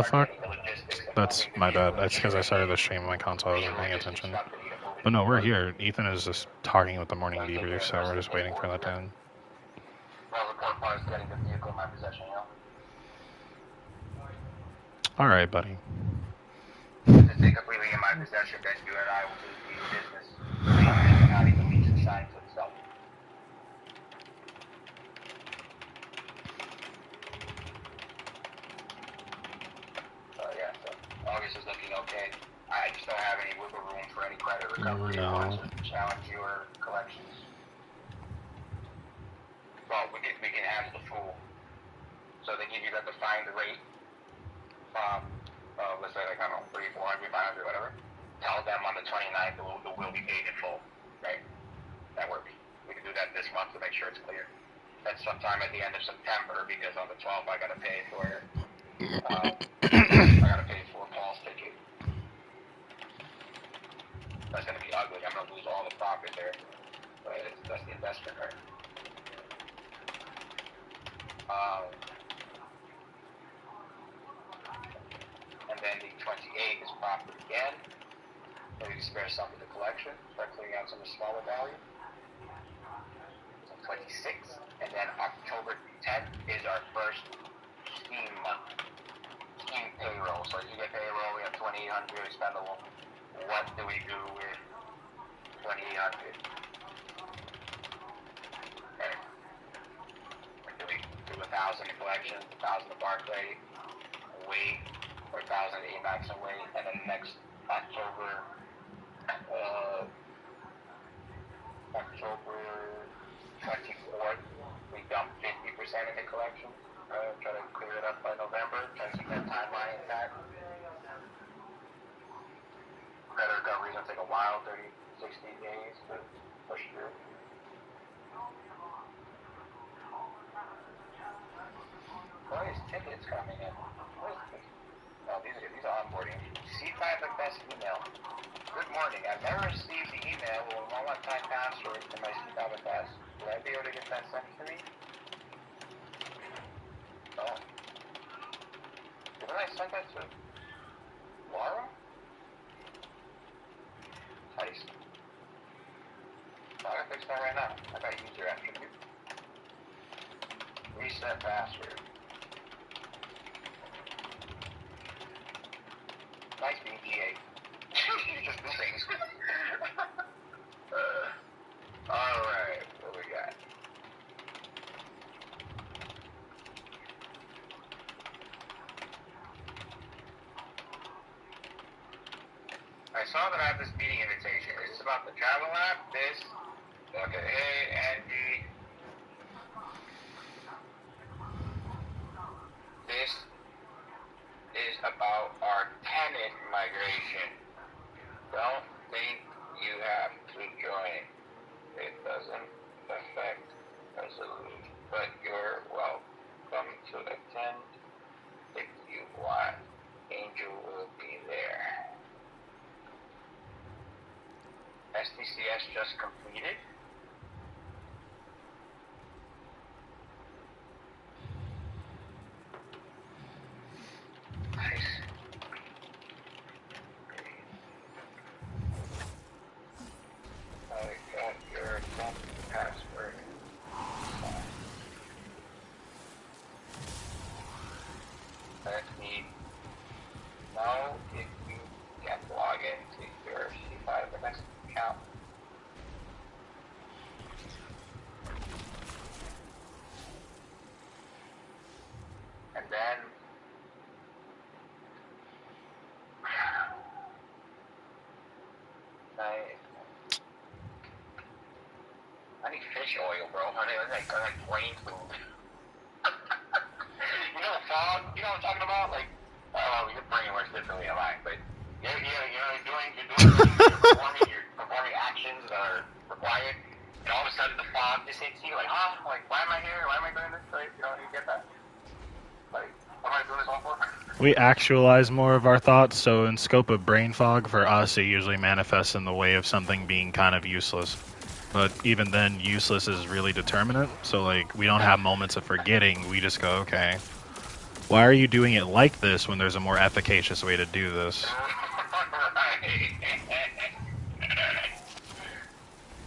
The fuck? That's my bad. That's because I started the stream on my console. I wasn't paying attention. But no, we're here. Ethan is just talking with the morning debrief, so we're just waiting for that to end. Alright, buddy. If it's completely in my possession, then you and I will do business. Not even reach the sign to itself. Yeah, so August is looking okay. I just don't have any wiggle room for any credit recovery or challenge your collections. Well, we can handle the full. So they give you that defined rate. Let's say like, I don't know, 300, 400, 500, whatever. Tell them on the 29th it will be paid in full, right? That works. We can do that this month to make sure it's clear. That's sometime at the end of September because on the 12th I gotta pay for Paul's ticket. That's gonna be ugly. I'm gonna lose all the profit there, but that's the investment, right? And then the 28th is profit again. So you can spare some of the collection, start clearing out some of the smaller value. So 26th, and then October 10th is our first Steam month. Steam payroll. So you get payroll, we have 2,800 expendable. What do we do with 2,800? Okay. Do we do 1,000 in collection, 1,000 in Barclay, wait, or 1,000 AMAX and wait, and then next October 24th, we dump 50% in the collection. Try to clear it up by November, try to keep that timeline intact. Credit recovery is going to take a while, 30, 60 days to push through. What is tickets coming in? No, these are onboarding. C5 at best email. Good morning. I've never received the email with a one-time password for my C5 at best. Would I be able to get that sent to me? No. Didn't I send that to Laura? Nice. I'm gonna fix that right now. I got user attribute. Reset password. Nice being GA. You just do things. Alright, what we got? I saw that I have this meeting invitation. Is this about the travel app? This? Okay, hey, Andy. This is about our tenant migration. Don't think you have to join. It doesn't affect Resolute, but you're welcome to attend if you want. Angel will be there. SDCS just completed. Nice. I got your password. Let me know if you can log into your C5 the next account. And then I need fish oil, bro. I like brain food. You know fog? You know what I'm talking about? Like, your brain works differently than mine, but you're doing things, you're performing actions that are required, and all of a sudden the fog just hits you, like, huh? Like, why am I here? Why am I doing this? Like, you get that? Like, what am I doing this all for? We actualize more of our thoughts, so in scope of brain fog, for us, it usually manifests in the way of something being kind of useless. But even then, useless is really determinate, so, like, we don't have moments of forgetting, we just go, okay. Why are you doing it like this when there's a more efficacious way to do this?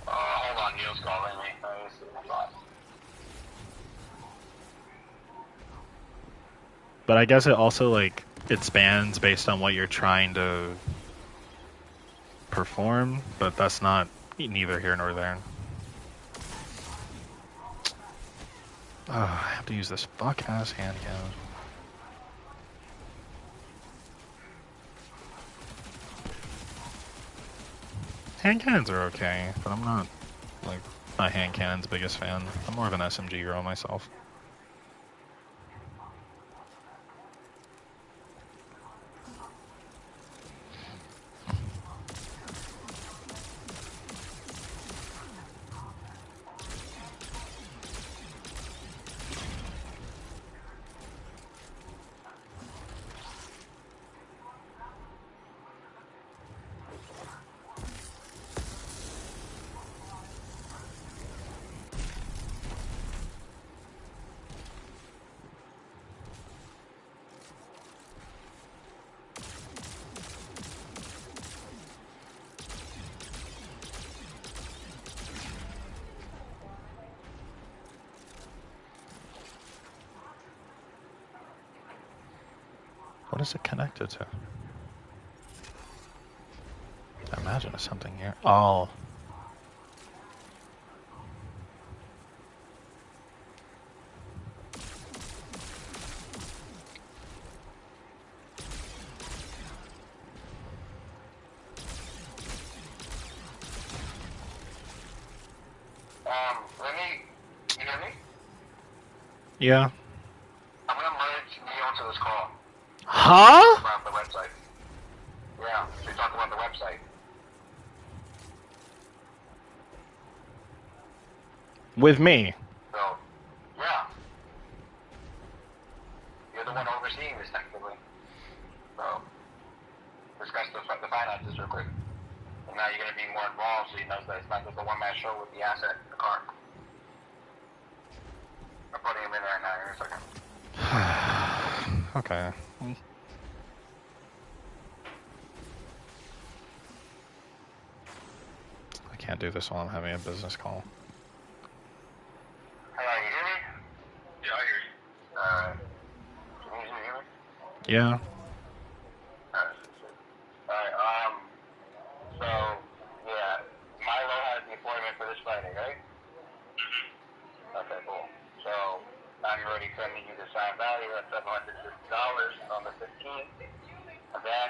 Hold on, Neil's calling me. But I guess it also, like, it spans based on what you're trying to perform, but that's not neither here nor there. Oh, I have to use this fuck-ass hand cannon. Hand cannons are okay, but I'm not, like, a hand cannon's biggest fan. I'm more of an SMG girl myself. What is it connected to? I imagine it's something here. Oh. You hear me? Yeah. I'm gonna merge Neil into this call. Huh? About the website. Yeah, we talk about the website. With me? So, yeah. You're the one overseeing this technically. So, discuss the finances real quick. And now you're gonna be more involved so he knows that it's not just a one-man show with the asset, the car. I'm putting him in there now in a second. Okay. I can't do this while I'm having a business call. Hey, you hear me? Yeah, I hear you. Can you hear me? Yeah. Alright, so, yeah, Milo has the appointment for this Friday, right? Okay, cool. So, I'm already sending you the signed value at $750 on the 15th. And then,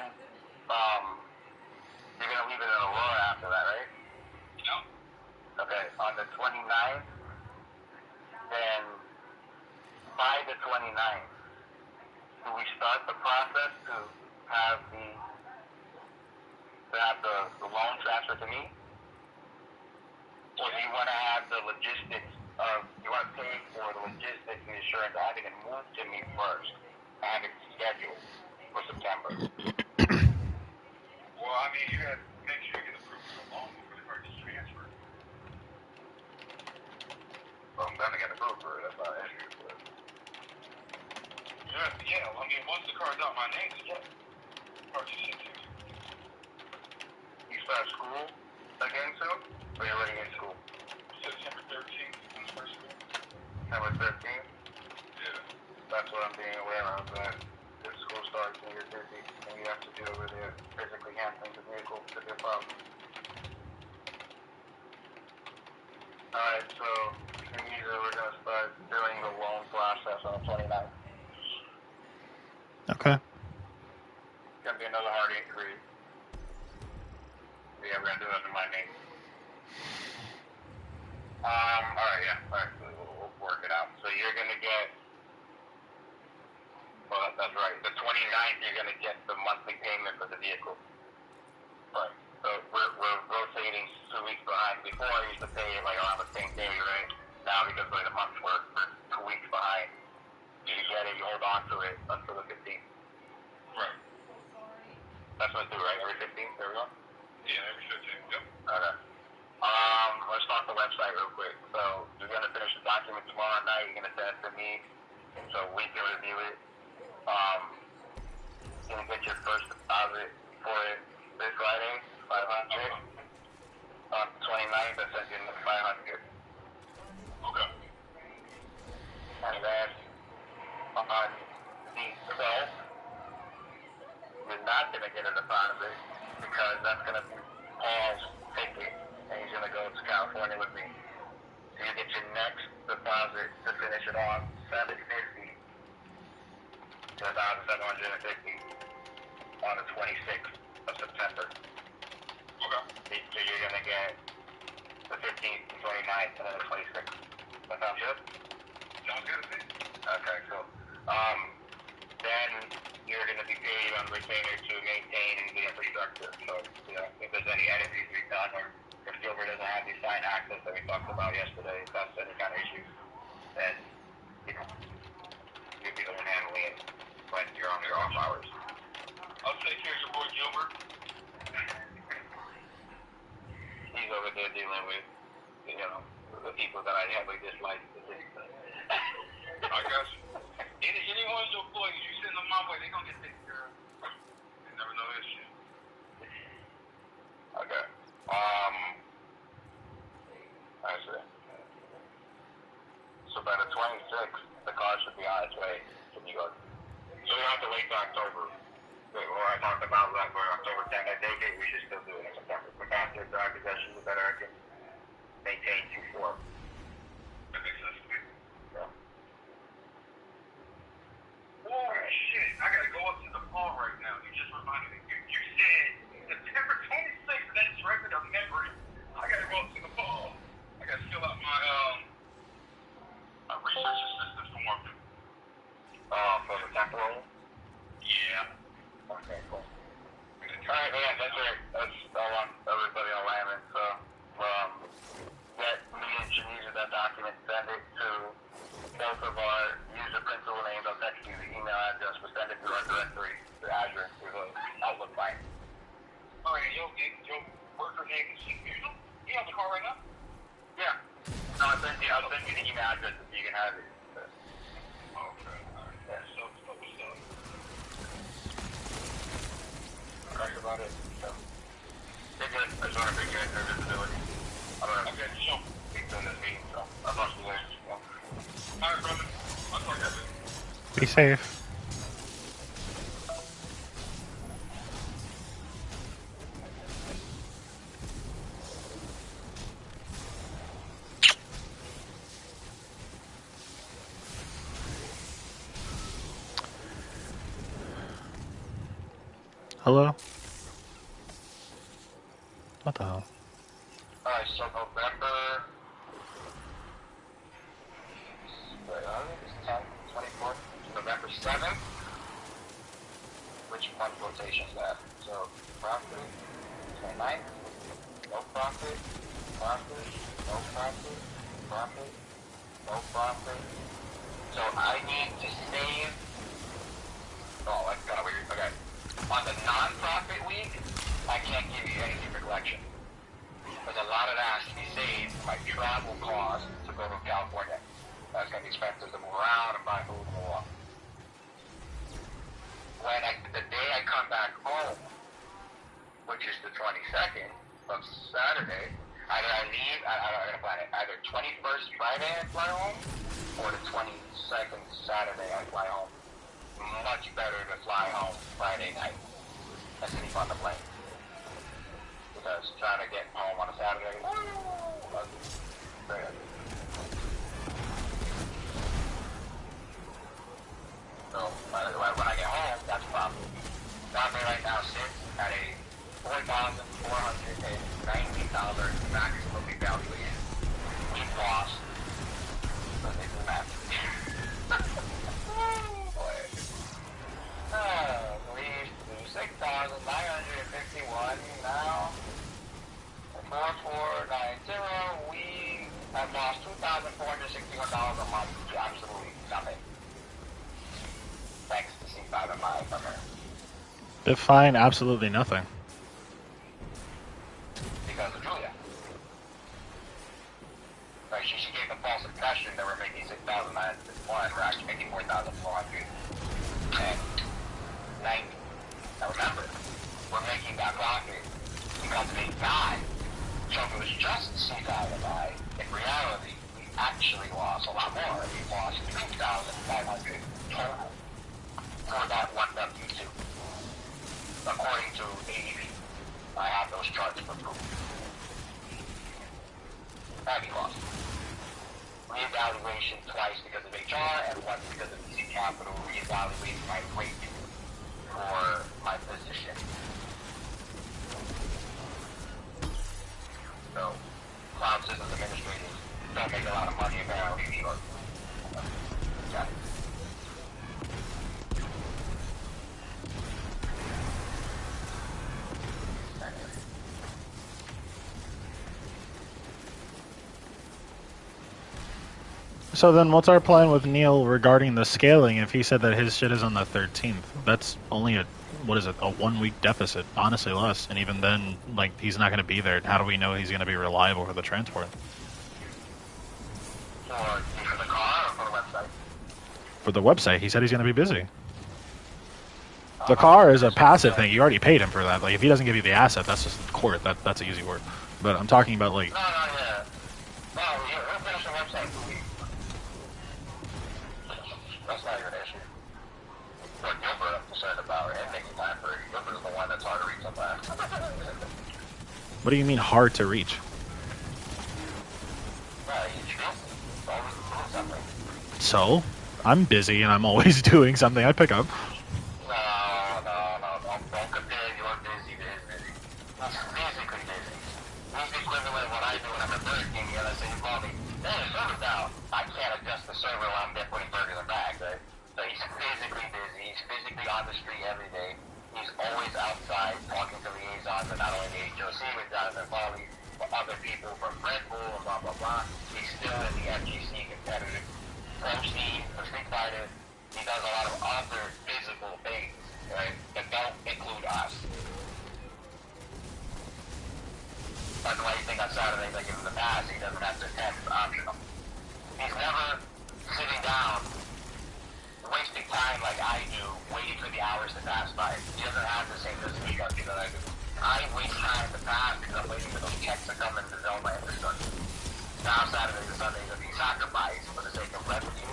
you're gonna leave it in Aurora after that, right? Yeah. Okay, on the 29th, then by the 29th, do we start the process to have the loan transfer to me? Or do you want to have the logistics you want to pay for the logistics and insurance having it moved to me first? I have it scheduled for September. Well, I mean, you got to make sure you get approved for the loan before the card gets transferred. Well, I'm going to get approved for it. That's not an issue. But... Yeah, well, I mean, once the card's out my name, yeah. The card just sent to me. You start school again soon? Or you're already in school? September 13th is my first school. September 13th? Yeah. That's what I'm being aware of, that if school starts and you're busy and you have to deal with it, physically handling the vehicle could be a problem. Alright, so we're going to start doing the loan process on the 29th. Okay. It's going to be another hard inquiry. Yeah, we're going to do it under my name. Alright, yeah. Alright, so we'll work it out. So you're going to get, well, that's right. The 29th, you're going to get the monthly payment for the vehicle. Right. So we're rotating 2 weeks behind. Before I used to pay it like around the same day, right? Now because like the month's work, we're 2 weeks behind. You get it, you hold on to it until the 15th. Right. That's what I do, right? Every 15th, there we go? Yeah, every 15th, yep. Okay. Let's talk the website real quick. So you're gonna finish the document tomorrow night, you're gonna send it to me so we can review it. Gonna get your first deposit for it this Friday, 500. On the 29th, I sent you the 500. Okay. And then on the 12th, you're not gonna get a deposit because that's gonna be Paul's ticket, and he's gonna go to California with me. So you get your next deposit to finish it off, $750 to $1,750 on the 26th of September. Okay. So you're gonna get the 15th, the 29th, and then the 26th. That sounds good? Sounds good to me. Okay, cool. Then you're gonna be paid on retainer to maintain the infrastructure. So, you know, if there's any editing to be done, or if Gilbert doesn't have the signed access that we talked about yesterday, if that's any kind of issues, then, you know, you'll be the one handling it when you're on your off hours. I'll take care of your boy Gilbert. He's over there dealing with, you know, the people that I heavily dislike. I got you. Any one of your employees, you send them my way, they're gonna get taken care of. You never know this shit. Okay. I see. So by the 26th, the car should be on its way to New York. So we don't have to wait till October. Or I talked about like for October 10th. I think we should still do it in September. The faster the possession, the better I can maintain Q4. That makes sense to me. Yeah. Oh shit! I gotta go up to the mall right now. You just reminded me. You said September 26th. That's right with a memory. I gotta go up to the mall. I gotta fill out my research assistant form. For the temporal. Yeah. Okay, cool. Alright, yeah, that's right. That's I want everybody on alignment. So, get me and Shanice that document, send it to both of our user principal names. I'll text you the email address, but send it to our directory, to Azure, to the Outlook line. Alright, you'll work for him. You have the car right now? Yeah. No, I'll send you the email address so you can have it. Okay, alright. Yeah. So what's up? Correct about it. So, they're good. I just want to bring you their visibility. I don't know. Okay, so keep doing this meeting, so I'll talk to you later. So. Alright, brother. I'll talk to you. Be safe. Hello? What the hell? Alright, so November... Wait, I think it's 10th, 24th, November 7th. Which one rotation is that? So, profit, 29th, no profit, profit, no profit, profit, no profit. So I need to save... Oh, that's kind of weird. Okay. On the non-profit week, I can't give you anything for collection. Because a lot of that has to be saved for my travel costs to go to California. That's going to be expensive to move around and buy food and move on. The day I come back home, which is the 22nd of Saturday, either I leave, I gotta plan it, either 21st Friday I fly home, or the 22nd Saturday I fly home. Much better to fly home Friday night and sleep on the plane. Because trying to get home on a Saturday, so when I get home, that's a problem. Profit right now sits at a $4,490 maximum evaluation. We've lost, but it's a math. We used to do 6,951 now. 4490. We have lost $2,461 a month to absolutely nothing. Thanks to C5 and my from her. Define absolutely nothing. Because of Julia. Right, she gave the false impression that we're making 6,951, we're actually making 4,400. and 90. Now remember, we're making that rocket because of a guy. So if it was just Sea's alibi, in reality, we actually lost a lot more. We lost 2,500 total for that one W2. According to AEP. I have those charts for proof. Heavy loss. Reevaluation twice because of HR and once because of EC Capital reevaluating my rate for my position. So, cloud systems administrators don't make a lot of money apparently in New York. Yeah. So then what's our plan with Neil regarding the scaling if he said that his shit is on the 13th? That's only a 1 week deficit, honestly less. And even then, like, he's not going to be there. How do we know he's going to be reliable for the transport? For the car or for the website? For the website, he said he's going to be busy. The car is a passive thing. You already paid him for that. Like, if he doesn't give you the asset, that's just court. That's an easy word. But I'm talking about, like... Yeah. No, he'll finish the website for me. That's not even an issue. What Gilbert I'm concerned about, and making time for it. Gilbert is the one that's hard to reach sometimes. What do you mean hard to reach? He's always doing something. So? I'm busy and I'm always doing something. I pick up. No. Don't compare your busy to his busy. He's physically busy. He's the equivalent of what I do when I'm at Burger King. And I say, you call me, hey, the server's down. I can't adjust the server while I'm there putting burgers in bags, right? So he's physically busy. He's physically on the street every day. He's always outside talking to liaisons, and not only the HOC with Jonathan Farley, but other people from Red Bull and blah, blah, blah. He's still in the FGC competitive pro scene for Street Fighter. He does a lot of other physical things, right, that don't include us. By the way, you think on Saturdays, like in the past, he doesn't have to attend, it's optional. He's never sitting down, wasting time like I do, waiting for the hours to pass by. He doesn't have the same business structure that I do. I waste time to pass because I'm waiting for those checks to come in to build my infrastructure. Now Saturdays and Sundays are being sacrificed for the sake of revenue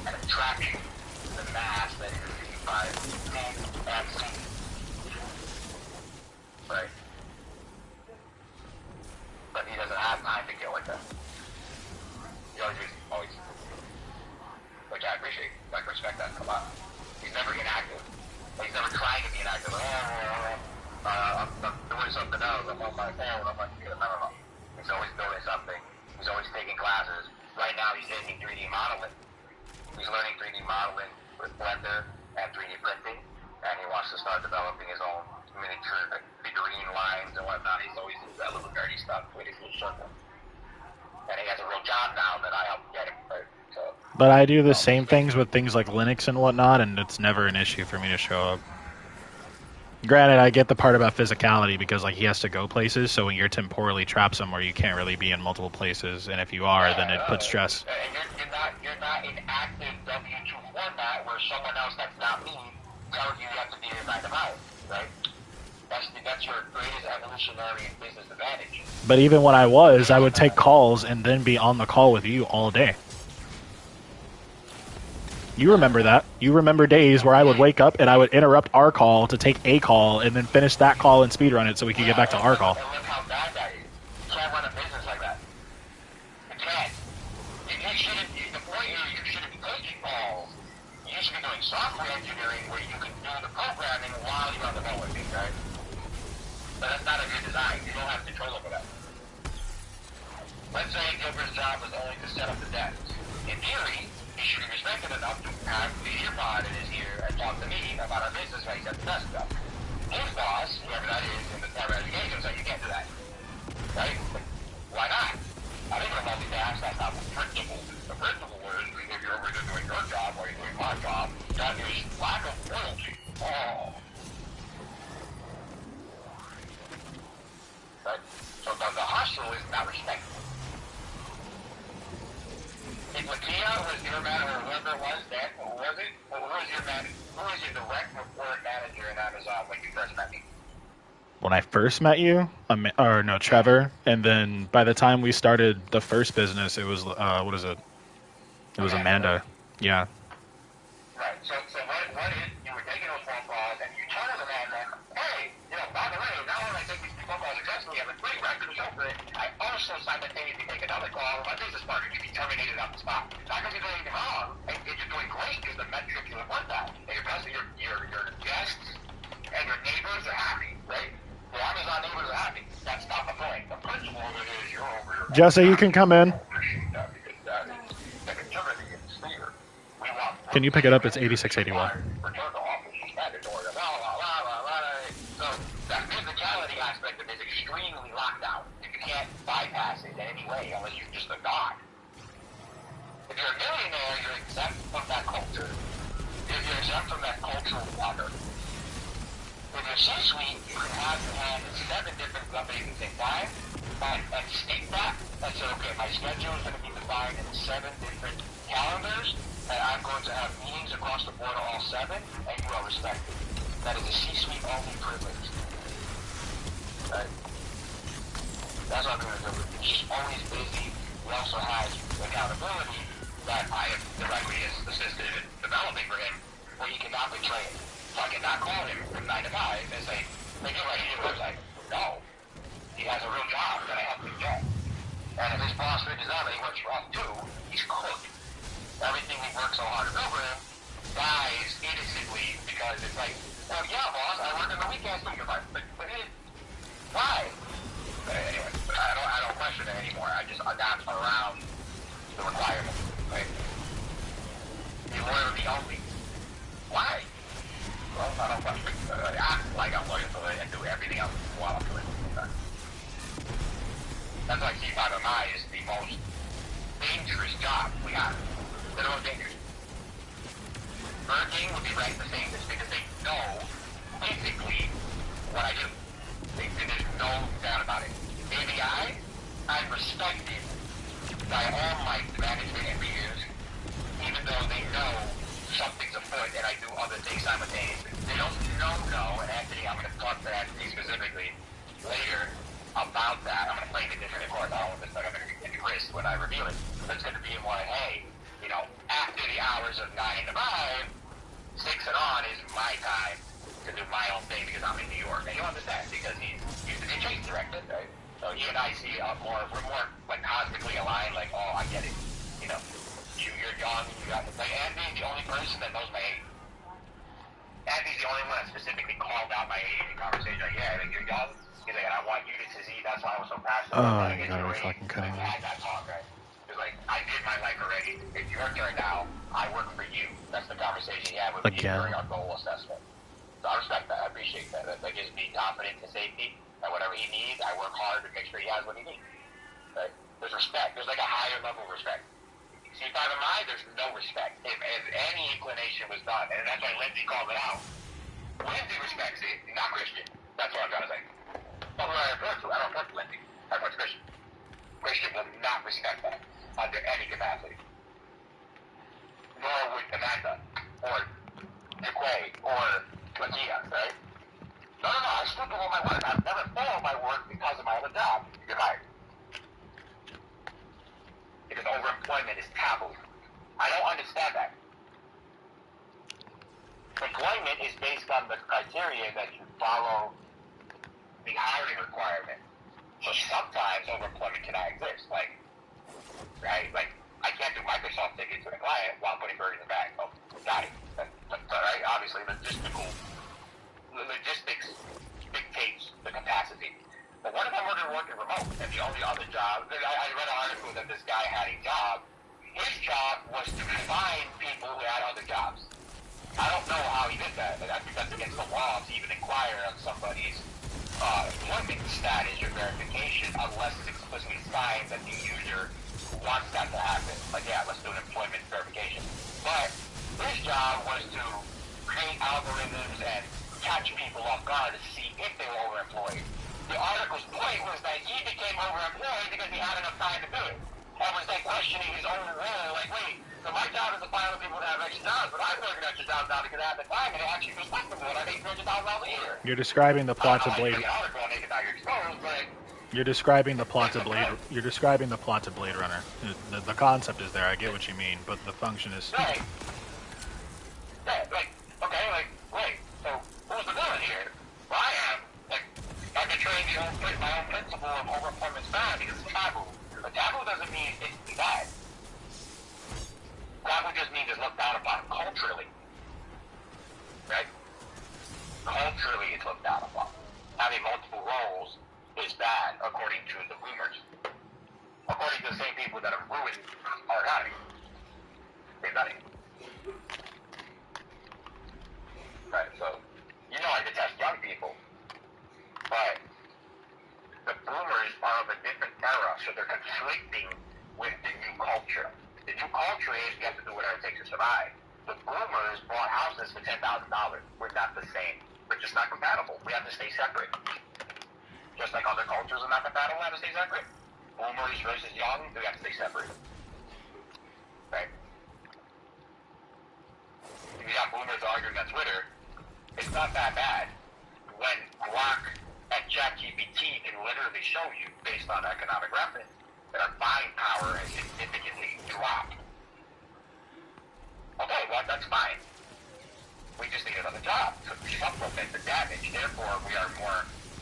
and attraction to the mass that is received by MC. Right? But he doesn't have time to kill like that. He always, which I appreciate. I respect that a lot. He's never inactive. He's never trying to be inactive. I'm doing something else. I'm on my phone. I'm like, no. He's always building something. He's always taking classes. Right now, he's taking 3D modeling. He's learning 3D modeling with Blender and 3D printing, and he wants to start developing his own miniature figurine lines and whatnot. He's always doing that little nerdy stuff with his little circle. And he has a real job now that I helped get him, right? So, but I do the same things with things like Linux and whatnot, and it's never an issue for me to show up. Granted, I get the part about physicality because, like, he has to go places, so when you're temporally trapped somewhere, you can't really be in multiple places, and if you are, then it puts stress. And you're not in active W2 format where someone else that's not me tells you have to be in 9 to 5, right? That's your greatest evolutionary and business advantage. But even when I would take calls and then be on the call with you all day. You remember that. You remember days where I would wake up and I would interrupt our call to take a call and then finish that call and speedrun it so we could get back to our call. And look how bad that is. You can't run a business like that. You can't. The point is you shouldn't be taking calls. You should be doing software engineering where you can do the programming while you're on the phone with me, right? But that's not a good design. You don't have control over that. Let's say Gilbert's job was only to set up the desks. In theory, he should be respected enough to have the earpod in his ear and talk to me about our business when he sets the desk up. His boss, whoever that is in the private education, said you can't do that. Right? Why not? I think we're multitask, that's not principle. The principle is if you're over doing your job or you're doing my job, that is lack of loyalty. Oh. Right? So the hostile is not respectful. If Lakia was your man or whoever it was then, who was it? Who was your man? Who was your direct report manager in Amazon when you first met me? When I first met you, Trevor, and then by the time we started the first business, it was what is it? It was Amanda. Yeah. Right. So what if you were taking those phone calls and you told Amanda, hey, by the way, not only I take these phone calls successfully, I have a great record over it, I also simultaneously take another call, my business partner can be terminated on the spot. Not because you're doing anything wrong, and you're doing great because the metrics you want that. And your guests and your neighbors are happy, right? Your Amazon neighbors are happy. That's not the point. The principle of it is you're over your Jesse, you can come in. Can you pick it up? It's 8681. Return to office is mandatory. So that physicality aspect of it is extremely locked out. You can't bypass it in any way unless you're just a god. If you're a millionaire, you're exempt from that culture. If you're exempt from that cultural water. If you're C-suite, you can have your hand in 7 different companies at the same time and state that and say, okay, my schedule is going to be defined in 7 different calendars. And I'm going to have meetings across the board of all 7, and you are respected. That is a C-suite only privilege. Right? That's what I'm going to do. He's always busy. He also has accountability that I have directly assisted in developing for him, where he cannot betray it. So I cannot call him from 9 to 5 and say, hey, get ready to do a website. No. He has a real job that I help him get. And if his boss figures out that he works for us too, he's cooked. Everything we work so hard to build for him dies innocently because it's like, well, yeah, boss, I work on the weekends too. You're like, but why? But anyway, I don't question it anymore. I just adapt around the requirement, right? You loyal to me only. Why? Well, I don't question it. I act like I'm loyal to it and do everything else while I'm doing it. Okay. That's why C5MI is the most dangerous job we have. They're the most dangerous. Burger King would be ranked the same just because they know basically what I do. There's no doubt about it. ABI, I'm respected by all my management and reviews, even though they know something's afoot and I do other things simultaneously. They don't know, and Anthony, I'm going to talk to Anthony specifically later about that. I'm going to play the different chords. I don't want this stuff. I'm going to get risk when I reveal it. But it's going to be more, hey, after the hours of 9 to 5, 6 and on is my time to do my own thing because I'm in New York. And he'll understand because he's the change director, right? So he and I see we're more like cosmically aligned, like, oh, I get it. You're young, you got like Andy's the only person that knows my age. Andy's the only one that specifically called out my age in conversation. Like, yeah, like, you're young. He's like, and I want you to succeed. That's why I was so passionate. Oh, my God, we're fucking cutting me. I had that talk, right? Like, I did my life already. It's your turn now. I work for you. That's the conversation you had with me during our goal assessment. So I respect that. I appreciate that. That gives me confidence and safety that whatever he needs, I work hard to make sure he has what he needs. Right? There's respect. There's like a higher level of respect. C5MI, there's no respect. If any inclination was done, and that's why Lindsay called it out. Lindsay respects it, not Christian. That's what I'm trying to say. That's what I refer to. I don't refer to Lindsay. I refer to Christian. Christian will not respect that under any capacity. Nor would Amanda, or Jaquay, or Lakia, right? No, I still do all my work. I've never failed my work because of my other job. You're right. Because overemployment is taboo. I don't understand that. Employment is based on the criteria that you follow the hiring requirement. So sometimes overemployment cannot exist. Like, right? Like, I can't do Microsoft tickets to the client while I'm putting burgers in the bag. Oh, got it. Right? Obviously, logistics dictates the capacity. But what if I'm working remote? And the only other job, I read an article that this guy had a job. His job was to find people who had other jobs. I don't know how he did that. I think that's against the law to even inquire on somebody's employment status or verification unless it's explicitly signed that the user wants that to happen. Like, yeah, let's do an employment verification. But his job was to create algorithms and catch people off guard to see if they were overemployed. The article's point was that he became overemployed because he had enough time to do it. And was like questioning his own role, like, wait, So my job is to find other people that have extra jobs, but I'm working extra jobs now because I have the time and it actually respectable and I make $300,000 a year. You're describing the plot to Blade. You're describing the plot to Blade. You're describing the plot to Blade Runner. The concept is there. I get what you mean, but the function is. Right. Yeah, like, okay, like, wait. So who's the villain here? Well, I am. Like, I've been trained my own principle of overperformance bad because it's taboo. But taboo doesn't mean it's bad. Taboo just means it's looked down upon culturally. Right? Culturally, it's looked down upon. Having multiple roles is bad, according to the boomers. According to the same people that have ruined our economy. They've done it. Right, so, you know I detest young people. But the boomers are of a different era, so they're conflicting with the new culture. The new culture is you have to do whatever it takes to survive. The boomers bought houses for $10,000. We're not the same. We're just not compatible. We have to stay separate. Just like other cultures are not compatible, we have to stay separate. Boomers versus young, we have to stay separate. Right? If you got boomers arguing on Twitter, it's not that bad. When Grok and ChatGPT can literally show you, based on economic reference, that our buying power has significantly dropped. Okay, well, that's fine. We just need another job to supplement the damage. Therefore, we are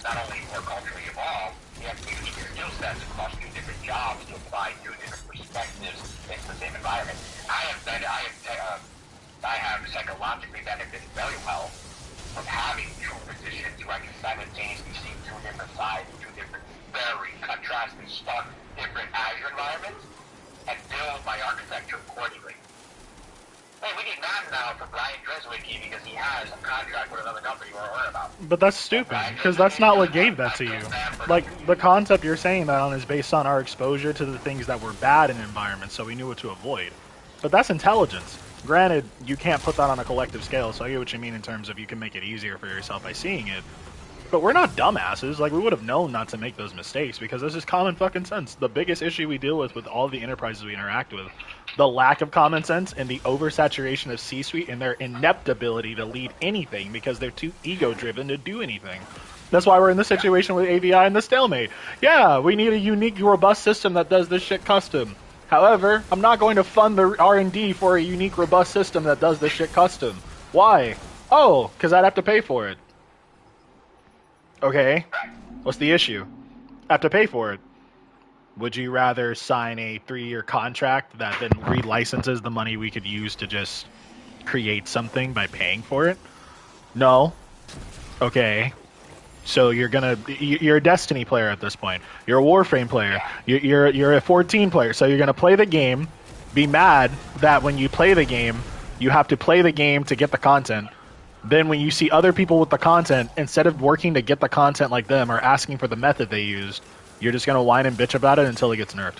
not only more culturally evolved, we have to use your skill sets across two different jobs to apply two different perspectives into the same environment. I have psychologically benefited very well from having two positions where I can simultaneously see two different sides, two different, very contrasting, stark, different Azure environments, and build my architecture accordingly. Hey, we get mad now for Brian Dreswicki because he has a contract with another company we're worried about. But that's stupid, because that's not what gave that to you. Like, the concept you're saying that on is based on our exposure to the things that were bad in environments, so we knew what to avoid. But that's intelligence. Granted, you can't put that on a collective scale, so I get what you mean in terms of you can make it easier for yourself by seeing it. But we're not dumbasses. Like, we would have known not to make those mistakes, because this is common fucking sense. The biggest issue we deal with all the enterprises we interact with, the lack of common sense and the oversaturation of C-suite and their inept ability to lead anything because they're too ego-driven to do anything. That's why we're in this situation with AVI and the stalemate. Yeah, we need a unique, robust system that does this shit custom. However, I'm not going to fund the R&D for a unique, robust system that does this shit custom. Why? Oh, because I'd have to pay for it. Okay, what's the issue? I have to pay for it. Would you rather sign a 3-year contract that then relicenses the money we could use to just create something by paying for it? No. Okay. So you're a Destiny player at this point. You're a Warframe player. You're a 14 player. So you're gonna play the game, be mad that when you play the game, you have to play the game to get the content. Then when you see other people with the content, instead of working to get the content like them or asking for the method they used, you're just gonna whine and bitch about it until it gets nerfed.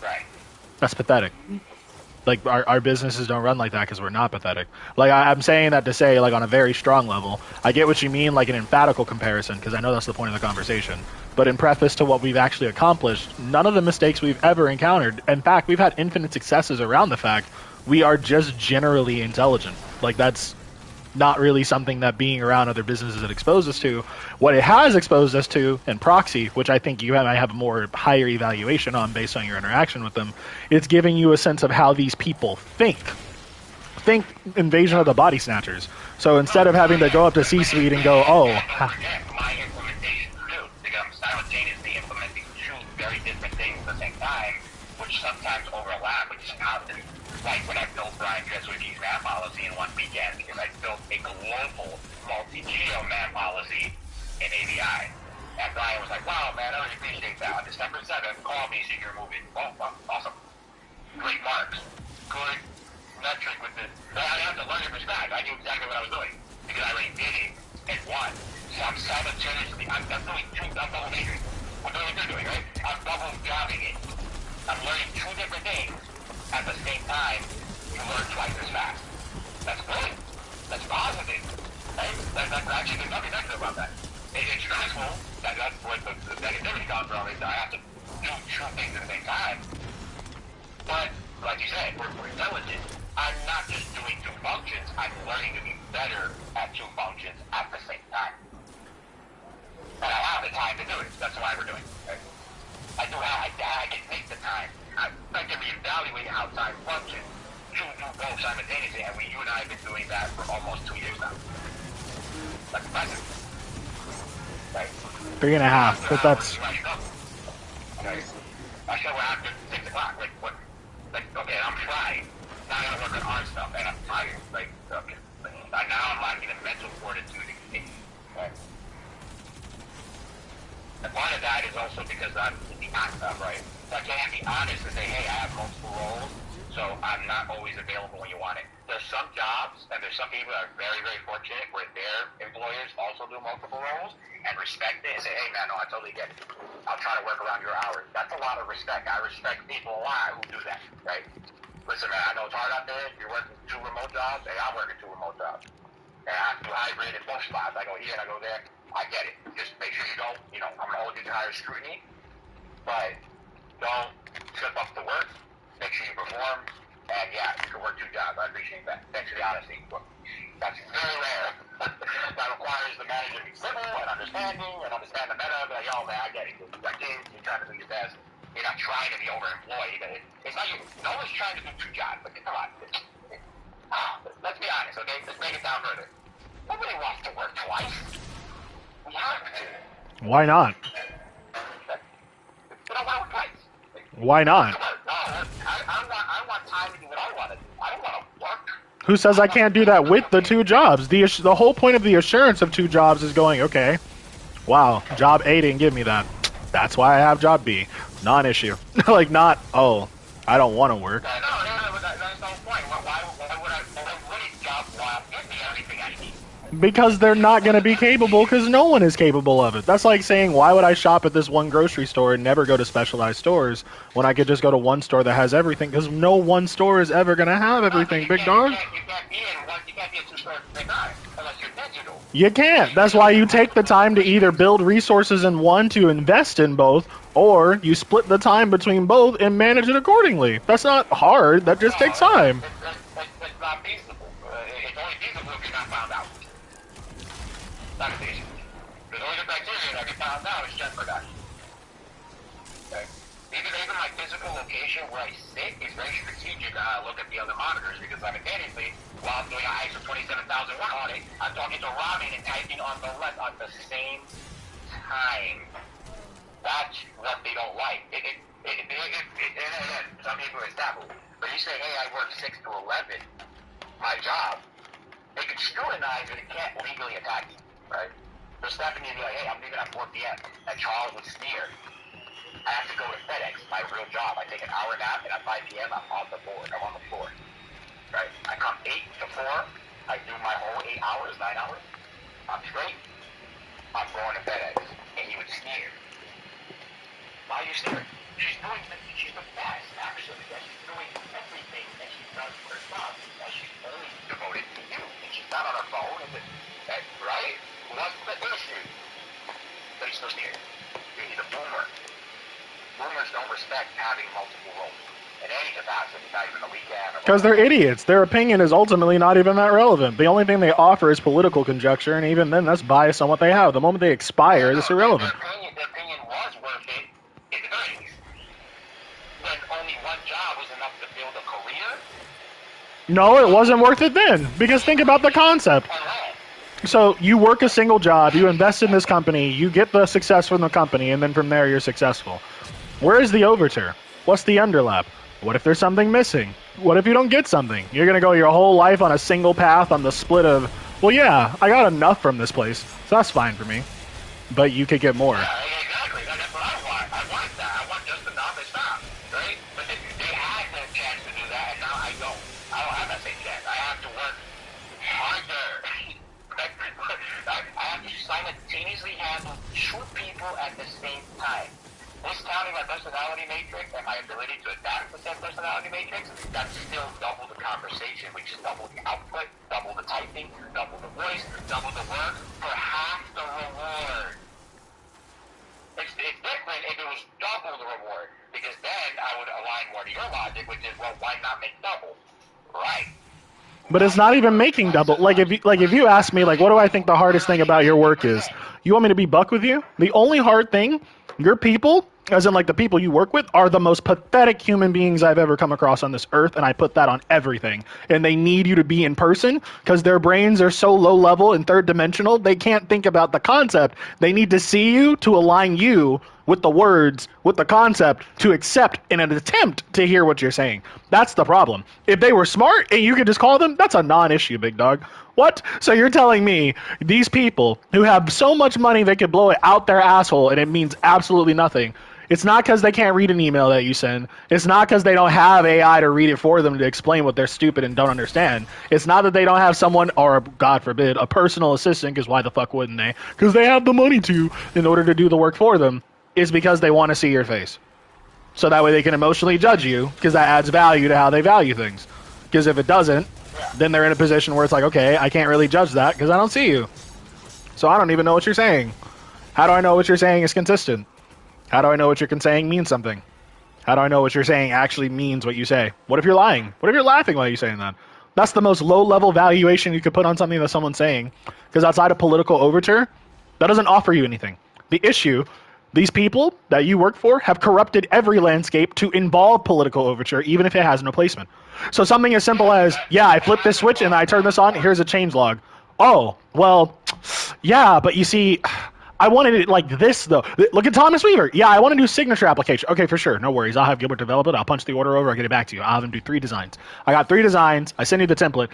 Right. That's pathetic. Like, our businesses don't run like that because we're not pathetic. Like, I'm saying that to say, like, on a very strong level, I get what you mean, like, an emphatical comparison, because I know that's the point of the conversation. But in preface to what we've actually accomplished, none of the mistakes we've ever encountered, in fact, we've had infinite successes around the fact we are just generally intelligent. Like, that's not really something that being around other businesses has exposed us to. What it has exposed us to in proxy, which I think you might have a more higher evaluation on based on your interaction with them, it's giving you a sense of how these people think. Think Invasion of the Body Snatchers. So instead of having to go up to C-suite and go, oh... my implementation too, because I'm simultaneously implementing two very different things at the same time, which sometimes overlap, which is often like when I built Brian Dreswicki's map policy in one weekend, because I built a global multi-geo map policy in AVI. And Brian was like, wow, man, I really appreciate that. On December 7th, call me so you can remove it. Well, awesome. Great marks. Good metric with this. I had to learn it from scratch. I knew exactly what I was doing, because I already did it and won. So I'm simultaneously, I'm doing I'm double major. I'm doing what you're doing, right? I'm double jobbing it. I'm learning two different things. At the same time, you learn twice as fast. That's good. That's positive. Right? That's actually, there's nothing negative about that. It's stressful. That's what the negativity comes from, is I have to do two things at the same time. But like you said, we're intelligent. I'm not just doing two functions. I'm learning to be better at two functions at the same time. And I have the time to do it. That's why we're doing it. Right? I can take the time. I can reevaluate outside functions to do both simultaneously. And you and I have been doing that for almost 2 years now. Like present. Right? 3.5, but that's... Okay. I show after 6 o'clock. Like, what? Like, okay, I'm fried. Now I gotta work on art stuff, and I'm tired. Like, okay. Now I'm lacking the mental fortitude to continue. Right? And part of that is also because I'm the actor, right? So I can't be honest and say, hey, I have multiple roles, so I'm not always available when you want it. There's some jobs, and there's some people that are very, very fortunate where their employers also do multiple roles and respect it and say, hey, man, no, I totally get it. I'll try to work around your hours. That's a lot of respect. I respect people a lot who do that, right? Listen, man, I know it's hard out there. You're working 2 remote jobs. Hey, I'm working 2 remote jobs. And I have to do hybrid in both spots. I go here and I go there. I get it. Just make sure you don't, I'm going to hold you to higher scrutiny. But don't slip up the work. Make sure you perform. And yeah, you can work 2 jobs. I appreciate that. Thanks for the honesty. That's very rare. That requires the manager to be civil and understanding and understand the meta. But yo, man, I get it. You got kids. You're trying to do your best. You're not trying to be overemployed. It's not you. No one's trying to do 2 jobs. But come on. Let's be honest, okay? Let's break it down further. Nobody wants to work twice. We have to. Why not? We don't want to work twice. Why not? No, I want time to do what I want to do. I don't want to work. Who says I can't do that with the 2 jobs? The whole point of the assurance of 2 jobs is going, okay, wow, job A didn't give me that. That's why I have job B. Non-issue. Like, not, oh, I don't want to work. No, that's the whole point. Why would a job give me everything I need? Because they're not going to be capable, because no one is capable of it. That's like saying, why would I shop at this one grocery store and never go to specialized stores when I could just go to one store that has everything? Because no one store is ever going to have everything, big dog. You can't be in 2 stores at the same time unless you're digital. You can't. That's why you take the time to either build resources in one to invest in both, or you split the time between both and manage it accordingly. That's not hard. That just takes time. It's not feasible. It's only feasible if you're not found out. Not feasible. There's only the criteria that get found out is just production. Okay? Even my physical location where I sit is very strategic. I look at the other monitors because simultaneously, while I'm doing an ISO 27001 audit, I'm talking to Robin and typing on the left at the same time. That's what they don't like. Some people are taboo. But you say, hey, I work 6 to 11, my job, they can scrutinize it and can't legally attack you, right? So Stephanie would be like, hey, I'm leaving at 4 p.m. And Charles would sneer. I have to go to FedEx, my real job. I take an hour nap, and at 5 p.m., I'm on the board. I'm on the floor, right? I come 8 to 4. I do my whole 8 hours, 9 hours. I'm straight. I'm going to FedEx. And he would sneer. Why are you sneering? She's the best, actually. And she's doing everything that she does for her job. And she's only devoted to you. And she's not on her phone. Right? What's the issue? But he's still sneering. He's a boomer. Boomers don't respect having multiple roles. In any capacity, not even a weekend. Because they're idiots. Their opinion is ultimately not even that relevant. The only thing they offer is political conjecture, and even then, that's biased on what they have. The moment they expire, it's irrelevant. Their opinion was worth it in the 90s. When only one job was enough to build a career. No, it wasn't worth it then. Because think about the concept. So you work a single job, you invest in this company, you get the success from the company, and then from there you're successful. Where is the overture? What's the underlap? What if there's something missing? What if you don't get something? You're going to go your whole life on a single path on the split of, well, yeah, I got enough from this place, so that's fine for me. But you could get more. Yeah, exactly. That's what I want. I want that. I want just enough and stop. Right? But they had the chance to do that, and now I don't. I don't have that same chance. I have to work harder. I have to simultaneously handle 2 people at the same time. Discounting my personality matrix and my ability to adapt to said personality matrix, that's still double the conversation, which is double the output, double the typing, double the voice, double the work for half the reward. It's different if it was double the reward, because then I would align more to your logic, which is, well, why not make double? Right. But it's not even making double. Like if you ask me, like, what do I think the hardest thing about your work is? You want me to be buck with you? The only hard thing, your people, as in like the people you work with, are the most pathetic human beings I've ever come across on this earth, and I put that on everything. And they need you to be in person because their brains are so low level and third dimensional, they can't think about the concept. They need to see you to align you with the words, with the concept, to accept in an attempt to hear what you're saying. That's the problem. If they were smart and you could just call them, that's a non-issue, big dog. What? So you're telling me these people who have so much money they could blow it out their asshole and it means absolutely nothing. It's not because they can't read an email that you send. It's not because they don't have AI to read it for them to explain what they're stupid and don't understand. It's not that they don't have someone, or God forbid, a personal assistant, because why the fuck wouldn't they? Because they have the money to, in order to do the work for them. Is because they want to see your face. So that way they can emotionally judge you, because that adds value to how they value things. Because if it doesn't, then they're in a position where it's like, okay, I can't really judge that because I don't see you. So I don't even know what you're saying. How do I know what you're saying is consistent? How do I know what you're saying means something? How do I know what you're saying actually means what you say? What if you're lying? What if you're laughing while you're saying that? That's the most low-level valuation you could put on something that someone's saying. Because outside of political overture, that doesn't offer you anything. The issue, these people that you work for have corrupted every landscape to involve political overture, even if it has no placement. So something as simple as, yeah, I flip this switch and I turn this on, here's a change log. Oh, well, yeah, but you see, I wanted it like this, though. Look at Thomas Weaver. Yeah, I want to do signature application. Okay, for sure. No worries. I'll have Gilbert develop it. I'll punch the order over. I'll get it back to you. I'll have him do 3 designs. I got 3 designs. I send you the template.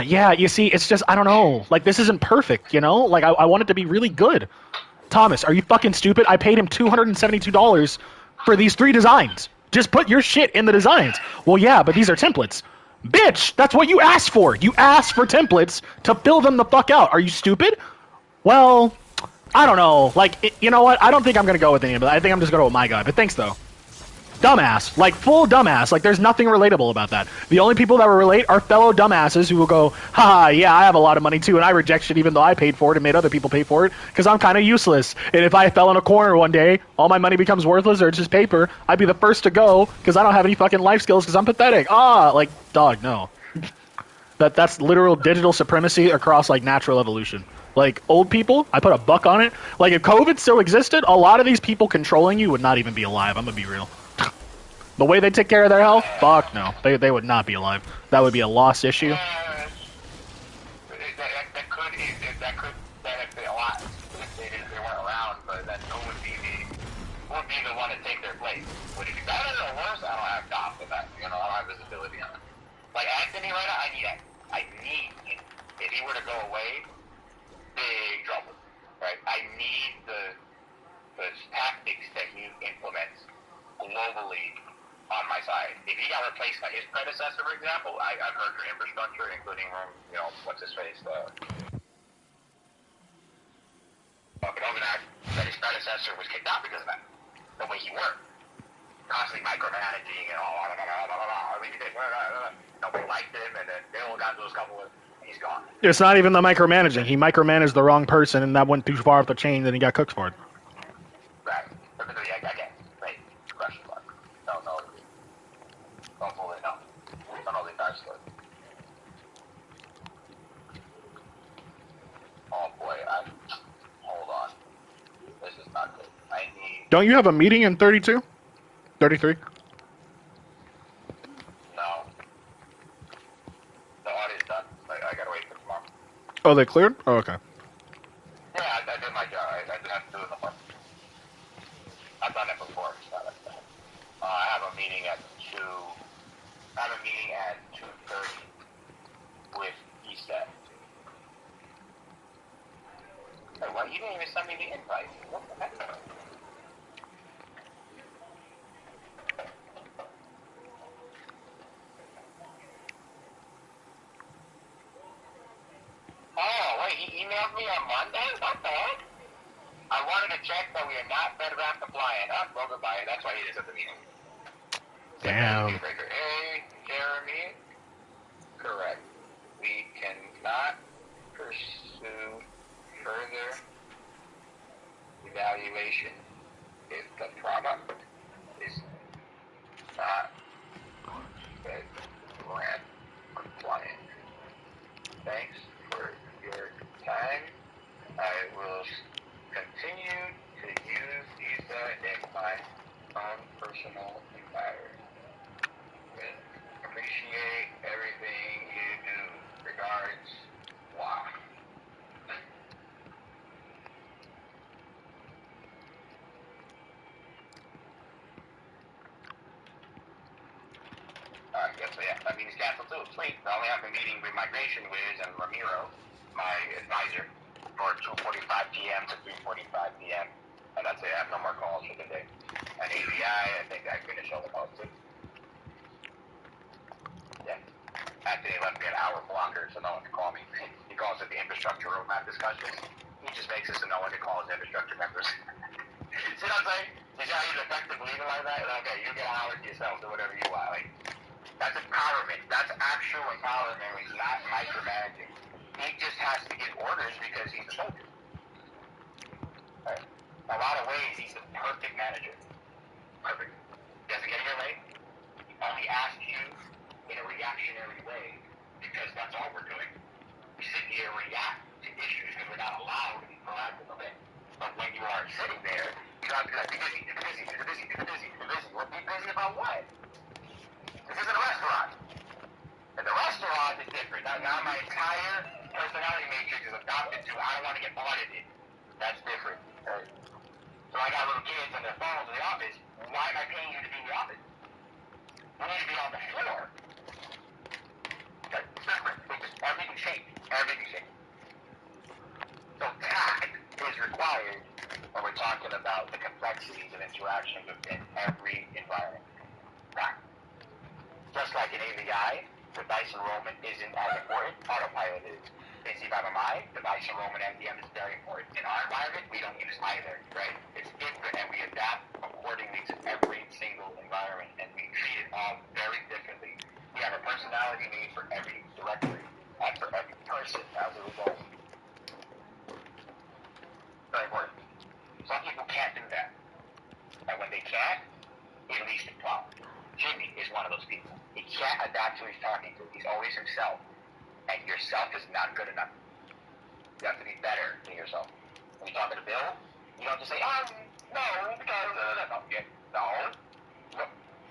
Yeah, you see, it's just, I don't know. Like, this isn't perfect, you know? Like, I want it to be really good. Thomas, are you fucking stupid? I paid him $272 for these 3 designs. Just put your shit in the designs. Well, yeah, but these are templates. Bitch, that's what you asked for. You asked for templates to fill them the fuck out. Are you stupid? Well, I don't know. Like, you know what? I don't think I'm going to go with any of that. I think I'm just going to go with my guy. But thanks, though. Dumbass. Like, full dumbass. Like, there's nothing relatable about that. The only people that will relate are fellow dumbasses who will go, haha, yeah, I have a lot of money, too, and I reject shit even though I paid for it and made other people pay for it because I'm kind of useless. And if I fell in a corner one day, all my money becomes worthless or it's just paper, I'd be the first to go because I don't have any fucking life skills because I'm pathetic. Like, dog, no. That's literal digital supremacy across, like, natural evolution. Like, old people, I put a buck on it. Like, if COVID still existed, a lot of these people controlling you would not even be alive. I'm gonna be real. The way they take care of their health? Fuck no. They would not be alive. That would be a lost issue. That could benefit a lot if they weren't around, but then who would be the one to take their place? Would it be better or worse? I don't have doubts with that. You know, I don't have visibility on it. Like Anthony right now, I need him. If he were to go away, big trouble. Right? I need the tactics that he implements globally on my side. If he got replaced by his predecessor, for example, I've heard your infrastructure, including, you know, what's his face, that his predecessor was kicked out because of that. The way he worked. Constantly micromanaging and all, nobody liked him, and then Bill got those couple of, he's gone. It's not even the micromanaging. He micromanaged the wrong person, and that went too far up the chain, and he got cooked for it. Right. Again, right. Question mark. No. Don't fully know. Don't know the entire story. Oh boy, hold on. This is not good. I need... Don't you have a meeting in 32? 33? No. The audio's done. I gotta wait for tomorrow. Oh, they cleared? Oh, okay. Yeah, I did my job. I didn't have to do it no more. I've done it before. So I have a meeting at 2. I have a meeting at 2:30 with ESET. Hey, what? You didn't even send me the invite. What the heck? Oh, wait, he emailed me on Monday? What the heck? I wanted to check that we are not FedRAMP compliant. Well, goodbye. That's why he is at the meeting. Damn. Hey, Jeremy. Correct. We cannot pursue further evaluation if sweet. I only have a meeting with Migration Wiz and Ramiro, my advisor, for 2:45 p.m. to 3:45 p.m. And that's it. I have no more calls for the day. And AVI, I think I finished all the calls too. Yeah. After they left me an hour blocker, so no one can call me. He calls it the infrastructure roadmap discussions. He just makes it so no one can call his infrastructure members. See what I'm saying? You see how he's effective leaving like that? Okay, you get an hour to yourself, do whatever you want. Like, that's empowerment. That's actual empowerment. He's not micromanaging. He just has to give orders because he's a soldier. Right? In a lot of ways, he's the perfect manager. Perfect. Doesn't get in your way. He only asks you in a reactionary way because that's all we're doing. We sit here and react to issues because we're not allowed to be proactive of it. But when you are sitting there, you have to be like, be busy, be busy, be busy, be busy, be busy. Well, be busy about what? This isn't a restaurant. And the restaurant is different. Now my entire personality matrix is adopted to I don't want to get audited. That's different. Right? So I got little kids on their phones in the office. Why am I paying you to be in the office? You need to be on the floor. Okay? It's different. Everything changed. Everything changed. So tact is required when we're talking about the complexities of interaction within every environment. Tact. Just like in AVI, device enrollment isn't as important. Autopilot is. In C5MI, device enrollment MDM is very important. In our environment, we don't use either, right? It's different, and we adapt accordingly to every single environment, and we treat it all very differently. We have a personality made for every directory and for every person as a result. Very important. Some people can't do that. And when they can't, it leads to problems. Jimmy is one of those people. He can't adapt to who he's talking to. He's always himself. And yourself is not good enough. You have to be better than yourself. When you're talking to Bill, you don't just say, no, because, no.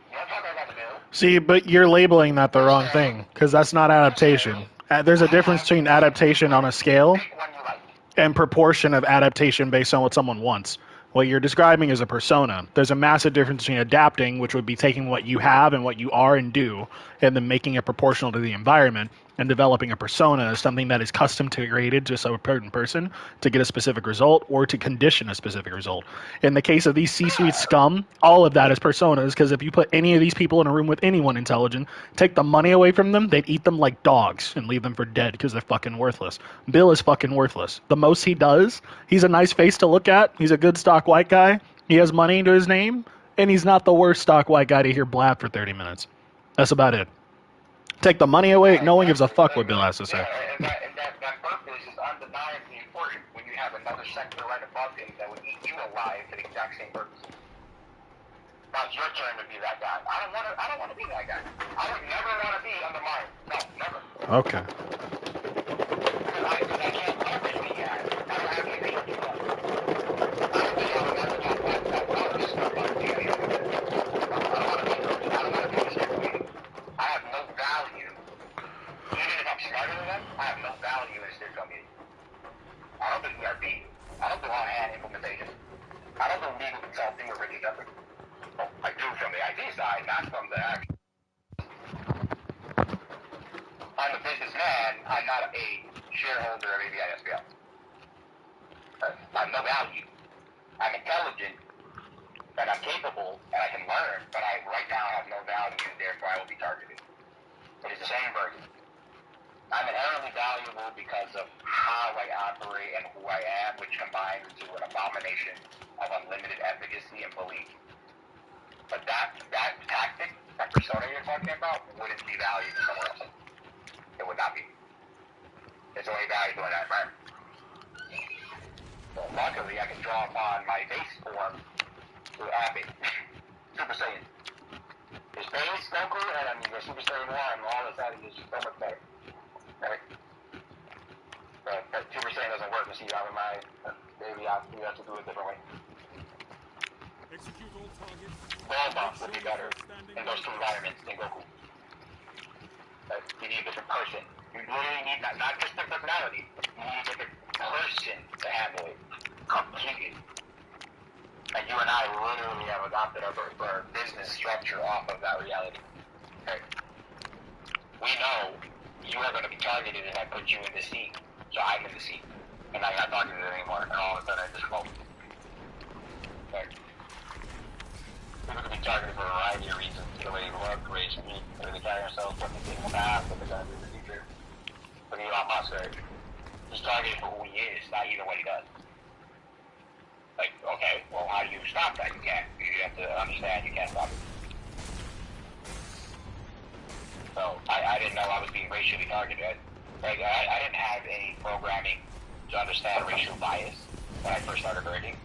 You're not talking about the Bill. See, but you're labeling that the wrong thing, because that's not adaptation. There's a difference between adaptation on a scale Pick one you like. and proportion of adaptation based on what someone wants. What you're describing is a persona. There's a massive difference between adapting, which would be taking what you have and what you are and do, and then making it proportional to the environment, and developing a persona as something that is custom created to a certain person to get a specific result or to condition a specific result. In the case of these C-suite scum, all of that is personas, because if you put any of these people in a room with anyone intelligent, take the money away from them, they'd eat them like dogs and leave them for dead because they're fucking worthless. Bill is fucking worthless. The most he does, he's a nice face to look at, he's a good stock white guy, he has money to his name, and he's not the worst stock white guy to hear blab for 30 minutes. That's about it. Take the money away, no one gives a fuck what Bill has to say. And that purpose is undeniably important when you have another sector right above him that would eat you alive for the exact same purpose. Now it's your turn to be that guy. I don't want to be that guy. I would never want to be under mine. No, never. Okay. Because I can't leverage the guy. I don't have anything to do that. I don't think I would never talk about that. I would just talk about the guy. I don't want to be this guy. I have no value. Even if I'm smarter than them, I have no value in a steer meeting. I don't do ERP. I don't do on-hand implementation. I don't do legal consulting or really nothing. Well, I do from the IT side, not from the action. I'm a businessman. I'm not a shareholder of AVI SPL. I have no value. I'm intelligent, and I'm capable, and I can learn, but right now have no value, and therefore I will be targeted. It is the same version. I'm inherently valuable because of how I operate and who I am, which combines into an abomination of unlimited efficacy and belief. But that tactic, that persona you're talking about, wouldn't be valued somewhere else. It would not be. It's only valuable in that environment. So luckily, I can draw upon my base form to Abbott, Super Saiyan. His base, Goku, and I mean, the Super Saiyan 1, all of that is so much better. Right? But Super Saiyan doesn't work with C5MI. Maybe we have to do it a different way. Execute all targets. Goldbuff would be better in those two environments than Goku. You need a different person. You literally need not just their personality. You need a different person to handle it completely. And you and I literally have adopted our business structure off of that reality. Okay? We know are going to be targeted if I put you in the seat. So I'm in the seat. And I'm not targeted anymore. And all of a sudden I just float. Okay. People can be targeted for a variety of reasons. The way they look, the way they speak, the way they carry themselves, what they did in the past, what they're going to do in the future. But Elon Musk, right? He's targeted for who he is, not even what he does. Like, okay, well, how do you stop that? You can't. You have to understand you can't stop it. So, I didn't know I was being racially targeted. Like, I didn't have any programming to understand racial bias when I first started learning.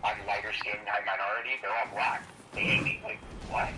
I'm lighter skinned, high minority, they're all black. They hate me. Like, what?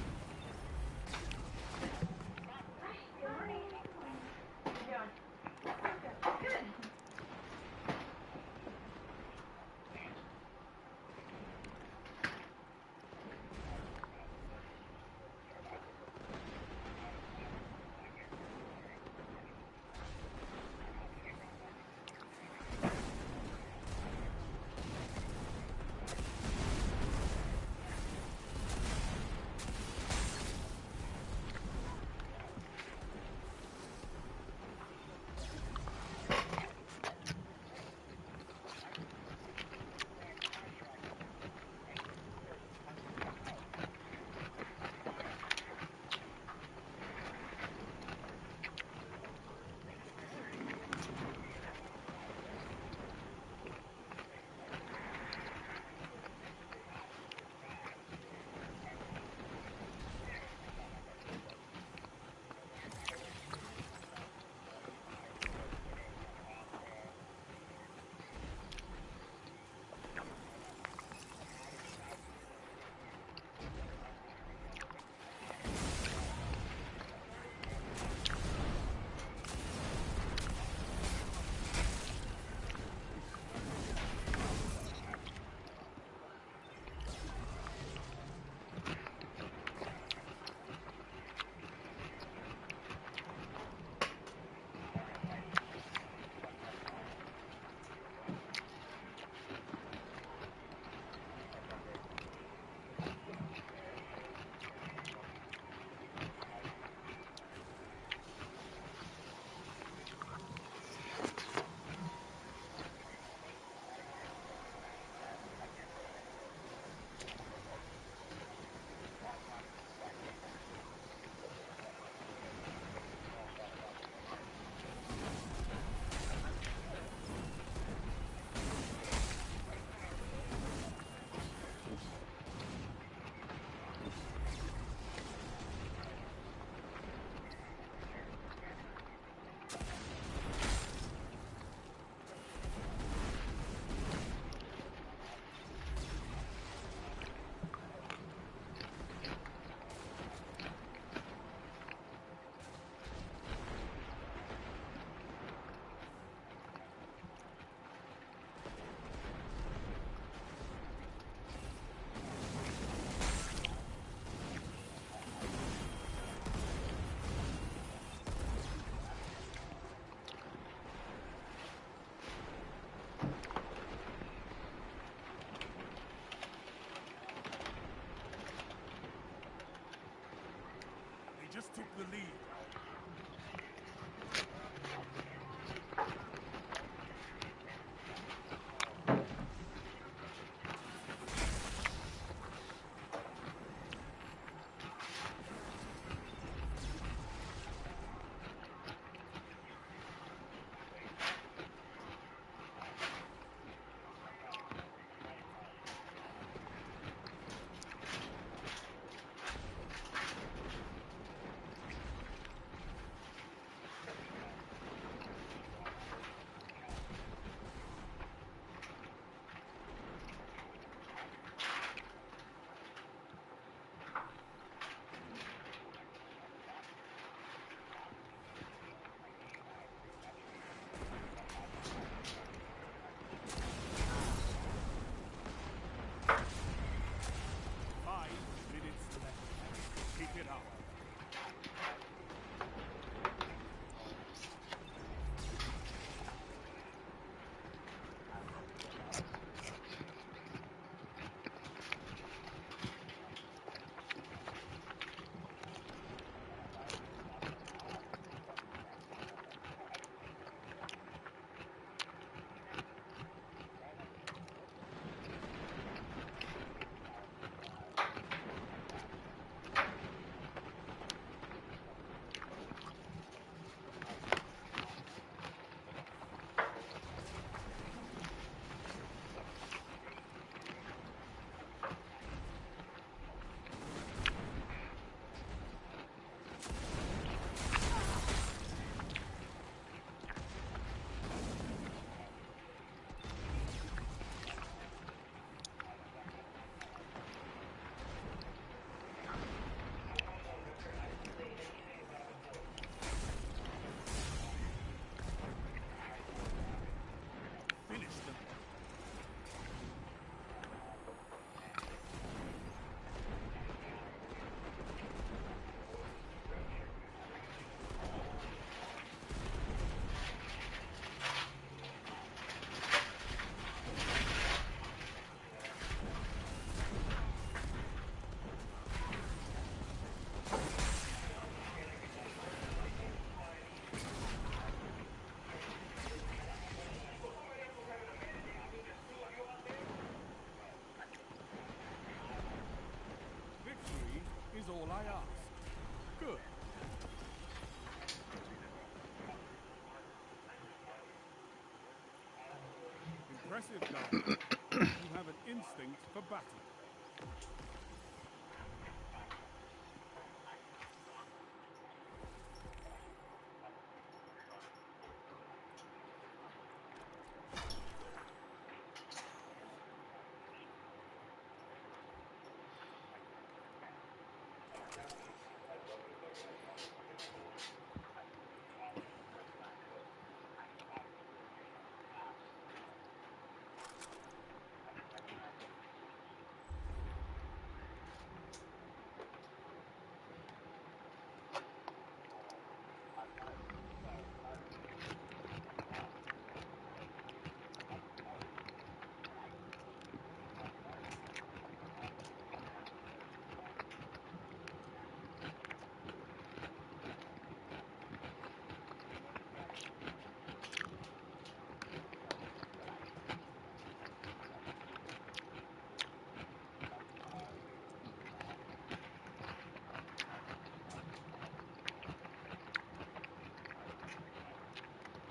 Just took the lead. Impressive, Guardian. You have an instinct for battle.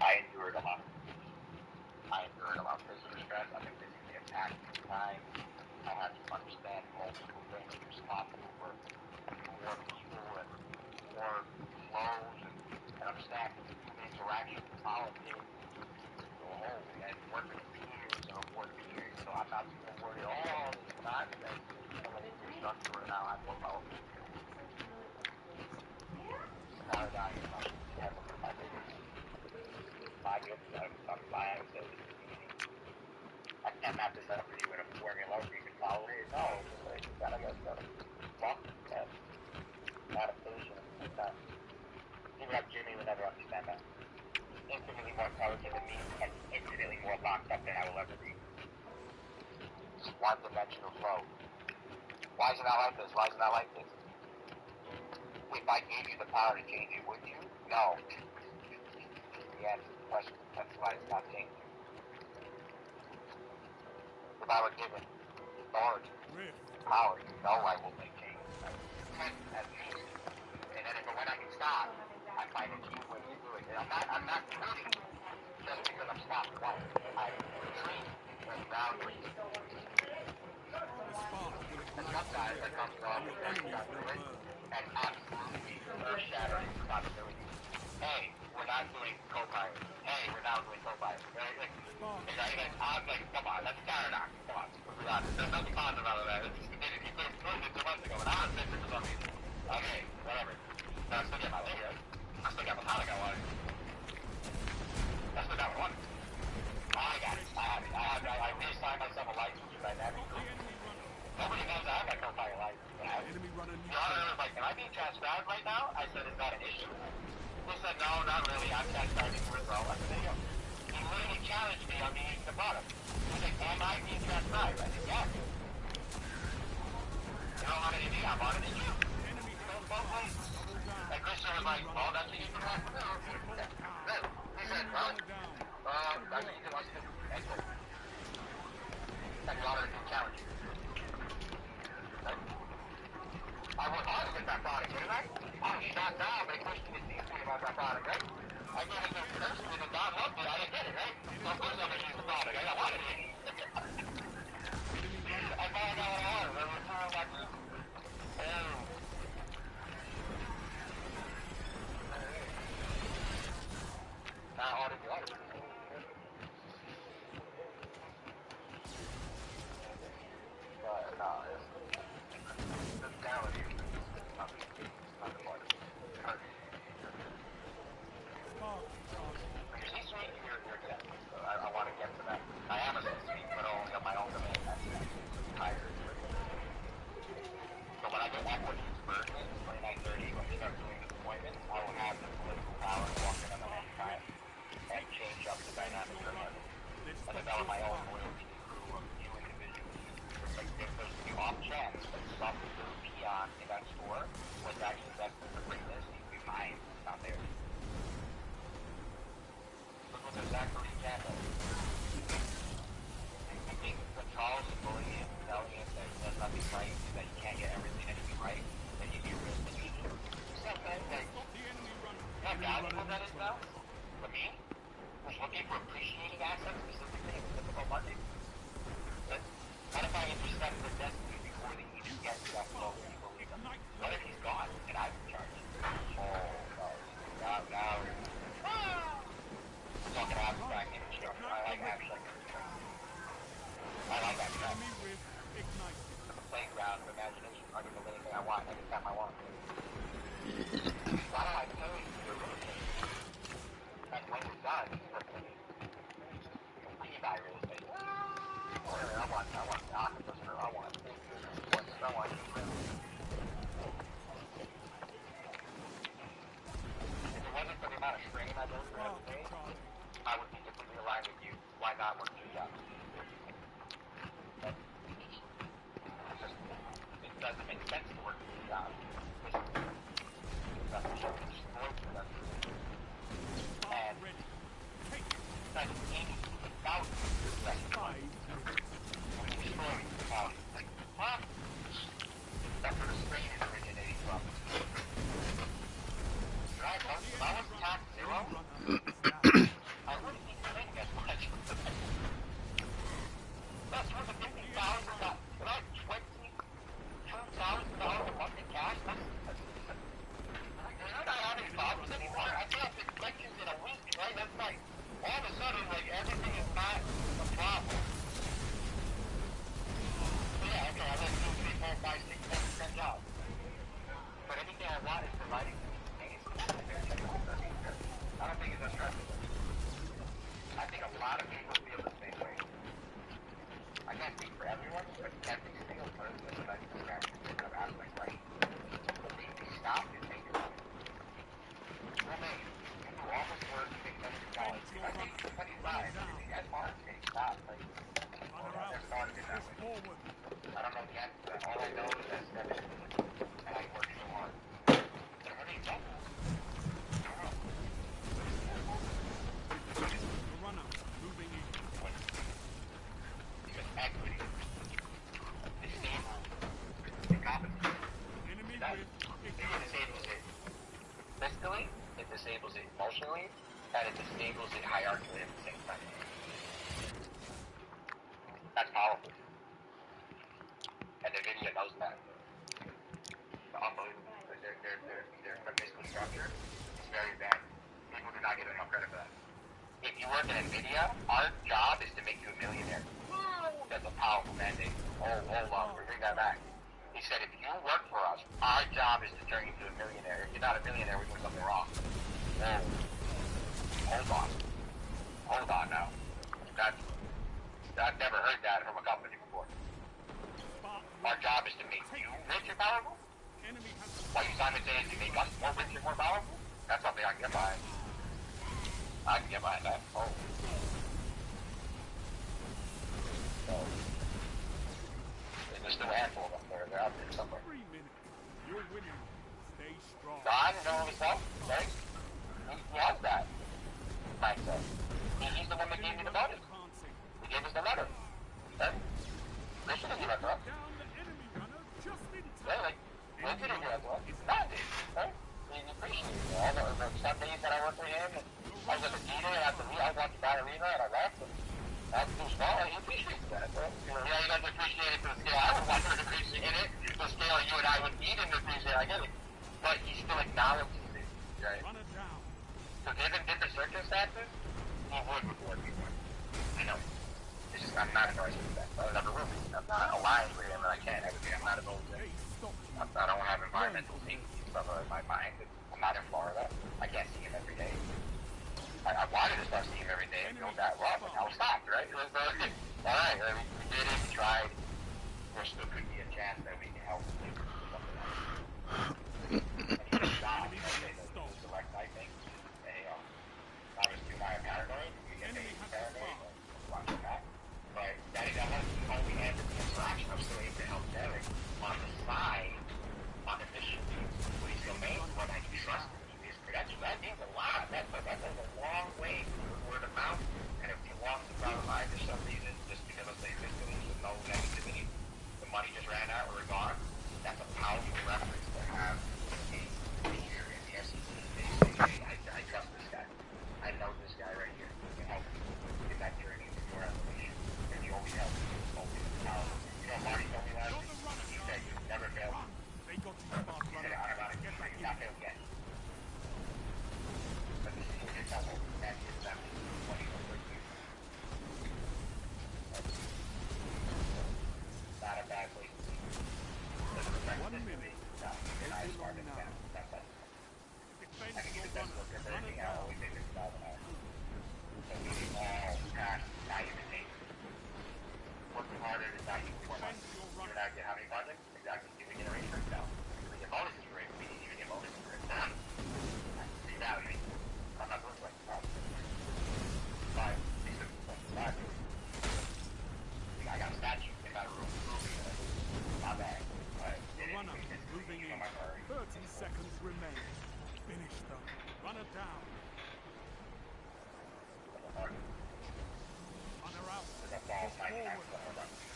I endured a lot of physical stress. I've been physically attacked 2 times. I had to understand multiple things responsible for more people and more flows and understand human interaction, politics, the whole and working with peers and report peers. So I'm not super worried all this nonsense. I'm an infrastructure and now I'm more powerful. The paradigm is not my biggest. I can't map this up for you in a formula where you can follow it. No, it's like you gotta walk the steps. Adaptation. People like Jimmy would never understand that. Infinitely more intelligent than me and infinitely more locked up than I will ever be. It's one-dimensional flow. Why is it not like this? Why is it not like this? If I gave you the power to change it, would you? No. The answer to the question. That's why it's not changing. If I were given authority, power, you know I will make change. At least. And then when I can stop, I find a new way to do it. And I'm not quitting just because I'm stopped once. I'm retreating and boundaries. And sometimes that comes along with and absolutely earth-shattering possibilities. Hey, we're not doing co-pilot. Hey, we're now doing co-pilot. Right? I'm like, come on, that's paradox. Come on, let's be honest. There's nothing positive out of that. It's just, you could have proved it 2 months ago, but I was thinking for some reason. Okay, whatever. But I still get my layer. I still got the pilot I wanted. I still got one. I got it. I have it. I reassigned myself a license to dynamic. Nobody knows I have my co-pilot license. The auditor was like, am I being transcribed right now? I said, is that an issue? He said, no, not really. I'm transcribing for Israel. I said, there you go. He literally challenged me on me using the product. He's like, am I being transcribed? I said, yes. You know how many of me I'm on it is you. And Christian was like, well, that's what you can have to do. He said, well, that's what you can do. That's it. And the auditor can challenge you. I worked hard to get that product, didn't I? I'm shot down by Christian and teaching me about that product, right? I gave it to Christian and God loved it. I didn't get it, right? So of course I'm going to use the product. I wanted it. I found out what I wanted. I was trying like this. Now I ordered the order. But no, it's physicality. Nothing more. When you're C-suite, you're good. So I want to get to that. I am a C-suite, but only on my own domain. That's higher. So when I get equity conversion, 2930, when we start doing deployments, I will have the political power to walk in on the wrong time and change up the dynamic of it. And develop my own loyalty crew of new individuals. Like if there's the off chance that some little peon in that store was actually destined for greatness, he'd be mine, not theirs. Look at the Zachary Campbell. You think the Charles is bullying him, telling him that he does nothing right, that he can't get everything that he right, that he'd be a real solution? You know how valuable that is now? For me? who's looking for appreciating assets specifically in a typical Monday, what if I intercept the destiny before they even get to that flow that you believe in? What if he's gone and I'm in charge? Oh, no. Now we're talking abstract infrastructure. I like abstract infrastructure. I like abstract. Enemy with ignite. It's a playground of imagination. I can build anything I want anytime I want. Why don't I tell you your real estate? And when you're done, you can buy real estate. I want the octopus, or I want this, I want this. If it wasn't for the amount of strain I go through every day, I would be completely aligned with you. Why not work 2 jobs? It doesn't make sense to work 2 jobs. And that's 80,000. That's where the strain is originating from. Right? If I was tax zero, I wouldn't be complaining as much. That's worth $50,000. About $22,000 a month in cash. You're not having problems anymore. I feel like the collections in a week, right? That's like all of a sudden, like everything is not a problem. Yeah, okay, I like 2, 3, 4, 5, 6, 7, 10 jobs. But anything I want is providing things. I don't think it's that stressful. I think a lot of people feel the same way. I can't speak for everyone, but every single person that I've interacted with, I've asked my question. They stop and think about it. Roommate, you do all this work, you make $100. I think $25. That's hard to take stop. Like, they're starting it that way. I don't know the answer to that. All I know is that step is and I work so hard. But what do you think? I don't know. The runner moving in. Because equity disables the competency. Enemy That, with it ignite. disables it fiscally, it disables it emotionally, and it disables it hierarchically at the same time. That's powerful. And NVIDIA knows that. Unbelievable. Their fiscal structure is very advanced. People do not give enough credit for that. If you work at NVIDIA, our job is to make you a millionaire. That's a powerful mandate. Oh, hold on, we're bring that back. He said, if you work for us, our job is to turn you into a millionaire. If you're not a millionaire, we're doing something wrong. Whoa. Hold on now. I've never heard that from a company before. Our job is to make you rich and powerful? Enemy has the While you simultaneously make us more rich and more powerful? That's something I can get behind. I can get behind that. Oh. So, there's still a handful of them. They're out there somewhere. 3 minutes. You're winning. Stay strong. God, you know himself, right? He has that mindset. He's the one that gave me the bonus. He gave us the letter. Right? They should have given us up. Down the enemy runner just in time. Right? Like, they didn't give us up. God did. Right? He appreciated it. All the Sundays that I worked with him, and I was at the theater, and after I watched the ballerina, and I left, and that's too small. He appreciates that. Right? Yeah, he doesn't appreciate it to the scale I would want him to appreciate it. The scale you and I would need him to appreciate it. I get it. But he still acknowledges it. Right? Runner down. So given different circumstances, he would reward me more. I know. It's just I'm not endorsing that. I'm not a roomie. I'm not aligned with him, and I can't. I'm not involved in They stopped you. I don't have environmental safety stuff in my mind. I'm not in Florida. I can't see him every day. I wanted to start seeing him every day and build that rock, but now we stopped, right? All right, we did it. We tried. There still could be a chance that we can help him do something else. And he just died. Okay, so select, I think. Hey, I was too paranoid. You get paid paranoid. Watch it back. But Daddy got us. Only had the interaction of Slave to help Derek on the side, on the mission. But he's the main one I can trust in his credentials. That means a lot. That goes a long way for word of mouth. And if he walks around live for some reason, just because of say fiscally, with no negativity, the money just ran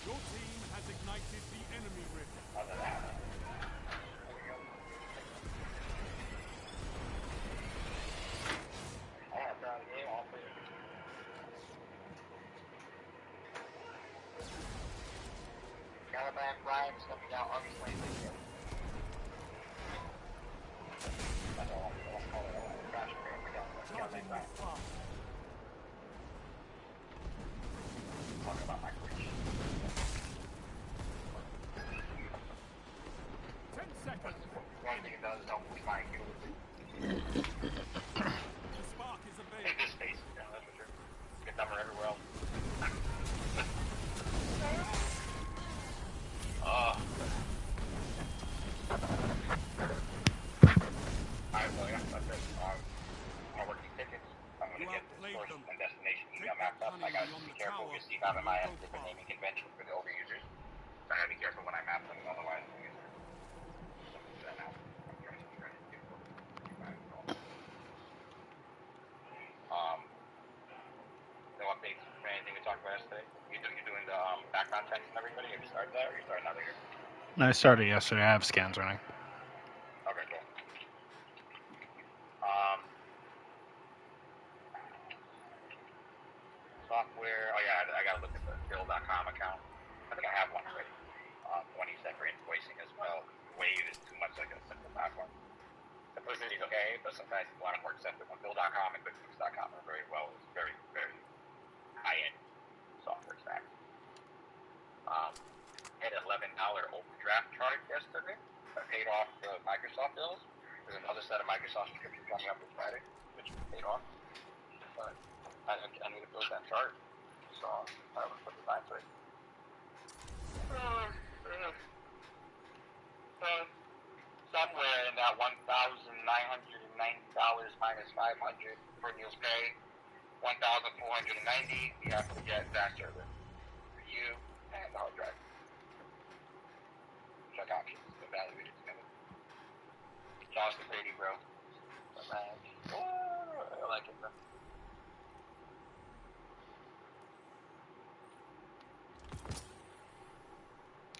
Your team has ignited the enemy rift. Other than that, there we go. I have the game all played. Caliban Prime is coming down August 26th. That's all I'm calling it. Crash and we're down with Caliban Prime. Talking about my creation. 10 seconds. One thing it does is help with my kill. The spark is In available. this space, yeah, that's for sure. Get dumber everywhere else. Alright, well, yeah, that's it. I'm working tickets. I'm gonna get the source and destination email mapped up. I gotta be careful because Steve Allen and I have different naming conventions for the overusers. So I gotta be careful when I map them, otherwise I'm gonna do that now. I'm trying to do no updates for anything we talked about yesterday. You're doing the background checks and everybody? Have you started that or you started another year? I started yesterday. I have scans running. Okay, cool. Software. Oh yeah, I gotta look at the Bill.com account. I think I have one already. One you said for invoicing as well. Wave is too much like a simple platform. Simplicity is okay, but sometimes you want to more accepted. Bill.com and QuickBooks.com are very well. It's very, very high-end software stack. Had an $11 overdraft charge yesterday. I paid off the Microsoft bills. There's another set of Microsoft subscriptions coming up this Friday, which we paid off. But I need to build that chart, so I would put the time to it. Software in that $1,990 minus $500 for Neil's pay. $1,490. We have to get that server for you and the hard drive. Check options. Evaluate it together. Josh the Brady, bro. I like it, bro.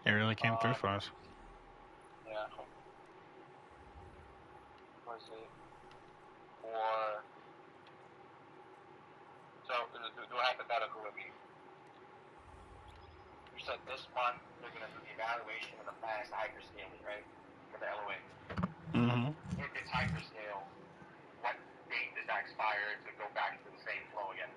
It really came through for us. Yeah. Was it for? So do a hypothetical with me. You said this month they're gonna do the evaluation of the plans to hyperscale it, right? For the LOA. Mm-hmm. If it's hyperscale, what date does that expire to go back to the same flow again?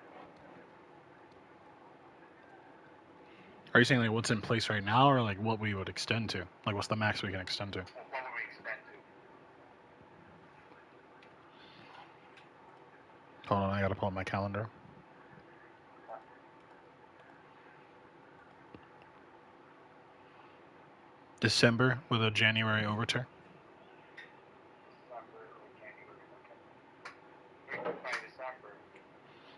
Are you saying like what's in place right now, or like what we would extend to? Like what's the max we can extend to? What would we extend to? Hold on, I gotta pull up my calendar. December with a January overture. December or January, okay. If by December,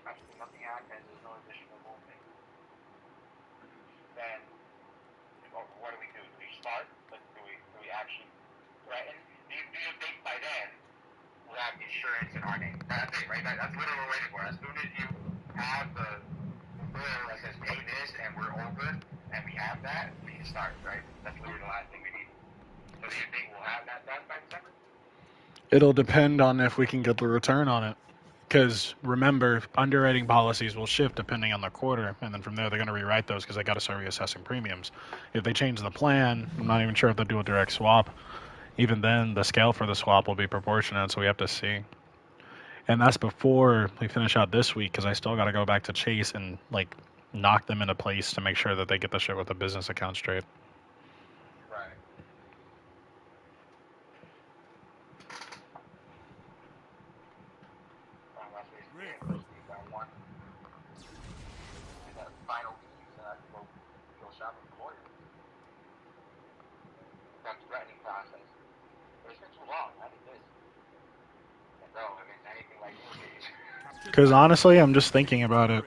absolutely nothing happens, there's no additional movement, then what do we do? Do we start? Like, do we actually threaten? Do you think by then we'll have insurance in our name? That's it, right? That's literally what we're waiting for. As soon as you have the bill that says pay this and we're all good, and we have that, we can start, right? That's literally the last thing we need. So do you think we'll have that done by December? It'll depend on if we can get the return on it. Because remember, underwriting policies will shift depending on the quarter, and then from there they're going to rewrite those because they got to start reassessing premiums. If they change the plan, I'm not even sure if they'll do a direct swap. Even then, the scale for the swap will be proportionate, so we have to see. And that's before we finish out this week, because I still got to go back to Chase and like knock them into place to make sure that they get the shit with the business account straight. Right. Unless we see that one. And that final piece, and I can go shopping for lawyers. That threatening process. But it's been too long. I need this. And bro, if it's anything like this, Because honestly, I'm just thinking about it.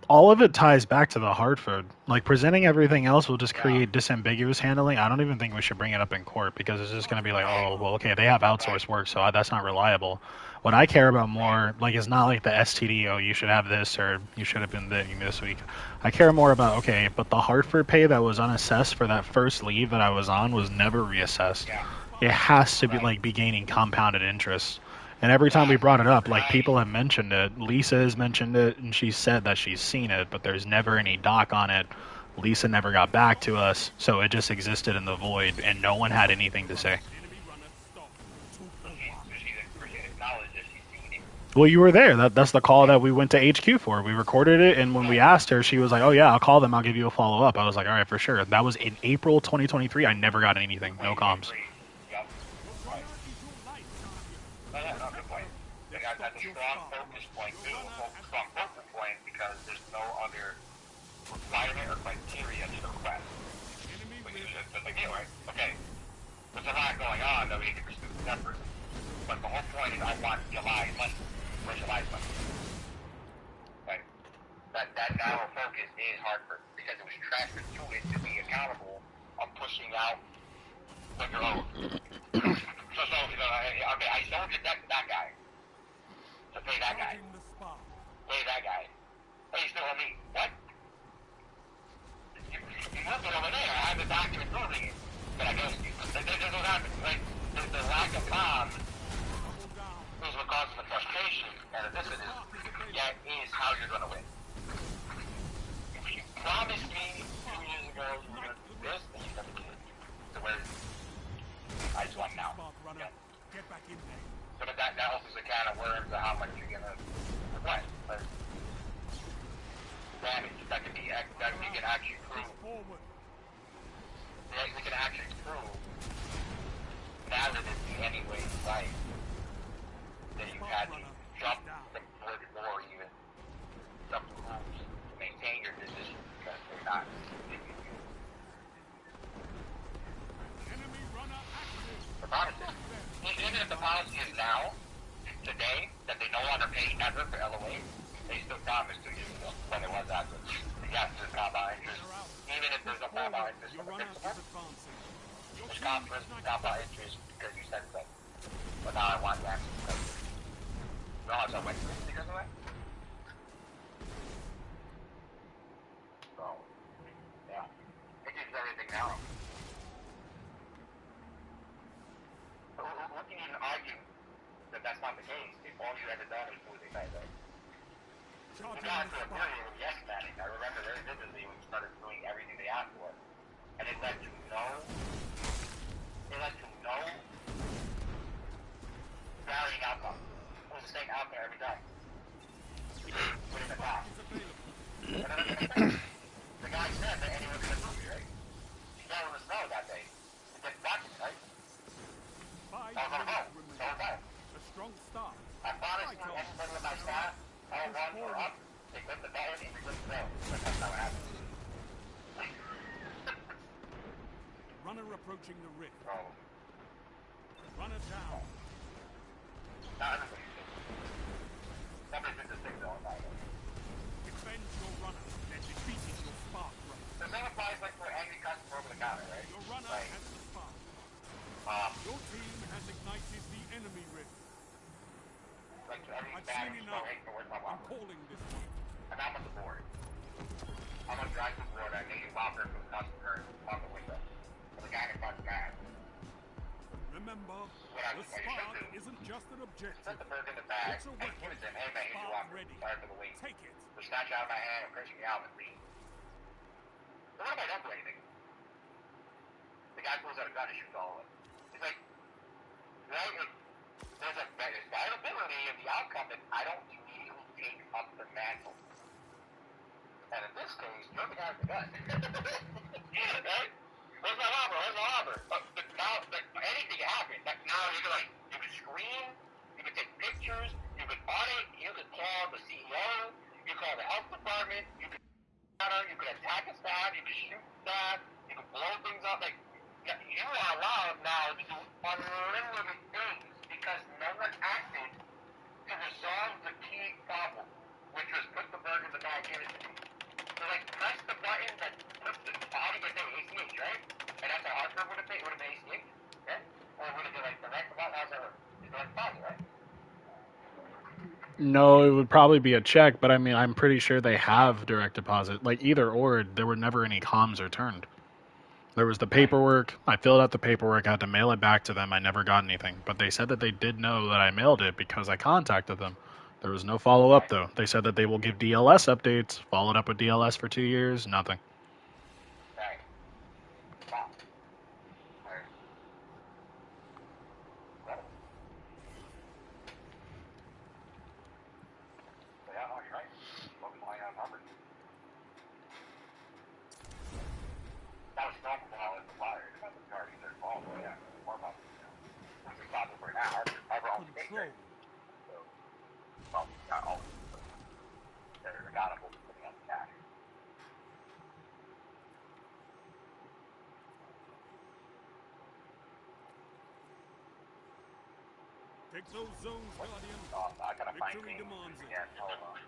all of it ties back to the Hartford. Like presenting everything else will just Yeah. create disambiguous handling. I don't even think we should bring it up in court because it's just going to be like, oh, well, okay, they have outsourced work, so that's not reliable. What I care about more, like, is not like the STD. Oh, you should have this or you should have been this week. I care more about okay, but the Hartford pay that was unassessed for that first leave that I was on was never reassessed. Yeah. It has to be Right. like be gaining compounded interest. And every time we brought it up, like people have mentioned it. Lisa has mentioned it, and she said that she's seen it, but there's never any doc on it. Lisa never got back to us, so it just existed in the void, and no one had anything to say. Enemy runner stopped. She's acknowledged that she's seen it. Well, you were there. That's the call that we went to HQ for. We recorded it, and when we asked her, she was like, "Oh yeah, I'll call them. I'll give you a follow up." I was like, "All right, for sure." That was in April 2023. I never got anything. No comms. Yep. Runner is your life target. No, yeah, no, good point. That's a strong focus point too. A strong focus point because there's no other requirement or criteria to the request. Enemy Which with is just a big deal, right? Okay. There's a lot going on that we need to pursue separate. But the whole point is I want July's money. Where's July's money? Right? That narrow focus is Hartford because it was transferred to it to be accountable of pushing out what you're owed. So, you know, okay, I sold your debt to that guy. To pay that guy. charging the spark. Pay that guy. Hey, you still owe me. What? You moved it over there. I have the document proving it. But I guess there's no happen. Like, the lack of comms Double down. is what causes the frustration and the dissonance. That is how you're going to win. If you promised me 2 years ago you were going to do this, then you never did. So where I just want now. Spark runner. Yeah. Get back in there. So that opens a can of worms of how much you're going to request. But damage, that can be, that you can actually prove. Forward. They can actually prove validity anyway, right? That you had to jump from door to door even. Jump the rules to maintain your position because they're not giving you Enemy runner active. the policy. Even if the policy is now, today, that they no longer pay ever for LOA, they still promise to you when it was active. Yes, there's compound interest. Even if there's no compound interest Your from the runner principal, is advancing. Your there's team confidence is and not compound interest because you said so. But now I want that because no, it's not waiting because of that. So, yeah. It gives everything now. Who can even argue that that's not the case if all you ever done is do the same thing? We charging got the to a spark. period of yes manning. I remember very vividly when we started doing everything they asked for. And it led to no varying outcome. It was the same outcome every time. Put in the top. Is available. The guy said that anyone's gonna prove you, right? He let us know that day. It didn't document, right? 5 I was on the phone. minutes The whole time. remaining. A strong start. I promised you everybody in my staff, L1 or up, they click the button and we click the bell. But that's not what happened. Runner approaching the rift. So, Runner down. not everybody's doing it. Somebody did the signal on that. Defend your runner and defeating your spark runner. The same applies like for angry customer over the counter, right? Your runner Like, has the spark. um, Your team has ignited the enemy rift. like every I've bad seen so enough. hate for where's my I'm walker? calling this one. And I'm on the board. I'm gonna drive to the board and make a walker from the customer on the window. And the guy in front's mad. Remember, What I the should spark do. isn't just an objective. Set the bird in the bag It's a and weapon. give it to him. Hey man, here's your Spark walker. ready. Sorry for the wait. Take it. So snatch it out of my hand and curse me out and leave. So what if I don't do anything? The guy pulls out a gun and shoots all of it. It's like, right? There's a variability of the outcome that I don't immediately take up the mantle. And in this case, you're the guy with the gun. Right? Where's my robber? Where's my robber? Now, anything can happen. Now you can you can scream, you can take pictures, you can audit, you can call the CEO, you can call the health department, you can attack a staff, you can shoot staff, you can blow things up. Like, you are allowed now to do unlimited things because no one acted to resolve the key problem, which was put the bird in the bag, give it to me. No, it would probably be a check, but I mean, I'm pretty sure they have direct deposit. Like either or, there were never any comms returned. There was the paperwork. I filled out the paperwork. I had to mail it back to them. I never got anything. But they said that they did know that I mailed it because I contacted them. There was no follow up, though. They said that they will give DLS updates. Followed up with DLS for 2 years. Nothing. Right. Wow. Right. Incredible. So yeah, no, you're right. Focus on numbers. That was normal while it was wired. That's the majority of their fault. So yeah, more about this is possible for now. Our own state, Control. right? So, well, not always, but they're accountable for putting out the cash. Take those zones, Guardian. I gotta find Victory things. demands it. Yeah, hold on.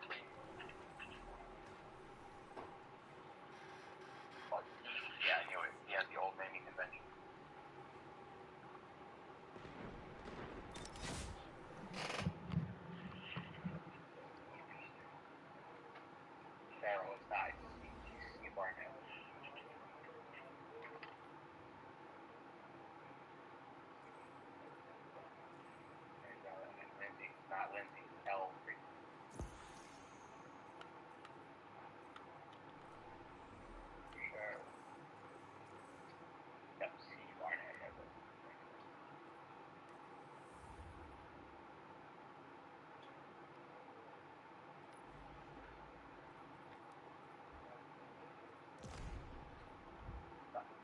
But, yeah, anyway, he has the old naming convention. Cheryl is nice. She's Barnett. And then Lindsay, not Lindsay, L. Cheryl. Yep, C. Barnett.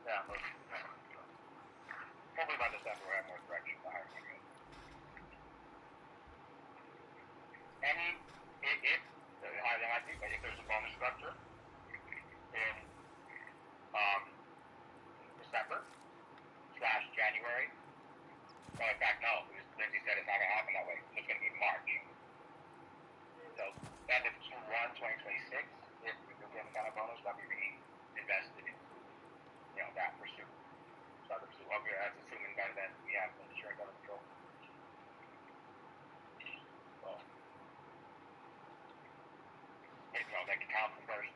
Yeah, but yeah, but hopefully by December we'll have more direction behind it. Any, if there's a bonus structure in December / January. Well, in fact, no, because Lindsay said it's not going to happen that way. It's going to be March. So, end of Q1 2026, if we do get any kind of bonus, that'll be reinvested in, that pursuit. So, the pursuit, that's assuming by then we have insurance under control. So, they can count from first.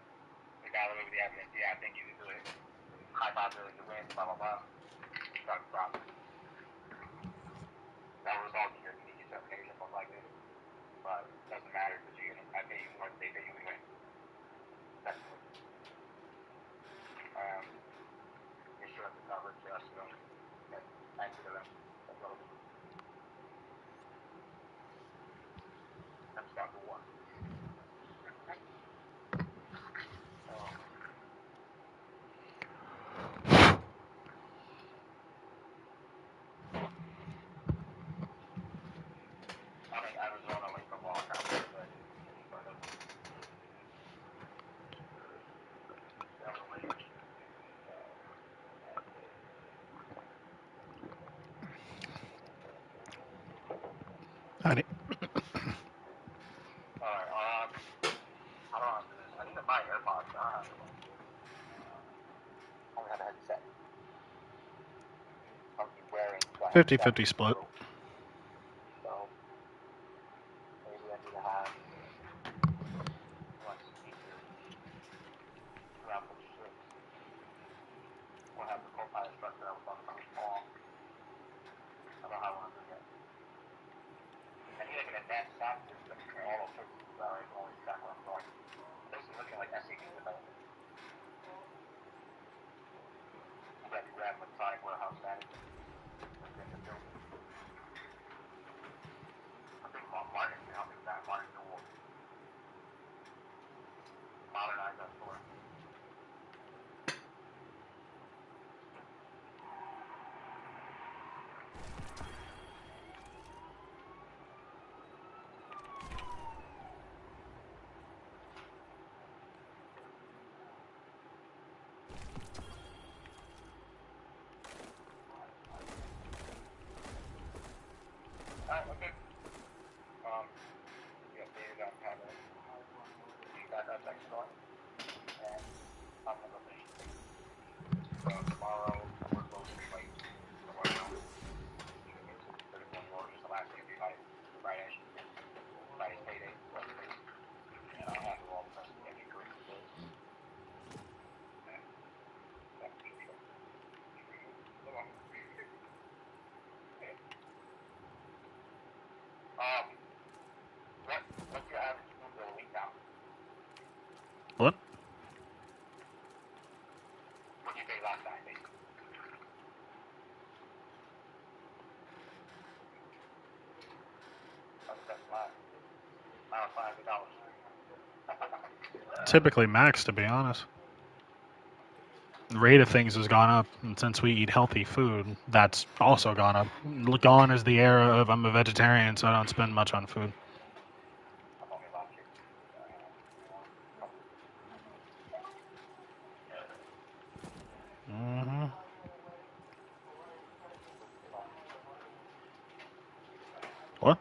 We got to look at the evidence. Yeah, I think you can do it. High probability to win, blah, blah, blah. Start the problem. That will result in your immediate termination, most likely. But it doesn't matter because I pay you more than they pay you anyway. Technically. Insurance is covered just, and thank you to them. That's all. That's number one. I mean, Arizona, like the law now, but I need, alright, how do I do this? I need to buy AirPods. I only have a headset. I'll be wearing 50-50 split. So, maybe I need to have one speaker throughout the ship. We'll have the co-pilot structure that was on the call. I don't know how I want to do that. I need like an advanced sound system for all those systems that I always track what I'm going. Basically looking at like SAP development. You have to grab electronic warehouse management within the building. What? What you paid last time, basically. That's $500. Typically max, to be honest. The rate of things has gone up, and since we eat healthy food, that's also gone up. Gone is the era of I'm a vegetarian, so I don't spend much on food. Mm-hmm. What?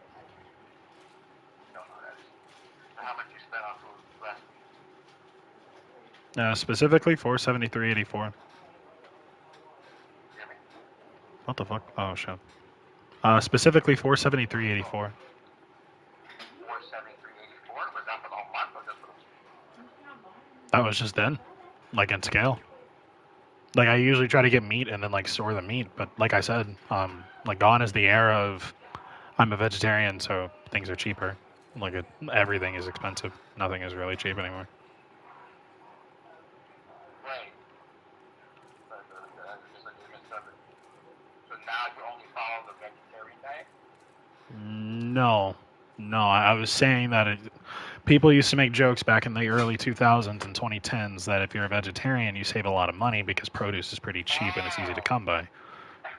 How much you spent on food last week? Specifically, 473.84. Hear me? What the fuck? Oh shit. Specifically, 473.84. 473.84. Was that for the whole month or just for the week? That was just then, like in scale. Like I usually try to get meat and then like store the meat, but like I said, like gone is the era of I'm a vegetarian, so things are cheaper. Like everything is expensive. Nothing is really cheap anymore. Right. Just like you misunderstood. So now you only follow the vegetarian diet? No, no. I was saying that people used to make jokes back in the early 2000s and 2010s that if you're a vegetarian, you save a lot of money because produce is pretty cheap and it's easy to come by.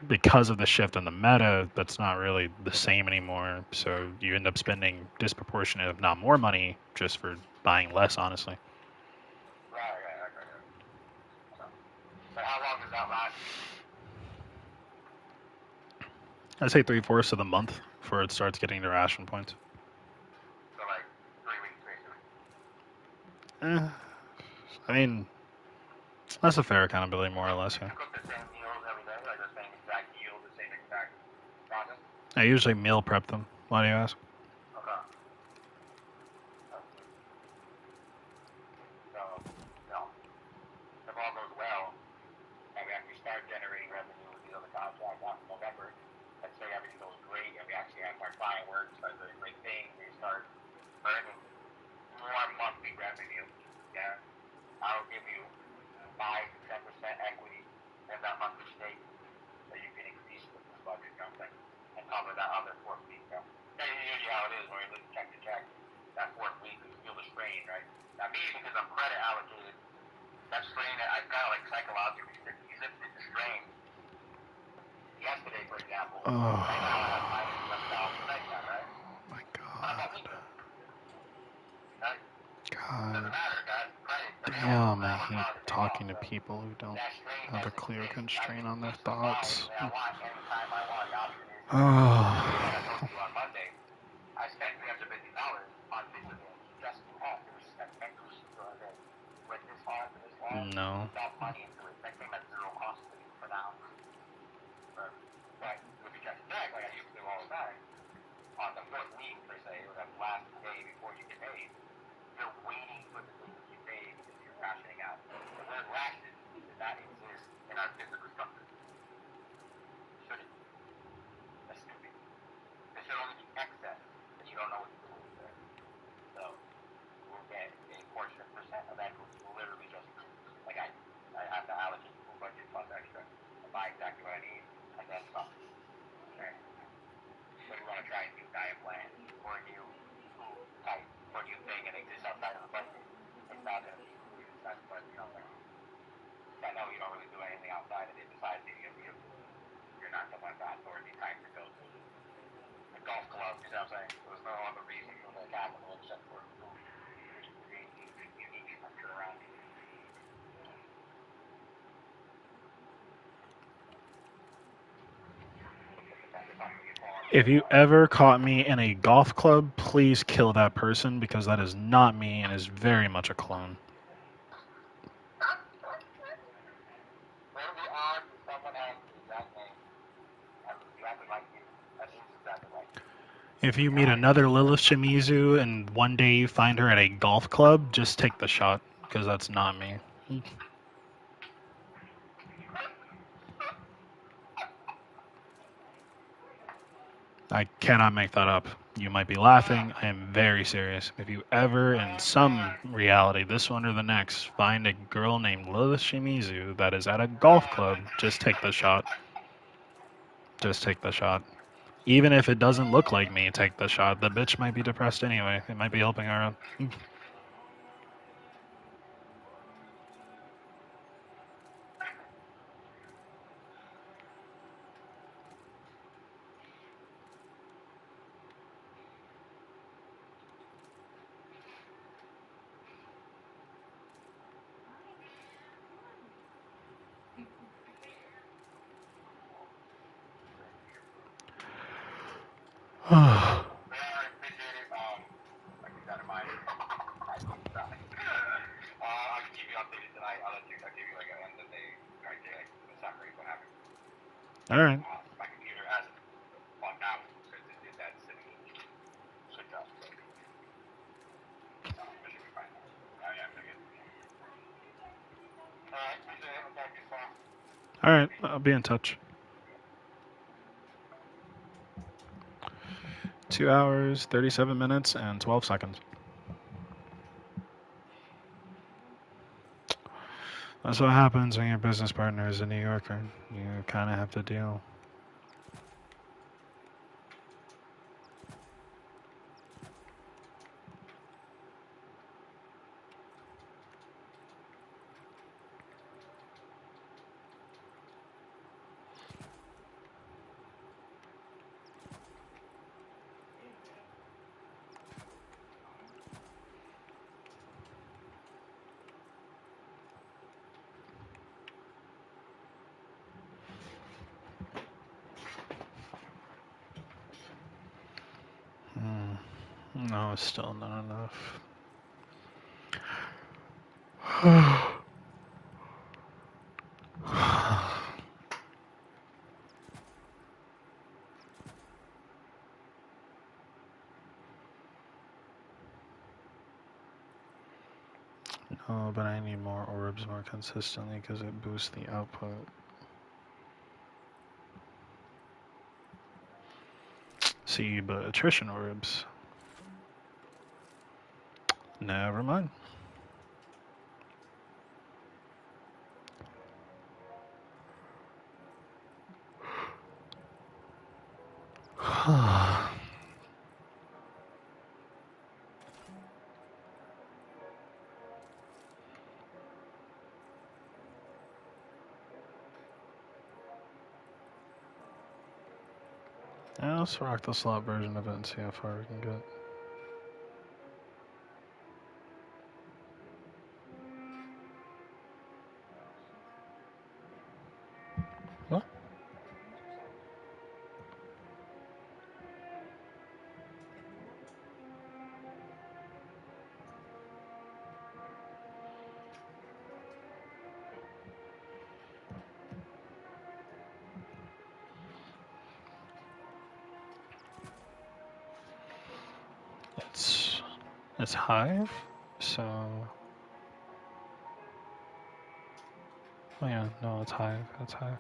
Because of the shift in the meta, that's not really the same anymore. So you end up spending disproportionate, if not more money, just for buying less, honestly. Right. But how long does that last? I'd say 3/4 of the month before it starts getting to ration points. So like 3 weeks, basically. I mean, that's a fair accountability, more or less, yeah. You cook the same meals every day, like the same exact yield, the same exact process? I usually meal prep them. Why do you ask? Okay. So, if all goes well, and we actually start generating revenue with these other contracts after November, let's say everything goes great and we actually have more fireworks, start doing great things, we start earning more monthly revenue, yeah, I'll give you 5 to 10% equity in that monthly stake that you can increase with this budget, you know what I'm saying? And cover that other fourth week, you know? That's usually how it is when you look check to check. That fourth week, you feel the strain, right? Now, me, because I'm credit allocated, that strain, I kind of like psychologically zipped the strain. Yesterday, for example, right now I have minus $11 right now, right? My How about me? God. Right? God. Doesn't matter, guys. Credit. Damn, I hate talking to people who don't have a clear constraint on their thoughts. I want anytime I want. The option is. Oh. Like I told you on Monday, I spent $350 on video games just to have. It was spent inclusive for a day. Went this hard for this long. No. Got money into it. That came at zero cost to me for now. But if you check the check, like I used to do all the time, on the fourth week, per se, or that last day before you get paid, you're waiting for the day to get paid because you're rationing out. The word ration does not exist in our physical structure. Shouldn't. That's stupid. There should only be excess, and you don't know what to do with it. So, we'll get a portion percent of that goes literally just like I have to allocate full budget plus extra to buy exactly what I need, and then some. Okay? So we want to try a new diet plan or a new food type or new thing and exist outside of the budget. It's not going to be food inside the budget, you know what I'm saying? I know you don't really do anything outside of it besides eating a vehicle. You're not the one that authority type to go to a golf club, you know what I'm saying? There's no other reason for the capital except for food. Which creates a unique structure around it. If you ever caught me in a golf club, please kill that person because that is not me and is very much a clone. What are the odds that someone has the exact name and exactly like you? That means exactly like you. If you meet another Lilith Shimizu and one day you find her at a golf club, just take the shot because that's not me. I cannot make that up. You might be laughing. I am very serious. If you ever, in some reality, this one or the next, find a girl named Lilith Shimizu that is at a golf club, just take the shot. Just take the shot. Even if it doesn't look like me, take the shot. The bitch might be depressed anyway. It might be helping her out. I appreciate it. I keep that in mind. I can keep you updated tonight. I'll give you like an end of the day criteria. It's not great what happened. All right. My computer hasn't bugged out because it did that silly switch up. So, I should be fine now. Yeah, I'm good. Alright, appreciate it. I'll talk to you tomorrow. All right. I'll be in touch. 2 hours, 37 minutes, and 12 seconds. That's what happens when your business partner is a New Yorker. You kind of have to deal. No, it's still not enough. No, but I need more orbs more consistently because it boosts the output. See, but attrition orbs. Never mind. Yeah, let's rock the slot version of it and see how far we can get. What? It's Hive, so... Oh yeah, no, it's Hive, it's Hive.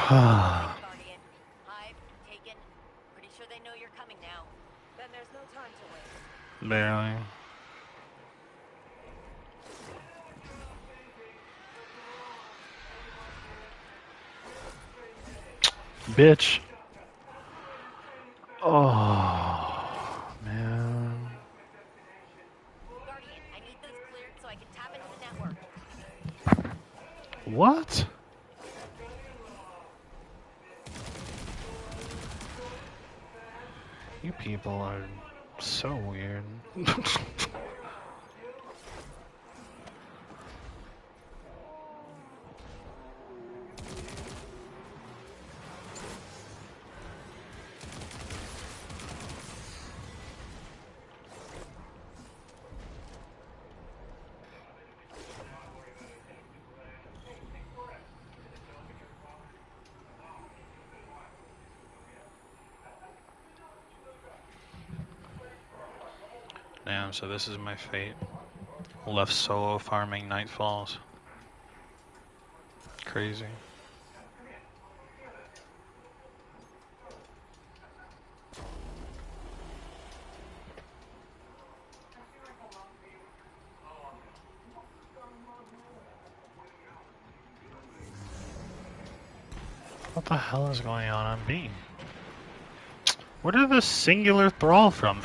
Guardian. Hive, taken. Pretty sure they know you're coming now. Then there's no time to waste. Barely. Bitch. Oh, man. Guardian, I need those cleared so I can tap into the network. What? You people are so weird. Damn, so this is my fate. Left solo farming Nightfalls. Crazy. What the hell is going on B? Where did this singular thrall from?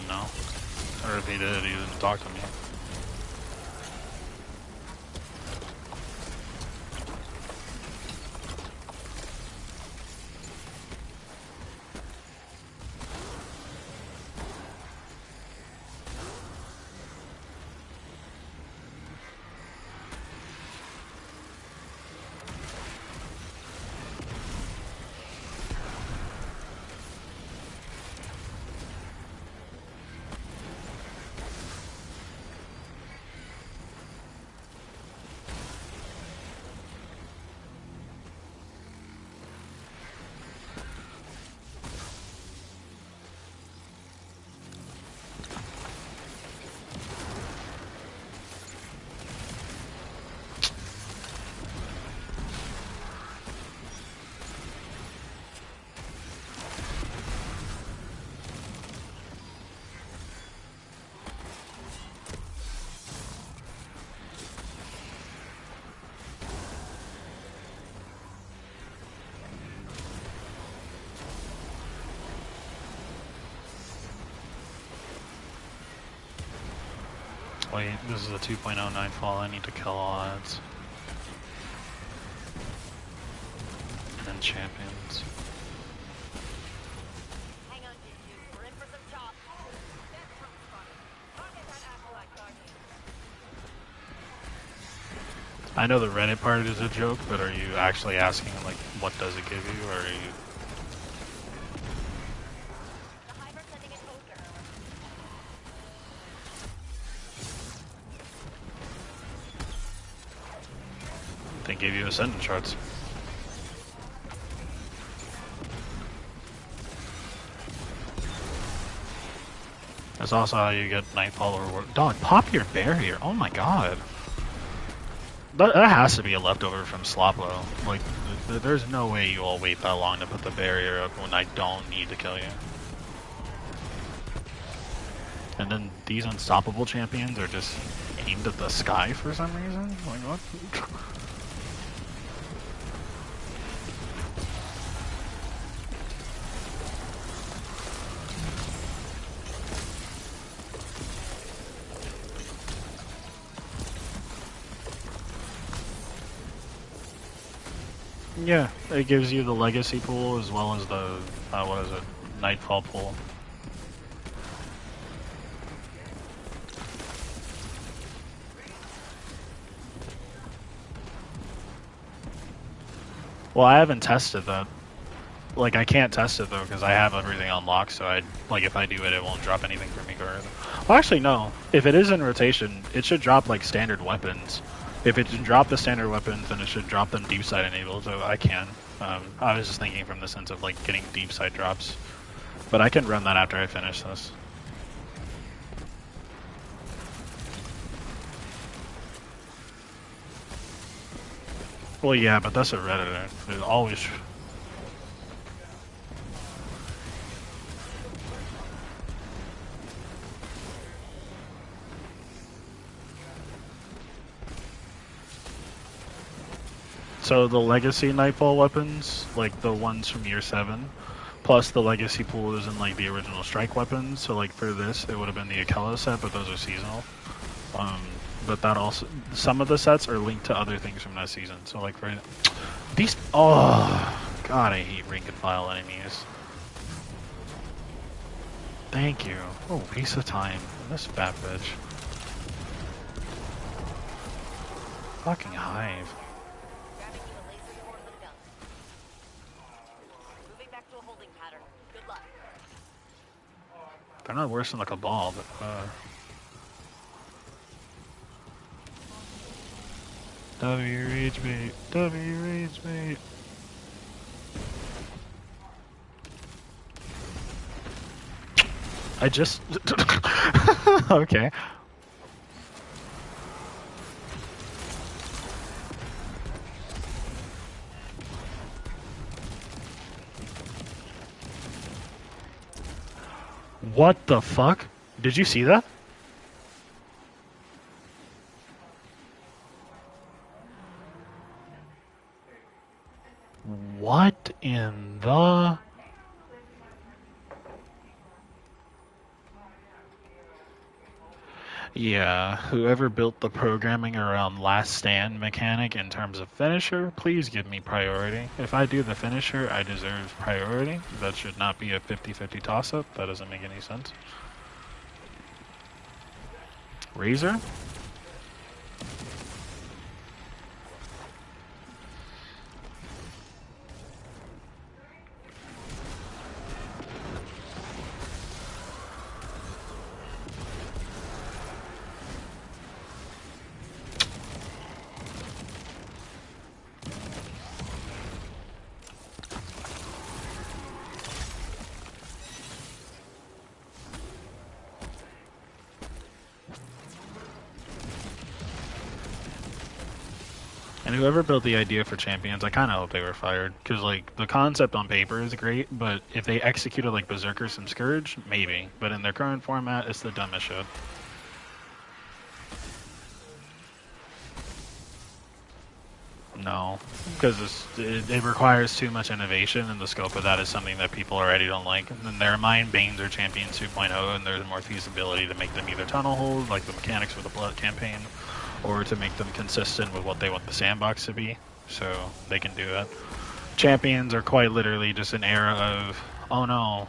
No. Or if he did, he didn't talk to me. Wait, this is a 2.0 Nightfall, I need to kill all ads. And then champions. Hang on, Jinju. We're in for some chops. That's from spotted. Target that acolyte, Guardian. I know the Reddit part is a joke, but are you actually asking, like, what does it give you, or are you... The Hive are sending an ogre. They gave you Ascendant shards. That's also how you get Nightfall reward. Dog, pop your barrier. Oh my god. That has to be a leftover from Sloplo. Like, there's no way you all wait that long to put the barrier up when I don't need to kill you. And then these unstoppable champions are just aimed at the sky for some reason? Like, what? Yeah, it gives you the legacy pool as well as the what is it, Nightfall pool. Well, I haven't tested that. Like, I can't test it though because I have everything unlocked. So if I do it, it won't drop anything for me. Well, actually, no. If it is in rotation, it should drop like standard weapons. If it should drop the standard weapons, then it should drop them deep sight enabled. So I can. I was just thinking from the sense of like getting deep sight drops, but I can run that after I finish this. Well, yeah, but that's a Redditor. It always. So the legacy Nightfall weapons, like the ones from year 7, plus the legacy pool is in like the original strike weapons. So like for this, it would have been the Akela set, but those are seasonal. But that also, some of the sets are linked to other things from that season. So like for these, oh god, I hate rank and file enemies. Thank you. Oh, waste of time. This fat bitch. Fucking hive. Grabbing you a laser core for the gun. Moving back to a holding pattern. Good luck. They're not worse than like a ball, but W rage bait. W rage bait. I just okay. What the fuck? Did you see that? What in the... Yeah, whoever built the programming around last stand mechanic in terms of finisher, please give me priority. If I do the finisher, I deserve priority. That should not be a 50-50 toss-up. That doesn't make any sense. Razor? And whoever built the idea for champions, I kind of hope they were fired. Because, like, the concept on paper is great, but if they executed, like, Berserkers and Scourge, maybe. But in their current format, it's the dumbest shit. No. Because it requires too much innovation, and the scope of that is something that people already don't like. And in their mind, Banes are Champions 2.0, and there's more feasibility to make them either tunnel hold, like the mechanics for the Blood campaign, or to make them consistent with what they want the sandbox to be, so they can do that. Champions are quite literally just an era of, oh no,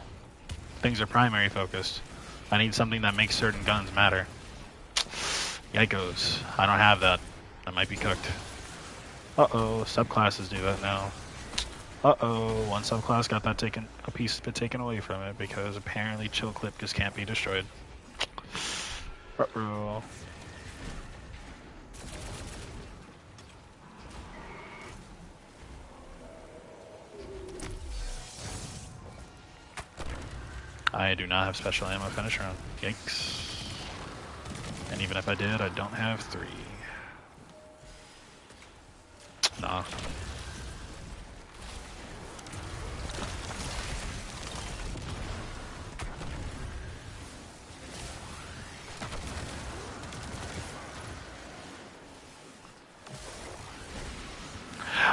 things are primary focused. I need something that makes certain guns matter. Yikos, I don't have that. I might be cooked. Uh-oh, subclasses do that now. Uh-oh, one subclass got that a piece of it taken away from it because apparently Chill Clip just can't be destroyed. Uh-oh. I do not have special ammo finisher on. Yikes. And even if I did, I don't have 3. Nah.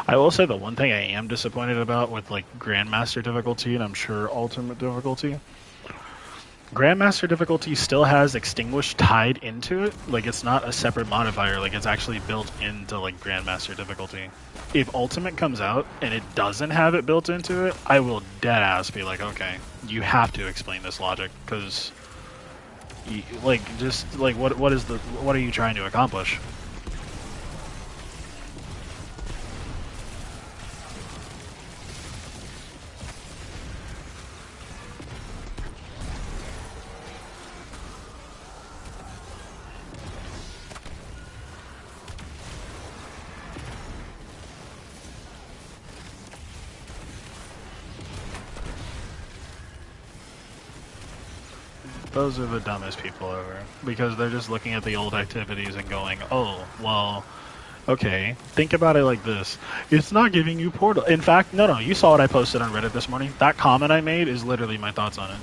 I will say the one thing I am disappointed about with like Grandmaster difficulty, and I'm sure Ultimate difficulty, Grandmaster difficulty still has extinguish tied into it. Like, it's not a separate modifier. Like, it's actually built into like Grandmaster difficulty. If Ultimate comes out and it doesn't have it built into it, I will deadass be like, okay, you have to explain this logic, because like, just like, what are you trying to accomplish? Those are the dumbest people ever, because they're just looking at the old activities and going, oh, well, okay, think about it like this. It's not giving you Portal. In fact, no, you saw what I posted on Reddit this morning. That comment I made is literally my thoughts on it.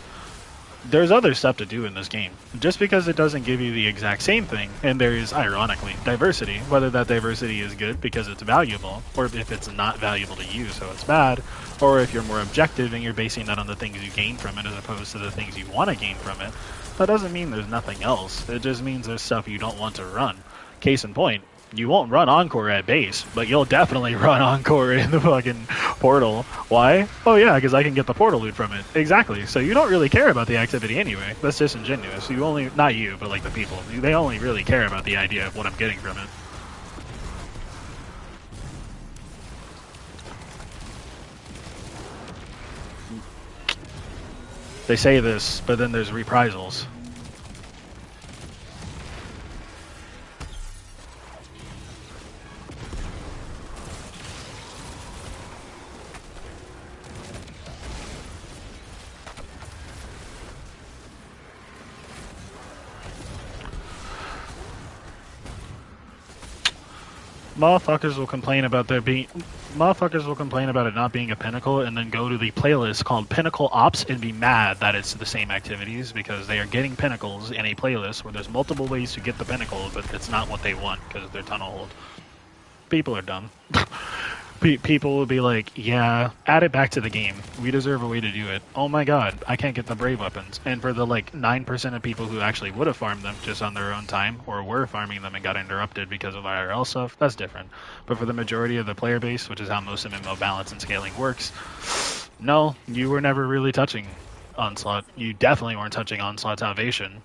There's other stuff to do in this game. Just because it doesn't give you the exact same thing, and there is, ironically, diversity, whether that diversity is good because it's valuable, or if it's not valuable to you, so it's bad, or if you're more objective and you're basing that on the things you gain from it as opposed to the things you want to gain from it, that doesn't mean there's nothing else. It just means there's stuff you don't want to run. Case in point, you won't run Encore at base, but you'll definitely run Encore in the fucking Portal. Why? Oh yeah, because I can get the Portal loot from it. Exactly. So you don't really care about the activity anyway. That's disingenuous. You only, not you, but like the people, they only really care about the idea of what I'm getting from it. They say this, but then there's reprisals. Motherfuckers will complain about it not being a pinnacle, and then go to the playlist called Pinnacle Ops and be mad that it's the same activities, because they are getting pinnacles in a playlist where there's multiple ways to get the pinnacle, but it's not what they want because they're tunnel hold. People are dumb. People will be like, yeah, add it back to the game. We deserve a way to do it. Oh my god, I can't get the brave weapons. And for the like 9% of people who actually would have farmed them just on their own time, or were farming them and got interrupted because of IRL stuff, that's different. But for the majority of the player base, which is how most MMO balance and scaling works, no, you were never really touching Onslaught. You definitely weren't touching Onslaught Salvation.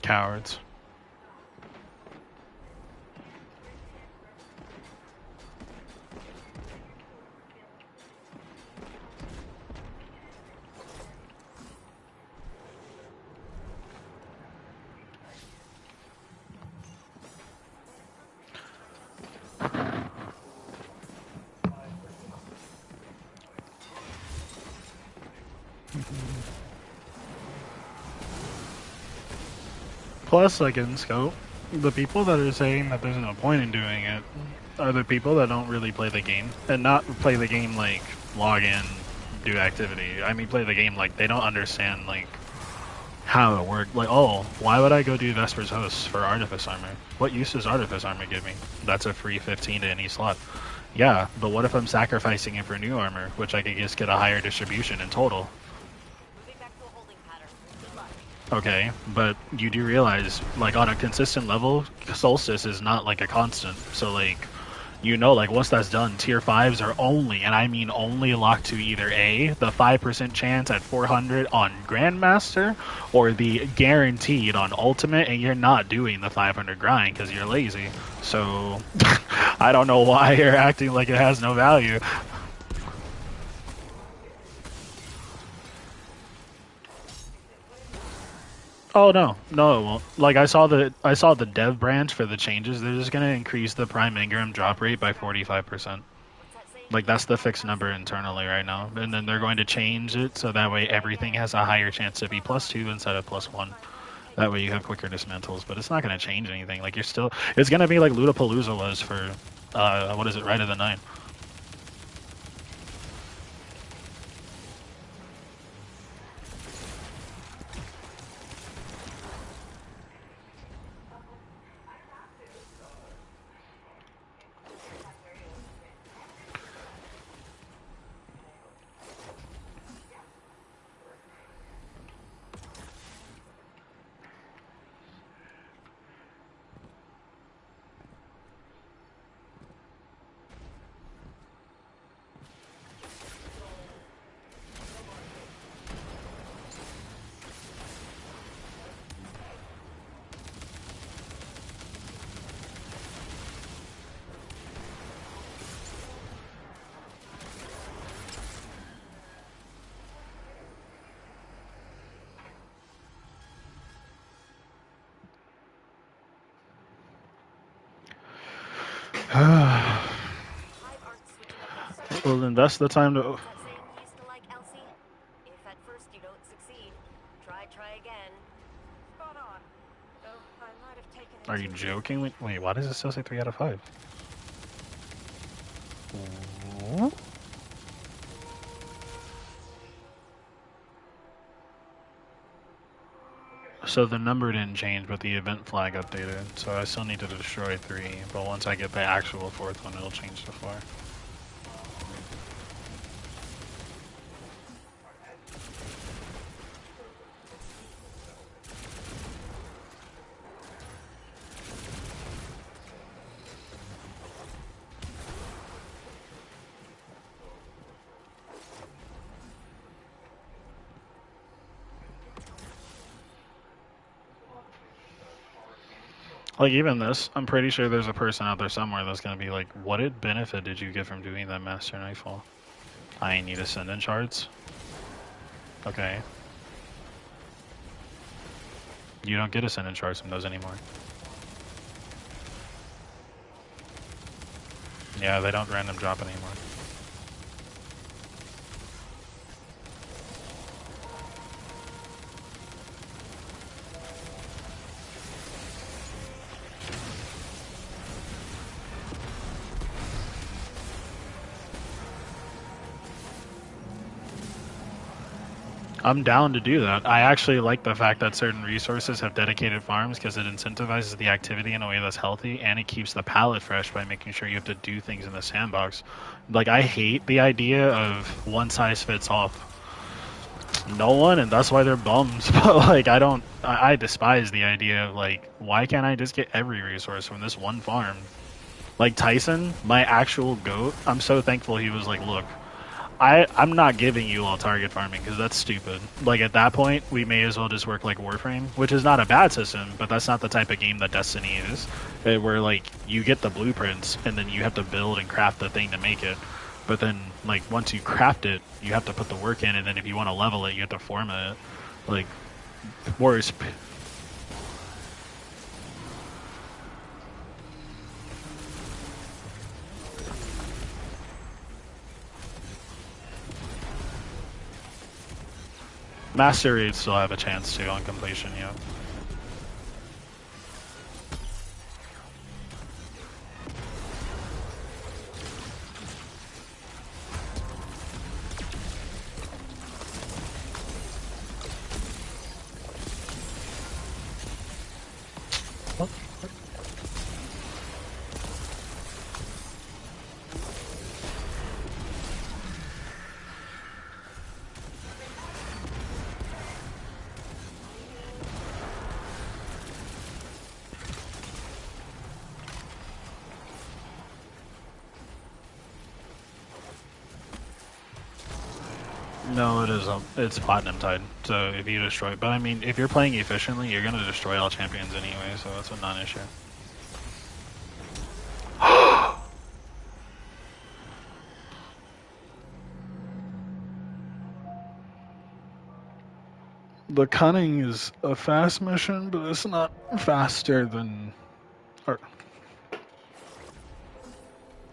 Cowards. Plus, like in scope, the people that are saying that there's no point in doing it are the people that don't really play the game. And not play the game like log in, do activity. I mean play the game like they don't understand like how it worked. Like, oh, why would I go do Vesper's Host for Artifice Armor? What use does Artifice Armor give me? That's a free 15 to any slot. Yeah, but what if I'm sacrificing it for new armor, which I could just get a higher distribution in total? Okay, but you do realize, like, on a consistent level, Solstice is not, like, a constant. So, like, you know, like, once that's done, tier 5s are only, and I mean only, locked to either A, the 5% chance at 400 on Grandmaster, or the guaranteed on Ultimate, and you're not doing the 500 grind because you're lazy. So, I don't know why you're acting like it has no value. Oh no, no, it won't. Like I saw the dev branch for the changes. They're just gonna increase the Prime Ingram drop rate by 45%. What's that saying? Like that's the fixed Elsie? number internally right now, and then they're going to change it so that way everything has a higher chance to be +2 instead of +1. That way you have quicker dismantles, but it's not going to change anything. Like it's going to be like Ludapalooza was for, what is it, Rite of the Nine. Hive aren't switching up their Well, then that's the time to. What's that saying you used to like, Elsie? If at first you don't succeed, try again. Spot on. Though I might have taken it Are you too joking? seriously. Wait, why does it still say 3 out of 5? So the number didn't change, but the event flag updated. So I still need to destroy 3, but once I get the actual 4th one, it'll change to 4. Like even this, I'm pretty sure there's a person out there somewhere that's gonna be like, what benefit did you get from doing that Master Nightfall? I need Ascendant Shards. Okay. You don't get Ascendant Shards from those anymore. Yeah, they don't random drop anymore. I'm down to do that. I actually like the fact that certain resources have dedicated farms because it incentivizes the activity in a way that's healthy and it keeps the palette fresh by making sure you have to do things in the sandbox. Like, I hate the idea of one size fits all. No one, and that's why they're bums. But, like, I despise the idea of, like, why can't I just get every resource from this one farm? Like, Tyson, my actual GOAT, I'm so thankful he was like, look, I'm not giving you all target farming because that's stupid. Like at that point, we may as well just work like Warframe, which is not a bad system, but that's not the type of game that Destiny is, where like you get the blueprints and then you have to build and craft the thing to make it. But then like once you craft it, you have to put the work in, and then if you want to level it, you have to format it. Like Warriors. Master Raids still have a chance to on completion, yeah. No, it isn't. It's platinum tied. So if you destroy, but I mean, if you're playing efficiently, you're gonna destroy all champions anyway. So that's a non-issue. The cunning is a fast mission, but it's not faster than. Or,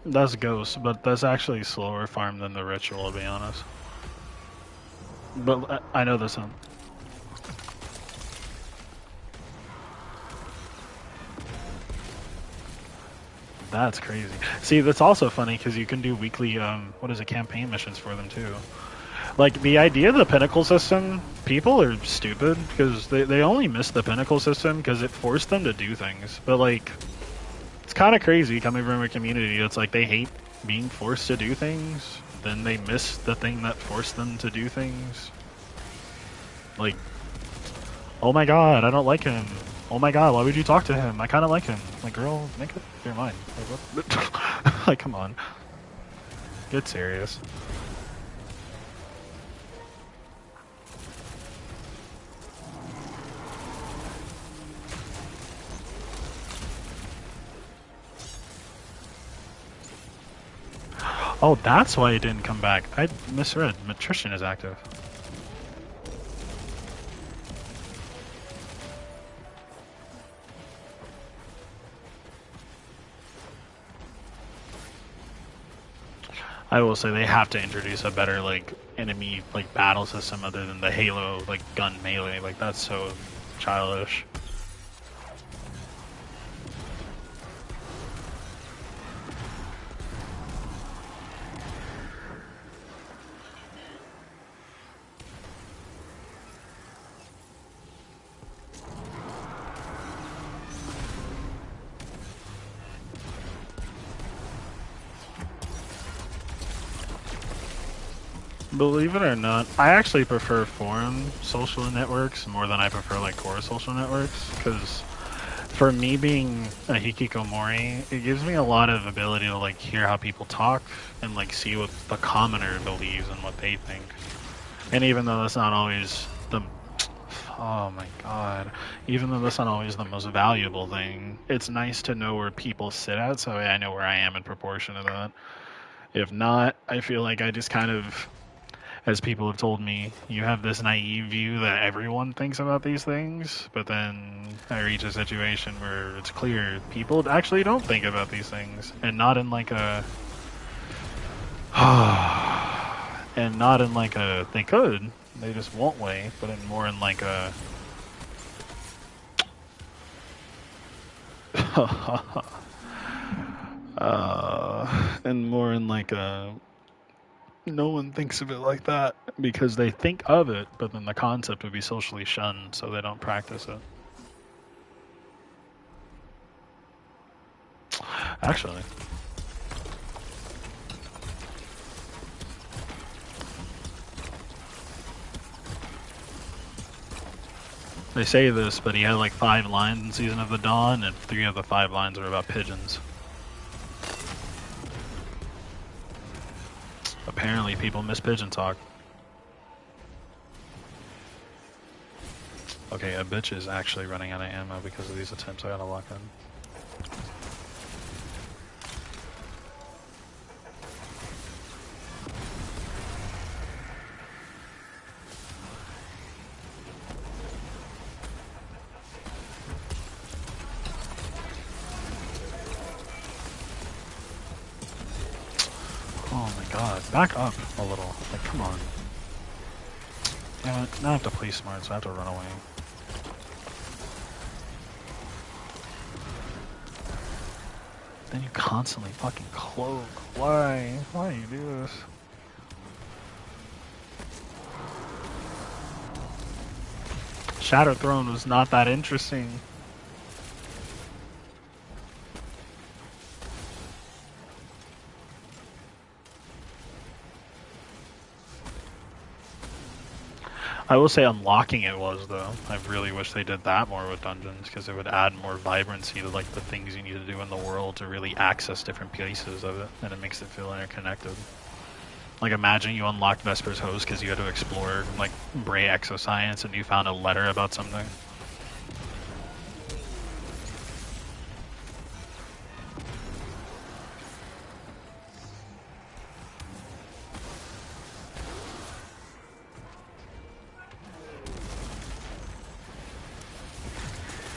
that's Ghost, but that's actually slower farm than the Ritual, to be honest. But I know this one. That's crazy. See, that's also funny because you can do weekly, what is it, campaign missions for them too. Like, the idea of the Pinnacle system, people are stupid because they only miss the Pinnacle system because it forced them to do things. But, like, it's kind of crazy coming from a community that's like they hate being forced to do things, then they miss the thing that forced them to do things. Like, oh my god, I don't like him. Oh my god, why would you talk to him? I kind of like him. Like, girl, make up your mind. Like, what? Like, come on. Get serious. Oh, that's why it didn't come back. I misread. Matrician is active. I will say they have to introduce a better like enemy like battle system other than the Halo like gun melee. Like that's so childish. Believe it or not, I actually prefer forum social networks more than I prefer like core social networks because for me being a hikikomori, it gives me a lot of ability to like hear how people talk and like see what the commoner believes and what they think. And even though that's not always the oh my god, even though that's not always the most valuable thing, it's nice to know where people sit at so I know where I am in proportion to that. If not, I feel like I just kind of, as people have told me, you have this naive view that everyone thinks about these things, but then I reach a situation where it's clear people actually don't think about these things, and not in like a and not in like a they could, they just won't way, but in more in like a and more in like a no one thinks of it like that because they think of it, but then the concept would be socially shunned, so they don't practice it. Actually, they say this, but he had like 5 lines in Season of the Dawn, and 3 of the 5 lines are about pigeons. Apparently, people miss pigeon talk. Okay, a bitch is actually running out of ammo because of these attempts I gotta lock in. Oh my god, back up a little. Like, come on. Damn it, now I have to play smart, so I have to run away. Then you constantly fucking cloak. Why? Why do you do this? Shadow Throne was not that interesting. I will say unlocking it was, though. I really wish they did that more with dungeons, because it would add more vibrancy to like the things you need to do in the world to really access different pieces of it, and it makes it feel interconnected. Like imagine you unlocked Vesper's Host because you had to explore like Bray Exoscience and you found a letter about something.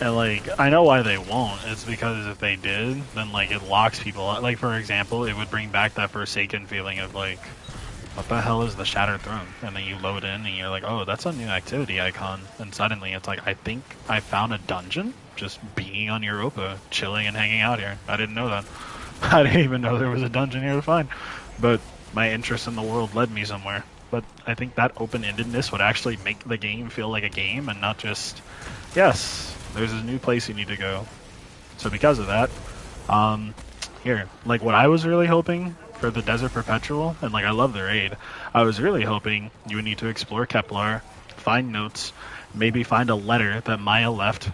And, like, I know why they won't. It's because if they did, then, like, it locks people out. Like, for example, it would bring back that Forsaken feeling of, like, what the hell is the Shattered Throne? And then you load in and you're like, oh, that's a new activity icon. And suddenly it's like, I think I found a dungeon just being on Europa, chilling and hanging out here. I didn't know that. I didn't even know there was a dungeon here to find. But my interest in the world led me somewhere. But I think that open-endedness would actually make the game feel like a game and not just, yes, there's a new place you need to go. So because of that, here, like what I was really hoping for the Desert Perpetual, and like I love the raid, I was really hoping you would need to explore Kepler, find notes, maybe find a letter that Maya left,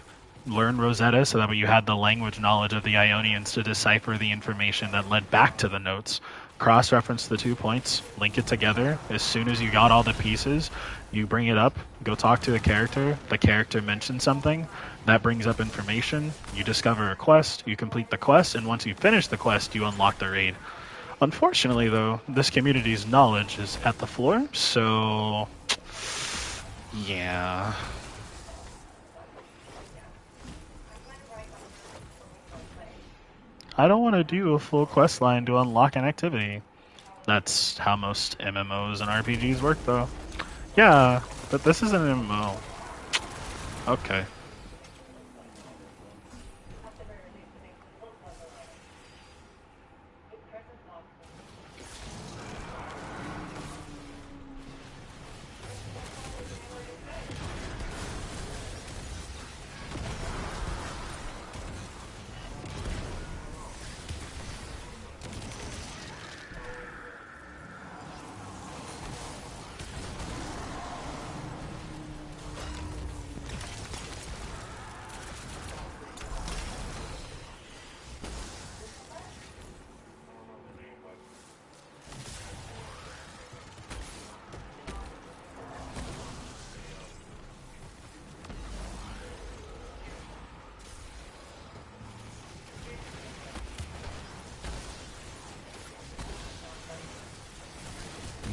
learn Rosetta so that way you had the language knowledge of the Ionians to decipher the information that led back to the notes, cross-reference the 2 points, link it together. As soon as you got all the pieces, you bring it up, go talk to the character mentions something, that brings up information, you discover a quest, you complete the quest, and once you finish the quest, you unlock the raid. Unfortunately, though, this community's knowledge is at the floor, so yeah. I don't want to do a full quest line to unlock an activity. That's how most MMOs and RPGs work, though. Yeah, but this is an MMO. Okay.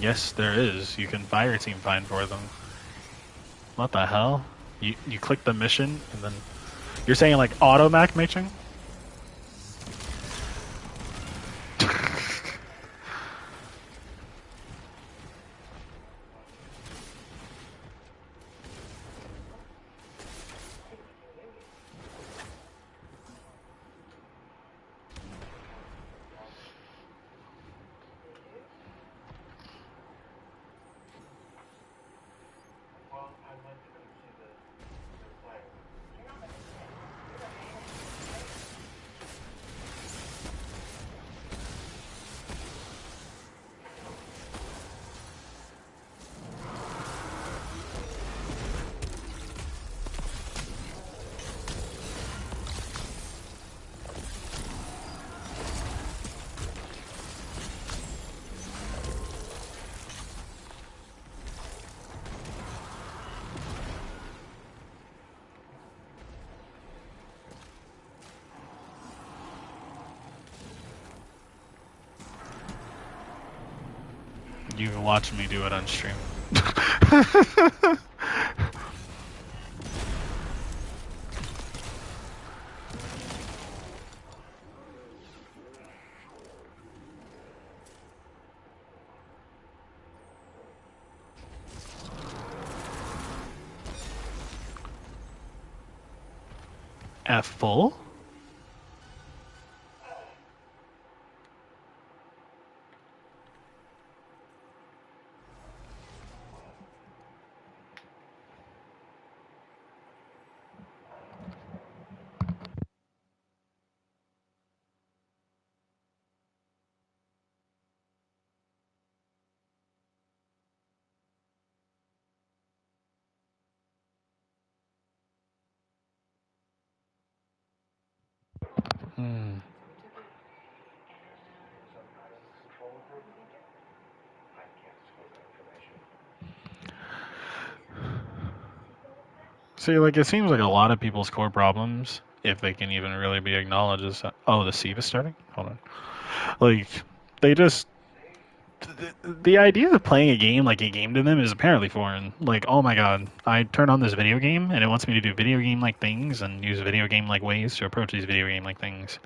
Yes, there is. You can fire team find for them. What the hell? You click the mission and then you're saying like automac matching? You can watch me do it on stream. F full? Hmm. See, like, it seems like a lot of people's core problems, if they can even really be acknowledged, is oh, the sieve is starting? Hold on. Like, they just the idea of playing a game like a game to them is apparently foreign. Like, oh my god, I turn on this video game and it wants me to do video game like things and use video game like ways to approach these video game like things.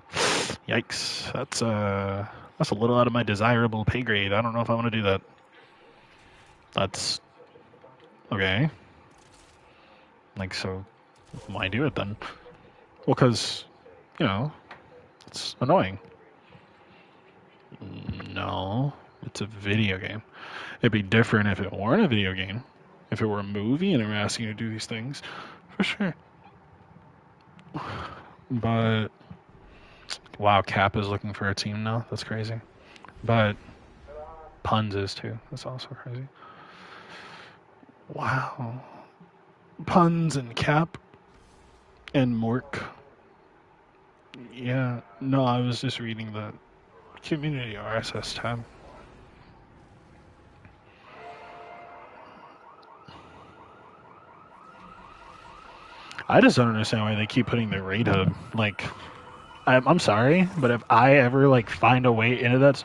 Yikes, that's a little out of my desirable pay grade. I don't know if I want to do that. That's okay. Like, so why do it then? Well, because it's annoying. No, it's a video game. It'd be different if it weren't a video game. If it were a movie and they were asking you to do these things, for sure. But wow, Cap is looking for a team now. That's crazy. But Puns is too. That's also crazy. Wow. Puns and Cap and Mork. Yeah. No, I was just reading the community RSS tab. I just don't understand why they keep putting the raid hub. Like, I'm sorry, but if I ever like find a way into that,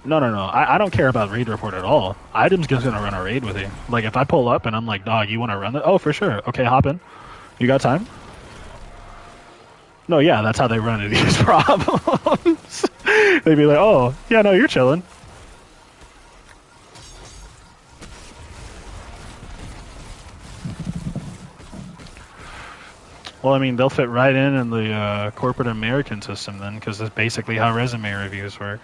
no. I don't care about raid report at all. I'm just gonna run a raid with you. Like, if I pull up and I'm like, dog, you want to run that? Oh, for sure. Okay, hop in. You got time? No, yeah, that's how they run into these problems. They'd be like, oh, yeah, no, you're chilling. Well, I mean, they'll fit right in the corporate American system then, because that's basically how resume reviews work.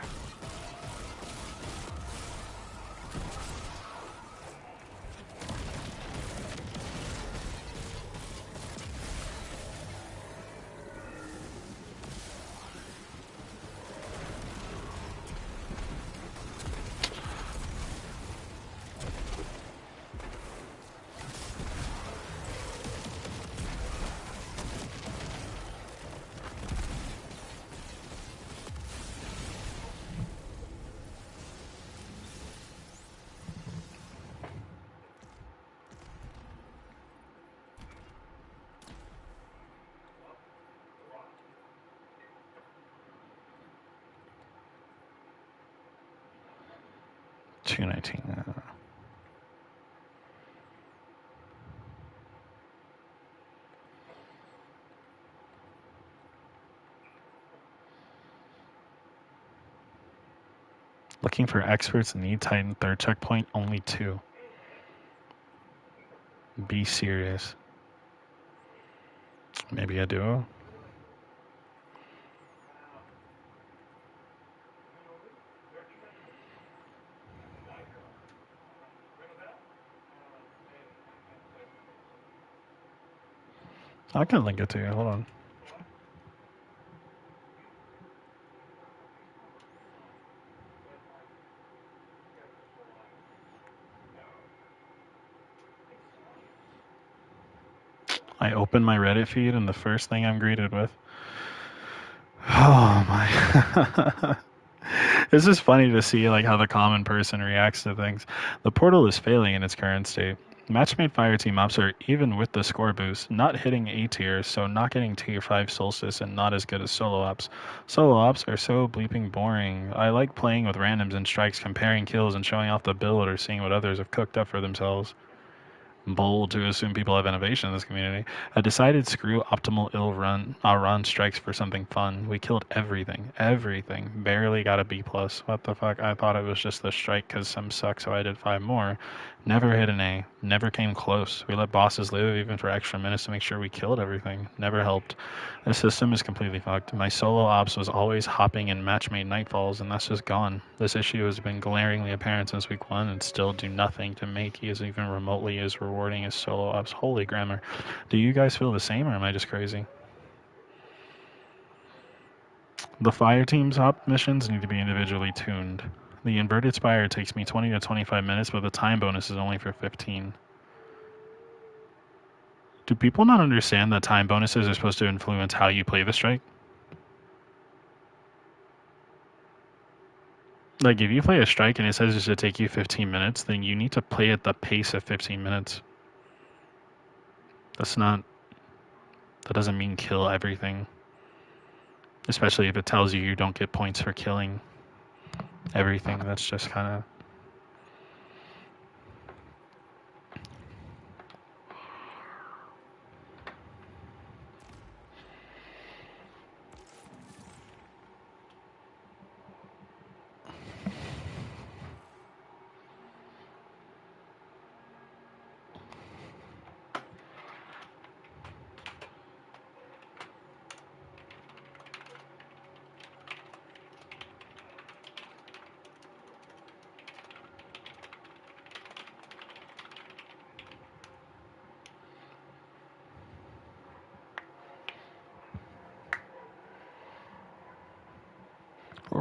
Looking for experts, need Titan, third checkpoint, only 2. Be serious. Maybe a duo? I can link it to you, hold on. I open my Reddit feed and the first thing I'm greeted with. Oh my. It's just funny to see like how the common person reacts to things. The portal is failing in its current state. Matchmade Fireteam ops are, even with the score boost, not hitting A tier, so not getting tier 5 Solstice and not as good as solo ops. Solo ops are so bleeping boring. I like playing with randoms and strikes, comparing kills and showing off the build or seeing what others have cooked up for themselves. Bold to assume people have innovation in this community. I decided screw optimal ill run. I'll run strikes for something fun. We killed everything. Barely got a B+. What the fuck? I thought it was just the strike because some suck, so I did 5 more. Never hit an A. Never came close. We let bosses live even for extra minutes to make sure we killed everything. Never helped. The system is completely fucked. My solo ops was always hopping in matchmade nightfalls, and that's just gone. This issue has been glaringly apparent since week 1 and still do nothing to make it even remotely as rewarding as solo ops. Holy grammar. Do you guys feel the same, or am I just crazy? The fire team's op missions need to be individually tuned. The inverted spire takes me 20 to 25 minutes, but the time bonus is only for 15. Do people not understand that time bonuses are supposed to influence how you play the strike? Like, if you play a strike and it says it should take you 15 minutes, then you need to play at the pace of 15 minutes. That doesn't mean kill everything. Especially if it tells you don't get points for killing everything. That's just kind of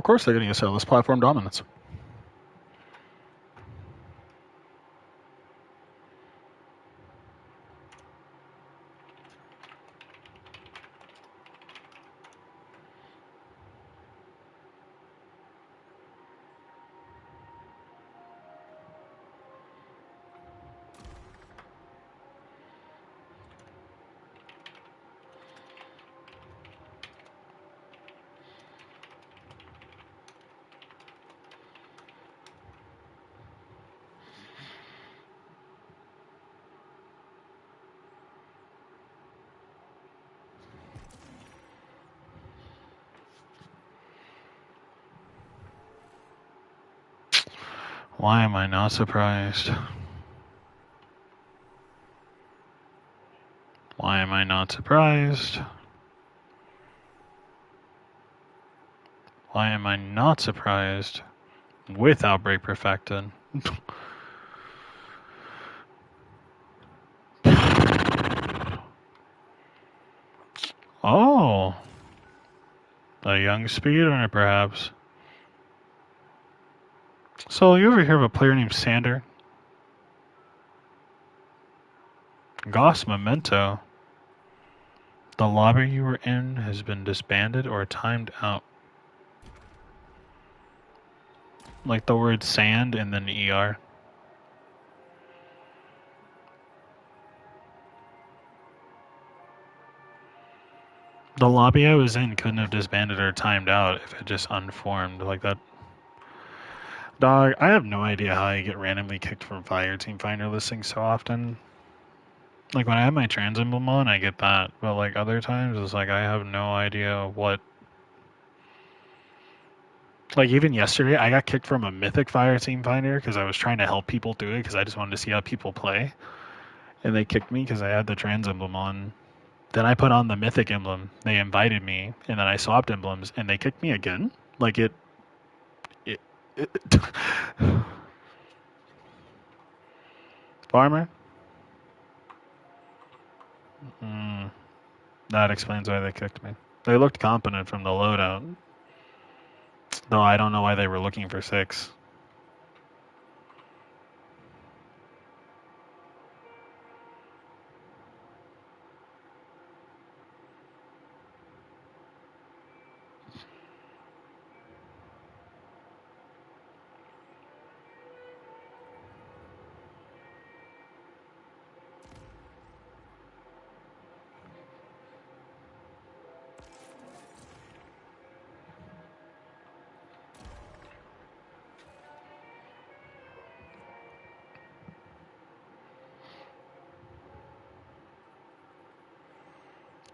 Of course they're going to sell this platform dominance. Why am I not surprised? Why am I not surprised? Why am I not surprised? With Outbreak perfected. Oh. A young speedrunner, perhaps. So, you ever hear of a player named Sander? Goss Memento. The lobby you were in has been disbanded or timed out. Like the word sand and then ER. The lobby I was in couldn't have disbanded or timed out if it just unformed like that. Dog, I have no idea how I get randomly kicked from Fire Team Finder listings so often. Like when I have my trans emblem on, I get that. But like other times, it's like I have no idea what. Like even yesterday, I got kicked from a Mythic Fire Team Finder because I was trying to help people do it because I just wanted to see how people play. And they kicked me because I had the trans emblem on. Then I put on the Mythic emblem. They invited me, and then I swapped emblems, and they kicked me again. Like it Farmer? That explains why they kicked me. They looked competent from the loadout. Though I don't know why they were looking for 6.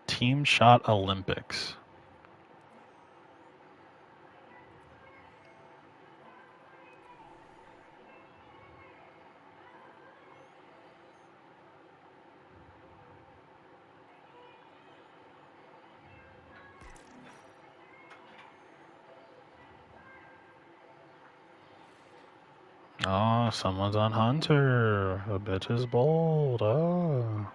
Team Shot Olympics. Oh, someone's on Hunter. The bitch is bold. Oh.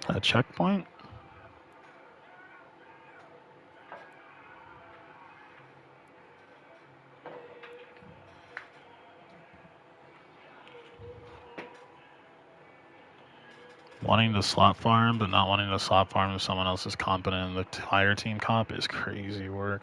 A checkpoint? Wanting to slot farm, but not wanting to slot farm if someone else is competent in the higher team comp is crazy work.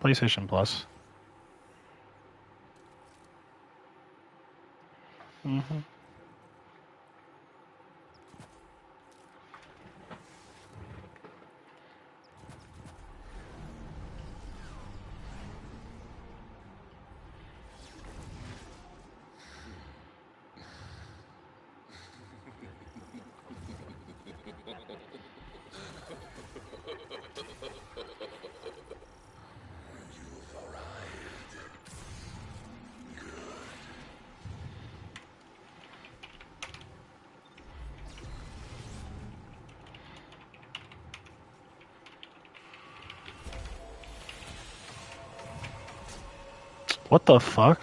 PlayStation Plus. Mm-hmm. What the fuck?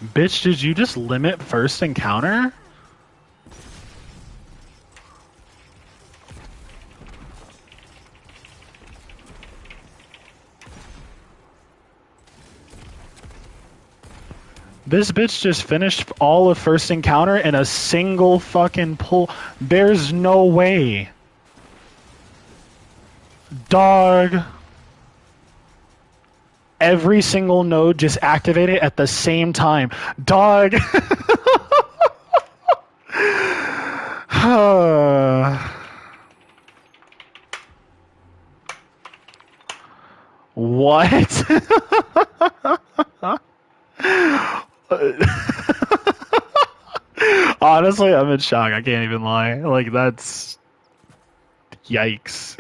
Bitch, did you just limit first encounter? This bitch just finished all of first encounter in a single fucking pull. There's no way. Dog. Every single node just activated at the same time. Dog. What? Honestly, I'm in shock. I can't even lie. Like, that's... Yikes.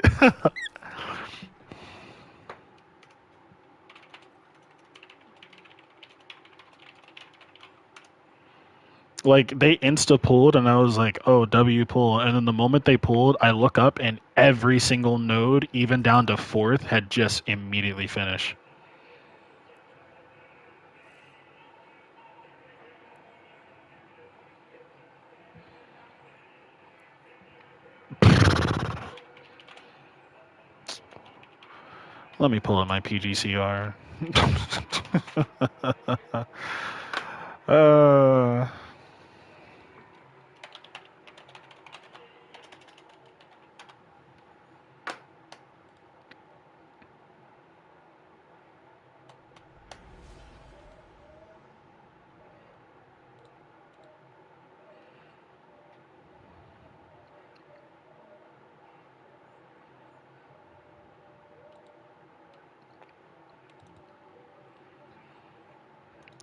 Like, they insta-pulled, and I was like, oh, W pull. And then the moment they pulled, I look up, and every single node, even down to 4th, had just immediately finished. Let me pull up my PGCR.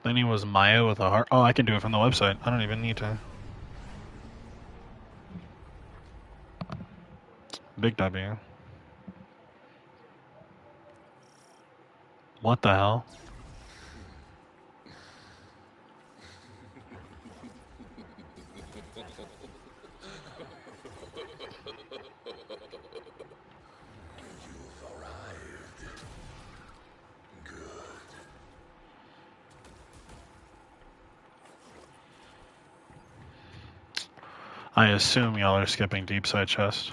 Then he was Maya with a heart. Oh, I can do it from the website. I don't even need to. Big W. What the hell? I assume y'all are skipping deep side chest.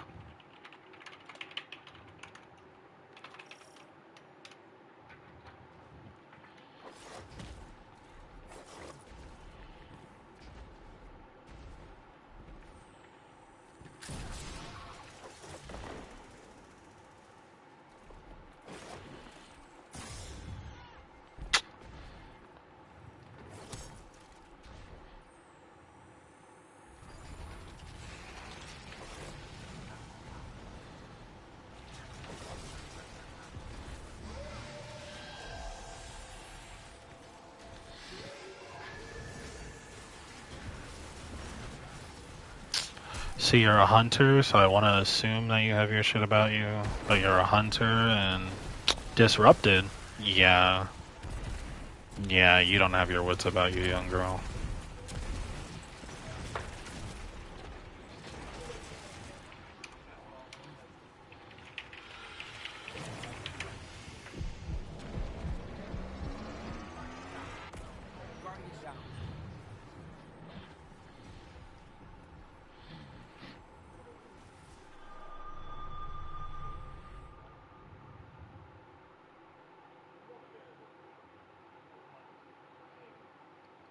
See, you're a hunter, so I want to assume that you have your shit about you. But you're a hunter and disrupted. Yeah. Yeah, you don't have your wits about you, young girl.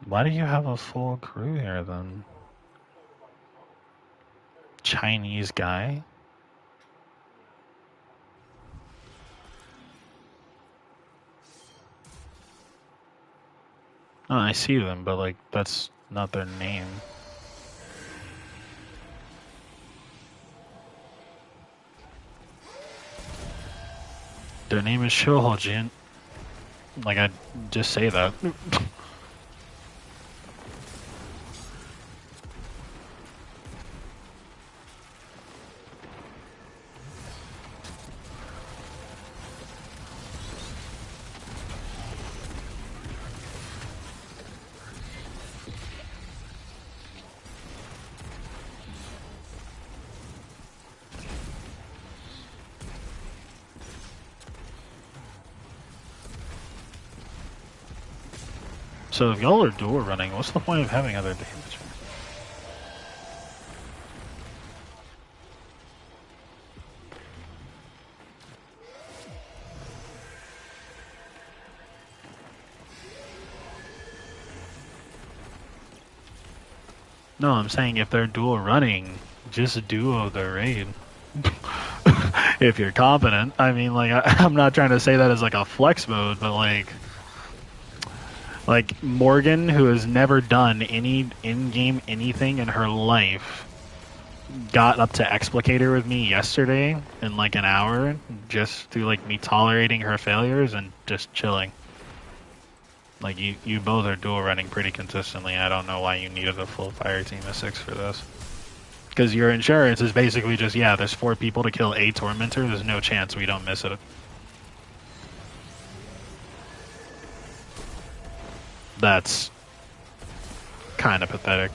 Why do you have a full crew here then? Chinese guy? Oh, I see them, but like that's not their name. Their name is Shohojin. Like I just say that. So if y'all are dual running, what's the point of having other damage? No, I'm saying if they're dual running, just duo the raid. If you're competent. I mean, like, I'm not trying to say that as like a flex mode, but like Morgan, who has never done any in-game anything in her life, got up to Explicator with me yesterday in like an hour, just through like me tolerating her failures and just chilling. Like you both are dual running pretty consistently. I don't know why you needed a full fire team of 6 for this. Because your insurance is basically just, yeah, there's 4 people to kill a Tormentor, there's no chance we don't miss it. That's kind of pathetic.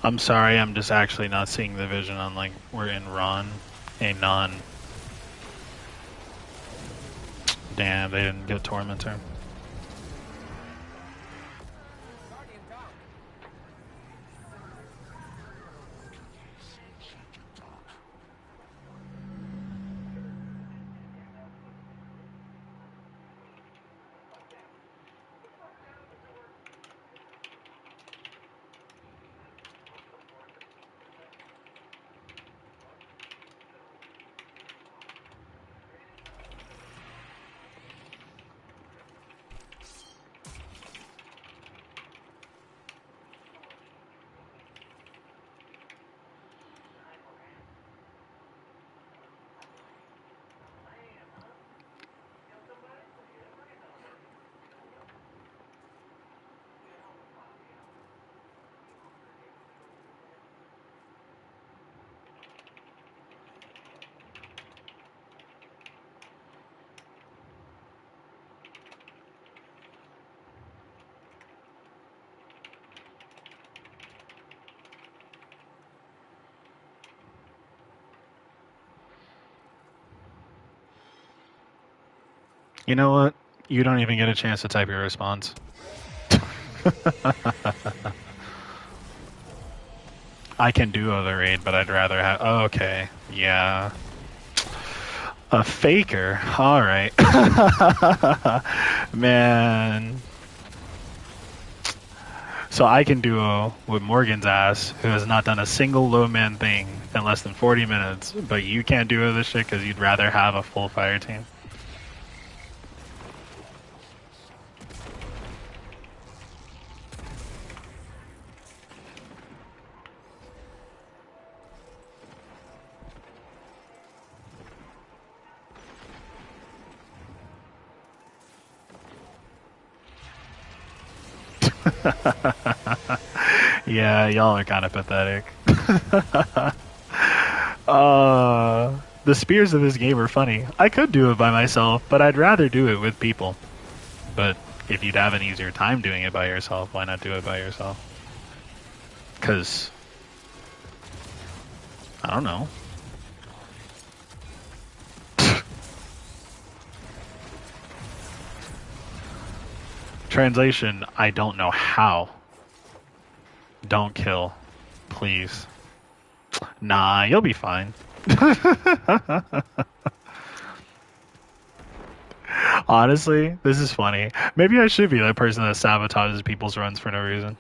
I'm sorry, I'm just actually not seeing the vision on, like, we're in Ron, a non... Damn, they didn't get Tormentor. You know what? You don't even get a chance to type your response. I can do other raid, but I'd rather have... Oh, okay, yeah. A faker? Alright. Man. So I can duo with Morgan's ass, who has not done a single low man thing in less than 40 minutes, but you can't duo this shit because you'd rather have a full fire team. Yeah, y'all are kind of pathetic. The spears of this game are funny. I could do it by myself, but I'd rather do it with people. But if you'd have an easier time doing it by yourself, why not do it by yourself? Because, I don't know. Translation, I don't know how. Don't kill. Please. Nah, you'll be fine. Honestly, this is funny. Maybe I should be that person that sabotages people's runs for no reason.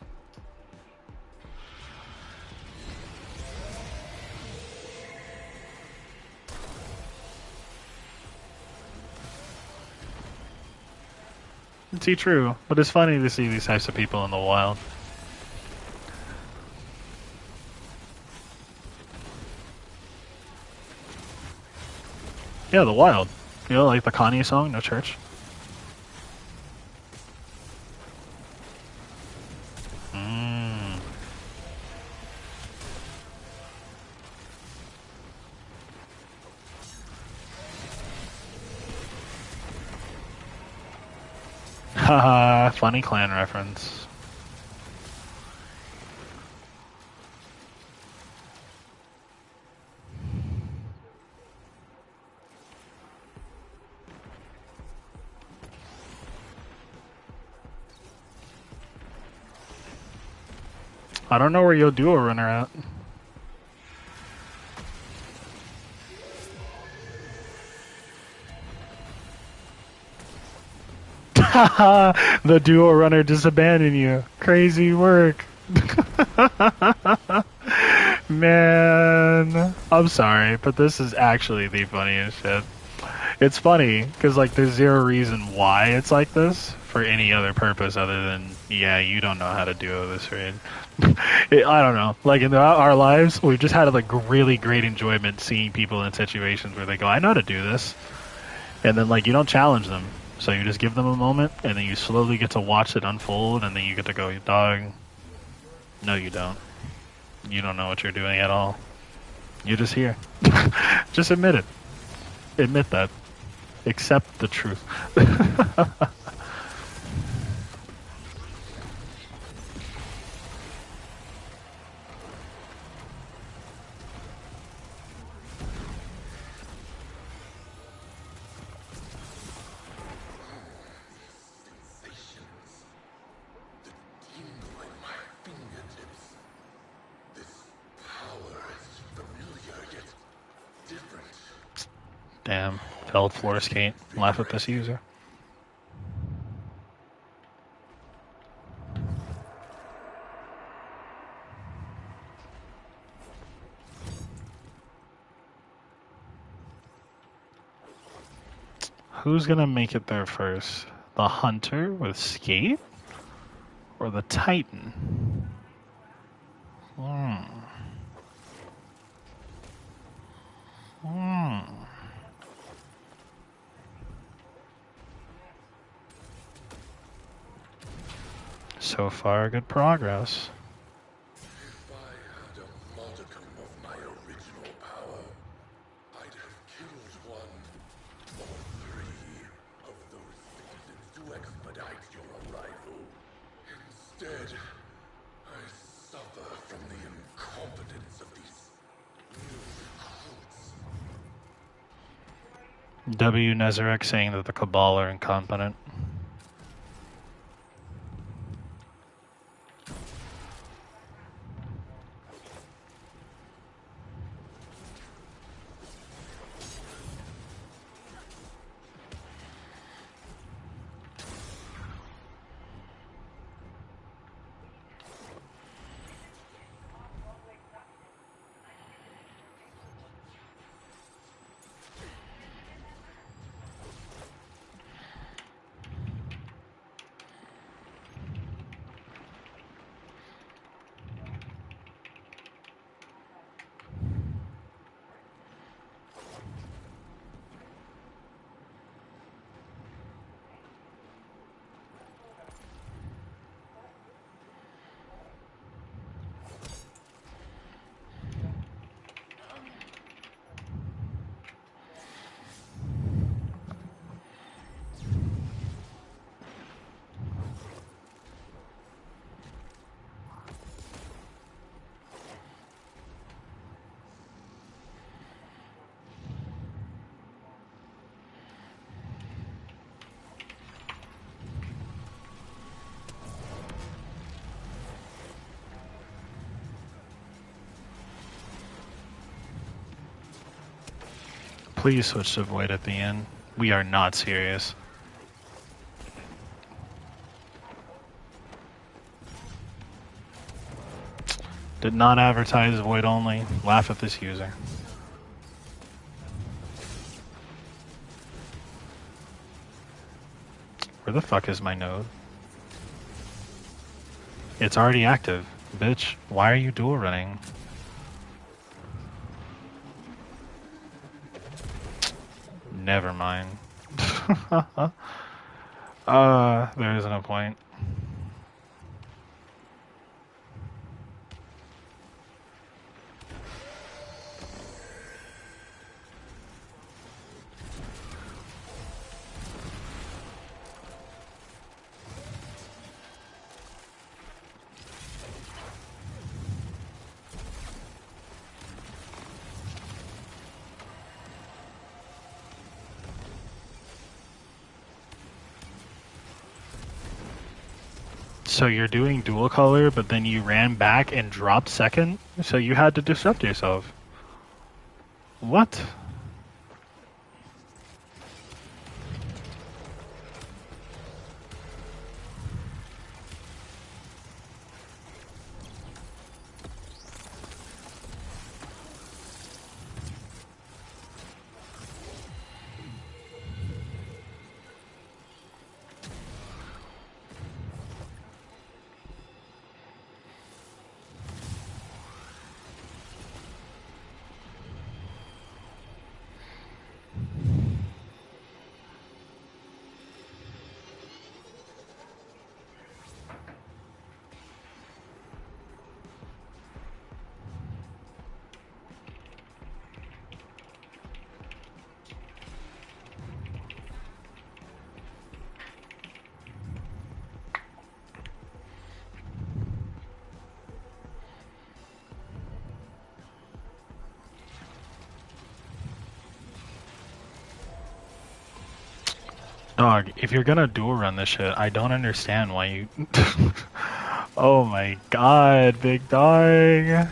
It's true, but it's funny to see these types of people in the wild. Yeah, the wild. You know, like the Kanye song, No Church. Mm. Haha, funny clan reference. I don't know where you'll do a runner at. The duo runner just abandoned you. Crazy work. Man, I'm sorry, but this is actually the funniest shit. It's funny because like there's zero reason why it's like this for any other purpose other than yeah, you don't know how to duo this raid. I don't know. Like in our lives, we've just had like really great enjoyment seeing people in situations where they go, "I know how to do this," and then like you don't challenge them, so you just give them a moment, and then you slowly get to watch it unfold, and then you get to go, "Dog, no, you don't. You don't know what you're doing at all. You're just here. Just admit it. Admit that. Accept the truth." Damn, failed floor skate. Laugh at this user. Who's gonna make it there first? The Hunter with skate? Or the Titan? Hmm. Hmm. So far, good progress. If I had a modicum of my original power, I'd have killed one or three of those citizens to expedite your arrival. Instead, I suffer from the incompetence of these new recruits. W. Nezarek saying that the Cabal are incompetent. Please switch to Void at the end. We are not serious. Did not advertise Void only. Laugh at this user. Where the fuck is my node? It's already active. Bitch, why are you dual running? Never mind. There isn't a point. So you're doing dual color, but then you ran back and dropped second? So you had to disrupt yourself. What? Dog, if you're gonna dual run this shit, I don't understand why you... Oh my god, big dog.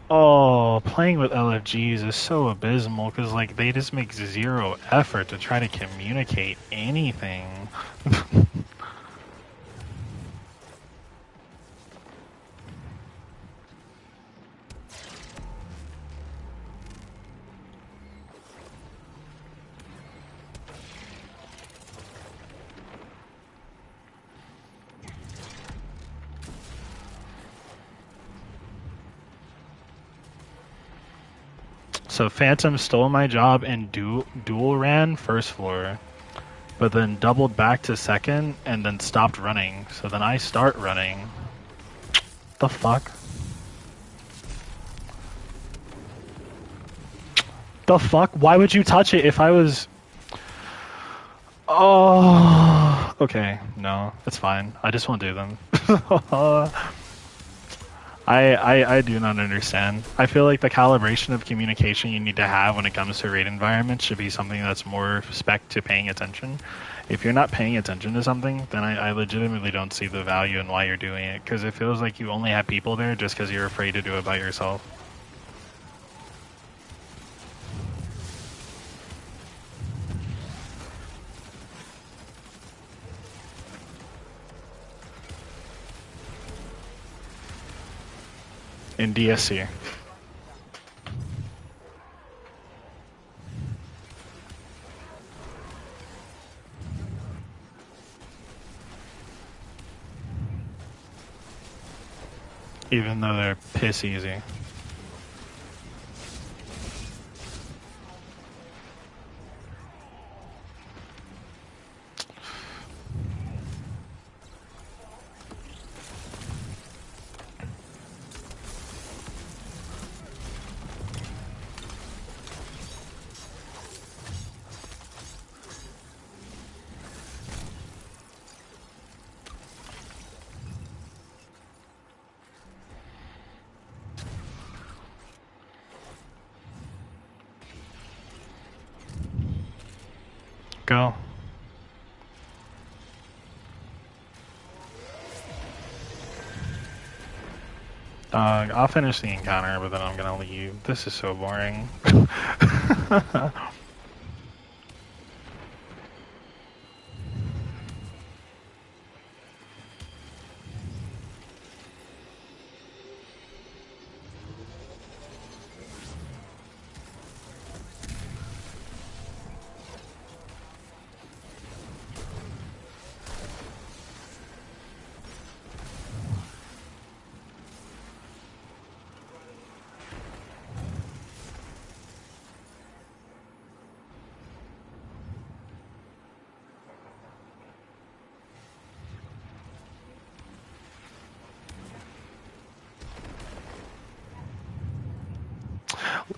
Oh, playing with LFGs is so abysmal, because, like, they just make zero effort to try to communicate anything. So Phantom stole my job and dual ran first floor, but then doubled back to second and then stopped running. So then I start running. The fuck? The fuck? Why would you touch it if I was... Oh, okay. No, it's fine. I just won't do them. I do not understand. I feel like the calibration of communication you need to have when it comes to raid environments should be something that's more spec to paying attention. If you're not paying attention to something, then I legitimately don't see the value in why you're doing it, because it feels like you only have people there just because you're afraid to do it by yourself. In DSC. Even though they're piss easy. Go. I'll finish the encounter, but then I'm gonna leave. This is so boring.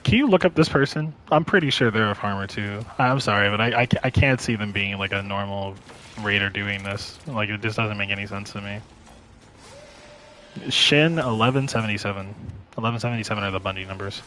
Can you look up this person? I'm pretty sure they're a farmer too. I'm sorry, but I can't see them being like a normal raider doing this. Like, it just doesn't make any sense to me. Shin 1177. 1177 are the Bundy numbers.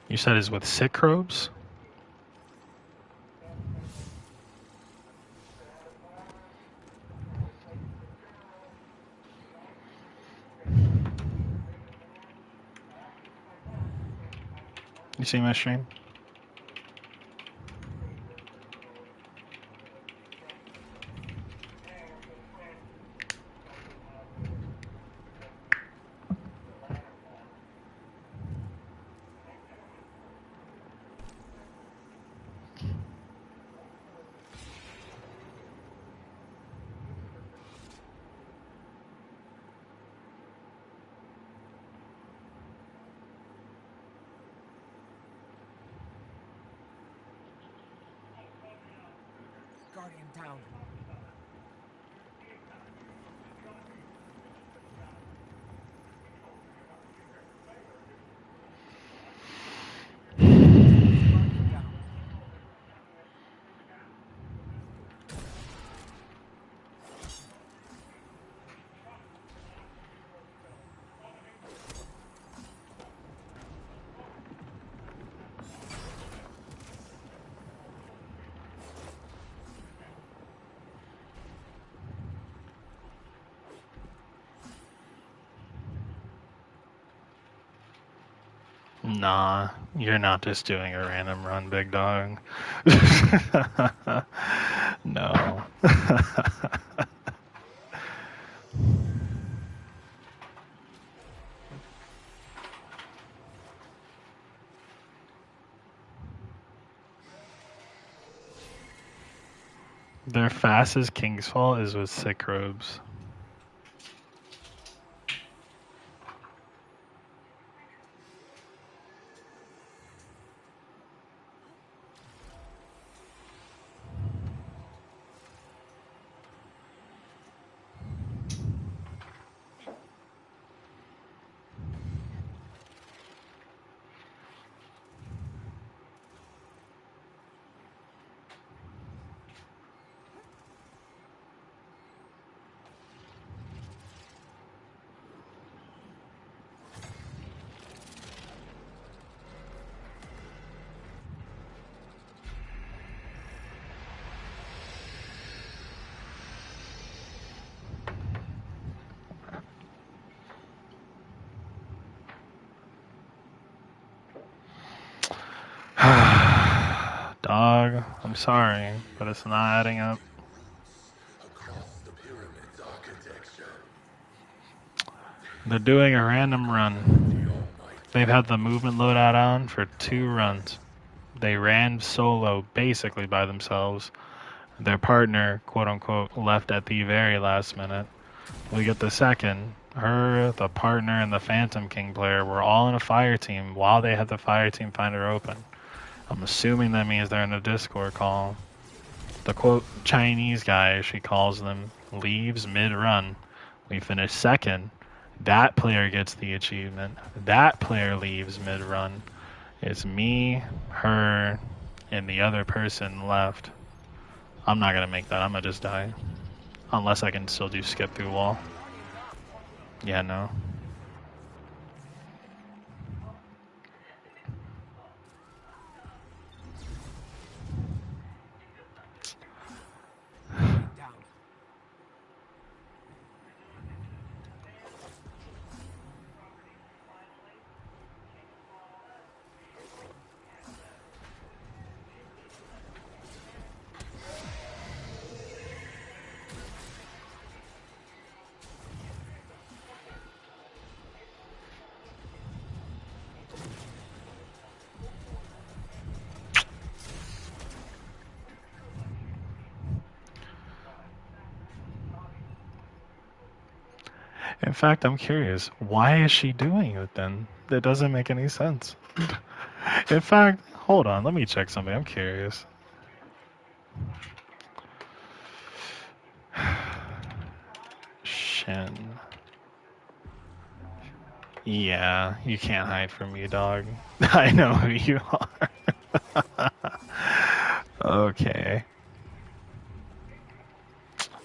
You said is with sick robes? You see my stream? Guardian down. Guardian down. Nah, you're not just doing a random run, big dog. No. Their fastest King's Fall is with sick robes. dog. I'm sorry, but it's not adding up. Across the pyramid's architecture, They're doing a random run. They've had the movement loadout on for 2 runs. They ran solo basically by themselves. Their partner, quote unquote, left at the very last minute. We get the second. Her, the partner, and the Phantom King player were all in a fire team while they had the fire team finder open. I'm assuming that means they're in a Discord call. The quote Chinese guy, as she calls them, leaves mid-run. We finish second. That player gets the achievement. That player leaves mid-run. It's me, her, and the other person left. I'm not gonna make that. I'm gonna just die. Unless I can still do skip through wall. Yeah, no. Down. In fact, I'm curious. Why is she doing it then? That doesn't make any sense. In fact, hold on. Let me check something. I'm curious. Shin. Yeah, you can't hide from me, dog. I know who you are. Okay.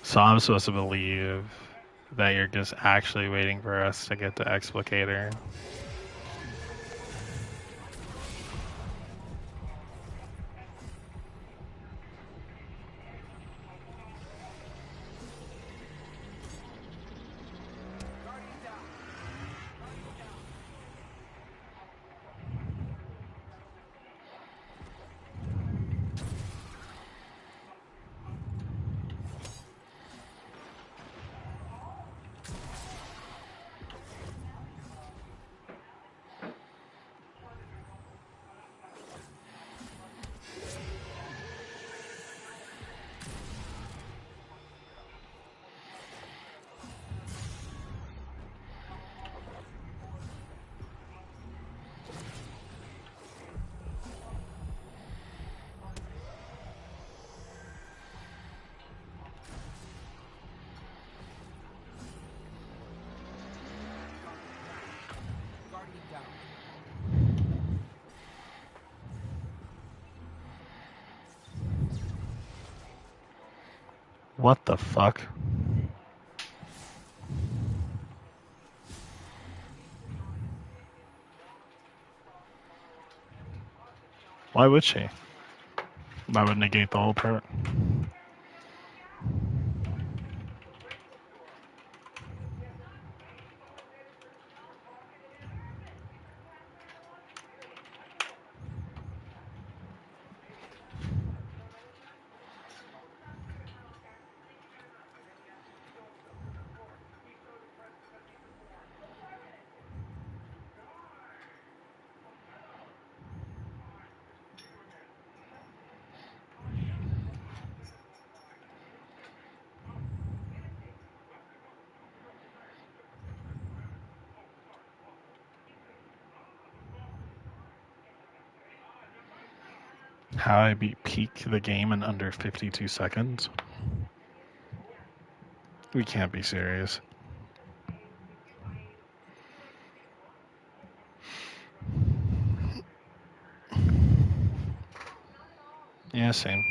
So I'm supposed to believe that you're just actually waiting for us to get to Explicator. Guardian down. What the fuck? Why would she? That would negate the whole part. How I beat peak the game in under 52 seconds? We can't be serious. Yeah, same.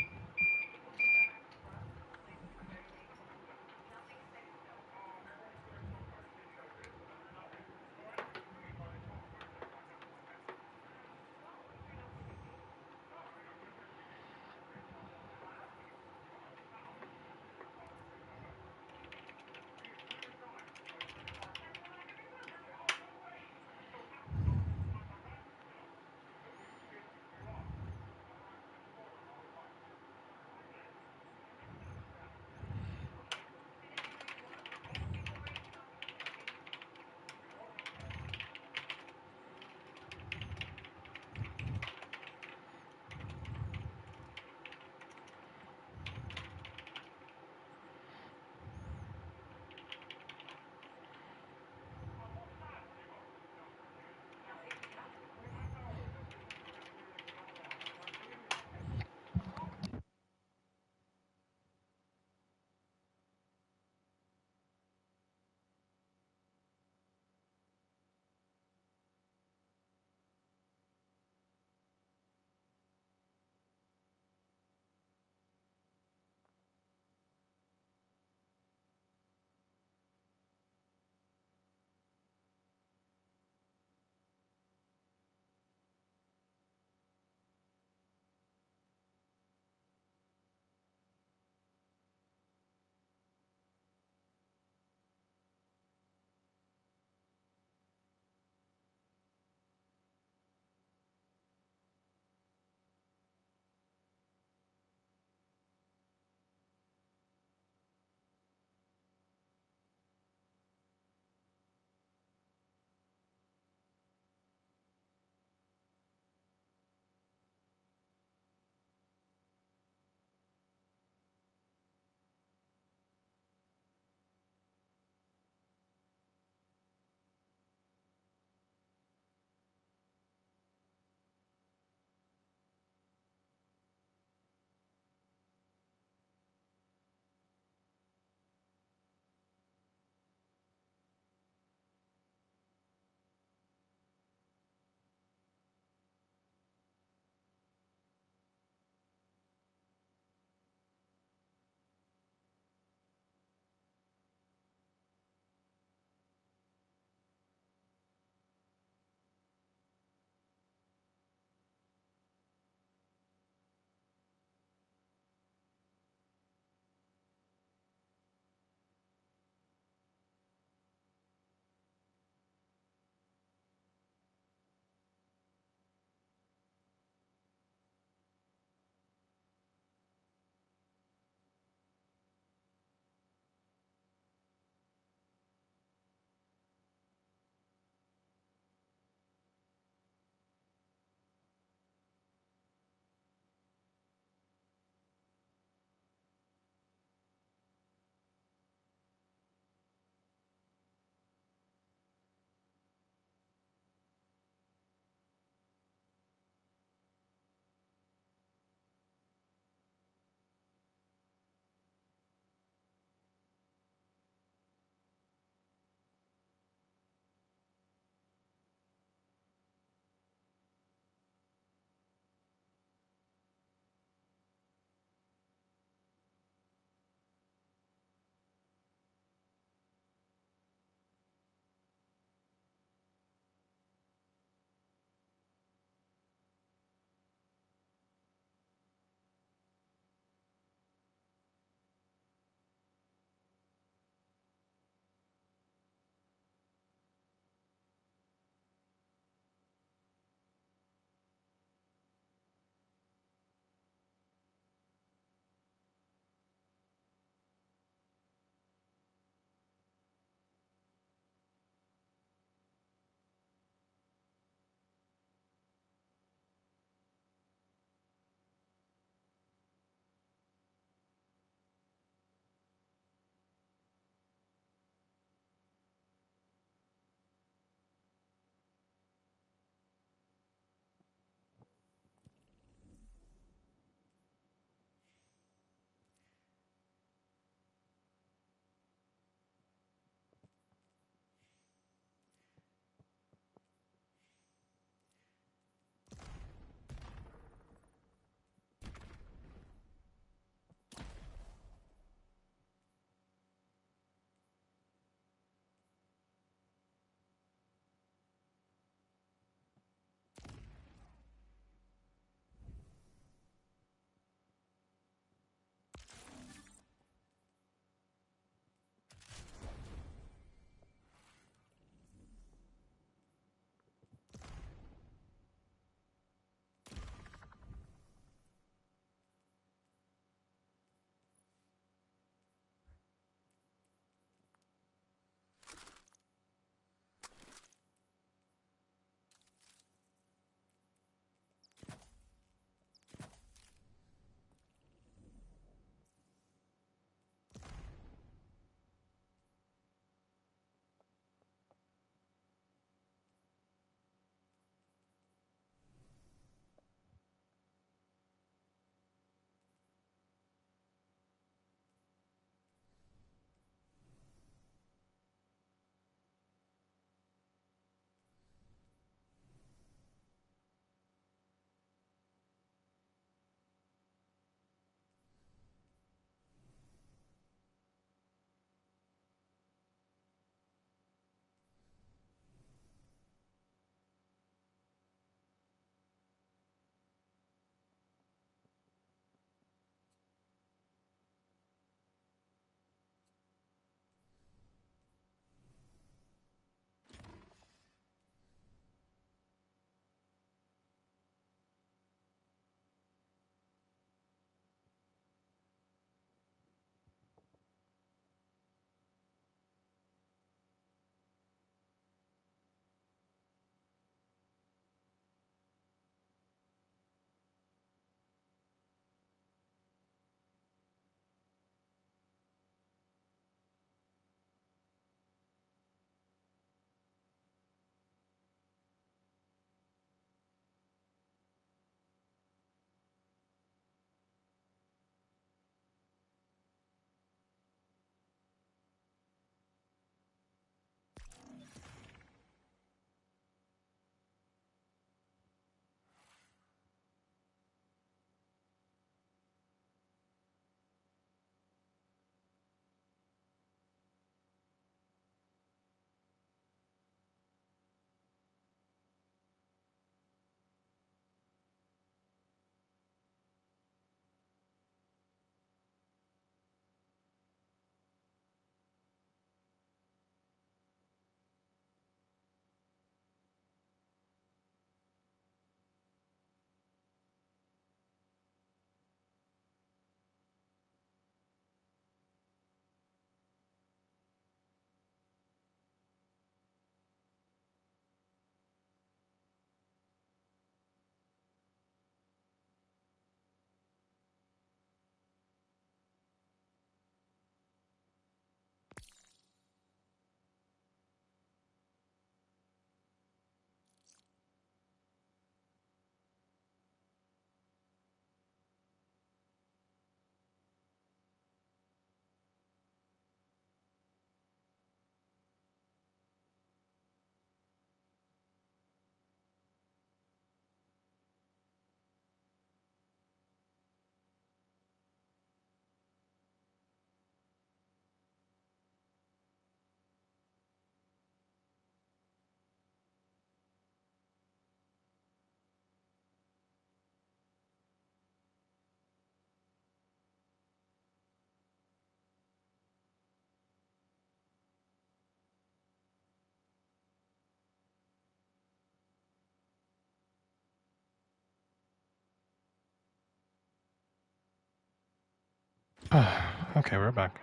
Okay, we're back.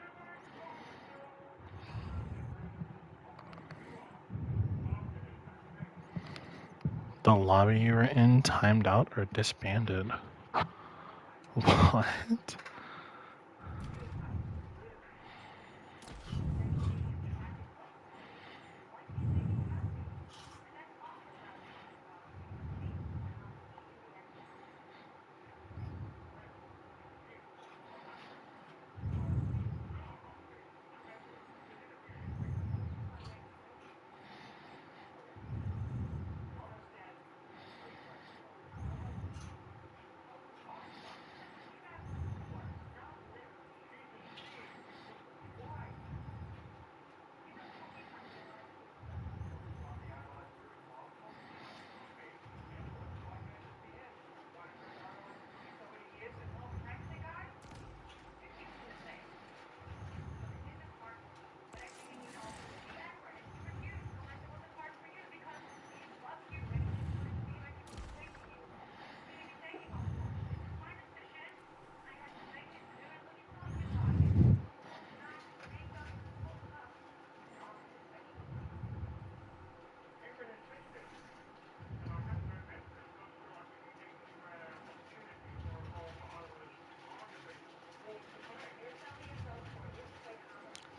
The lobby you were in timed out or disbanded? What?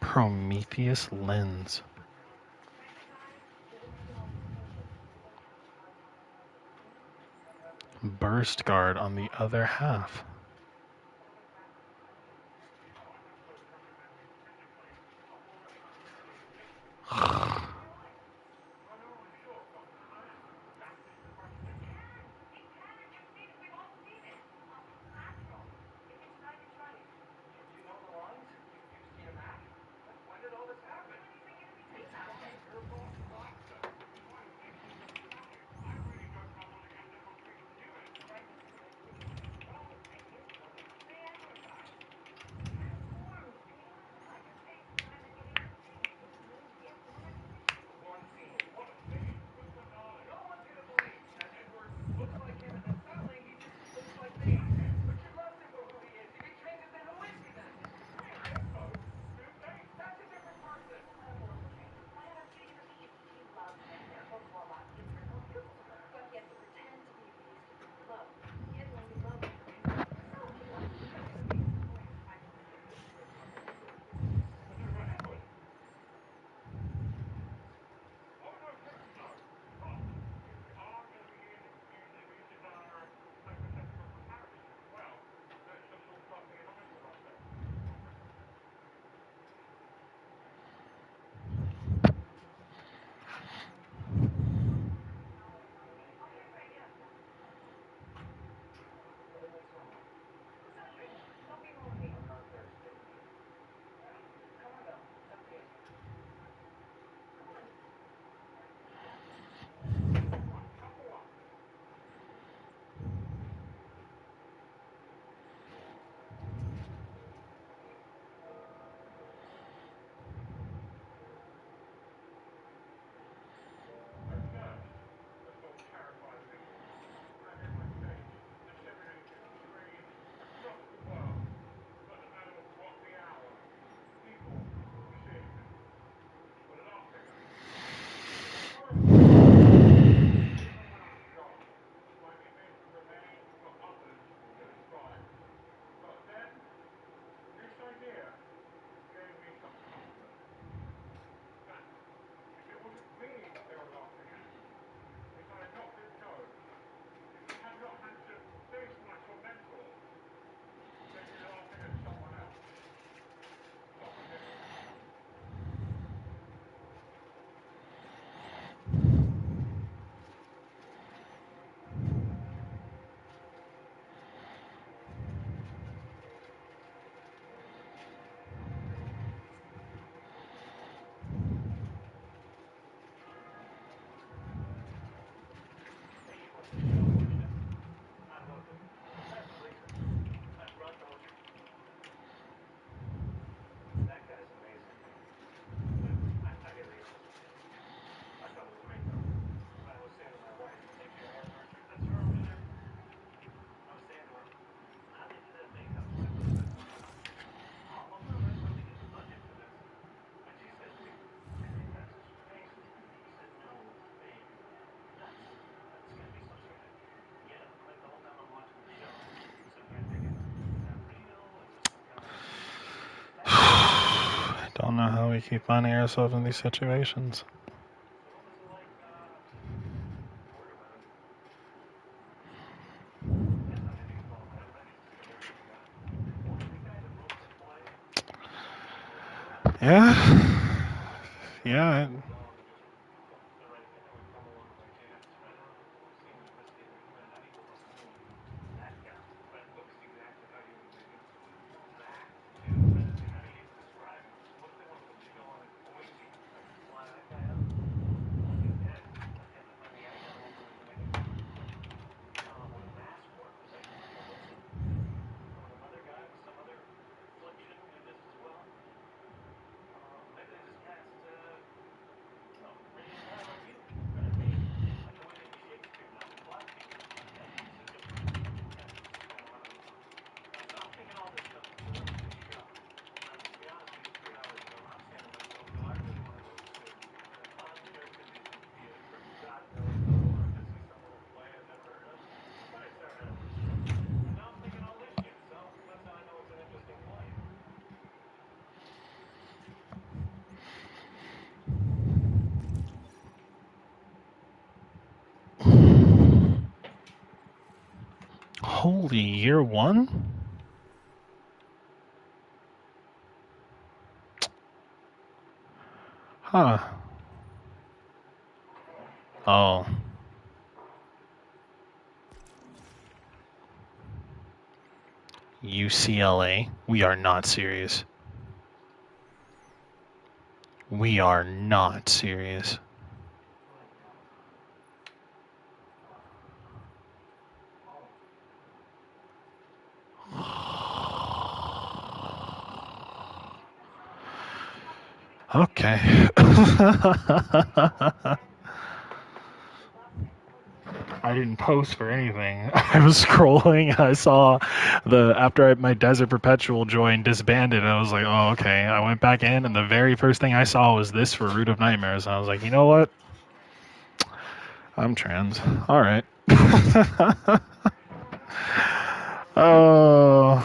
Prometheus lens. Burst guard on the other half. don't know how we keep finding ourselves in these situations. Yeah. Yeah. Holy, year one? Huh. Oh. UCLA? We are not serious. We are not serious. Okay. I didn't post for anything. I was scrolling and I saw my Desert Perpetual joined disbanded. And I was like, oh, okay. I went back in and the very first thing I saw was this for Root of Nightmares. And I was like, you know what? I'm trans. All right. Oh.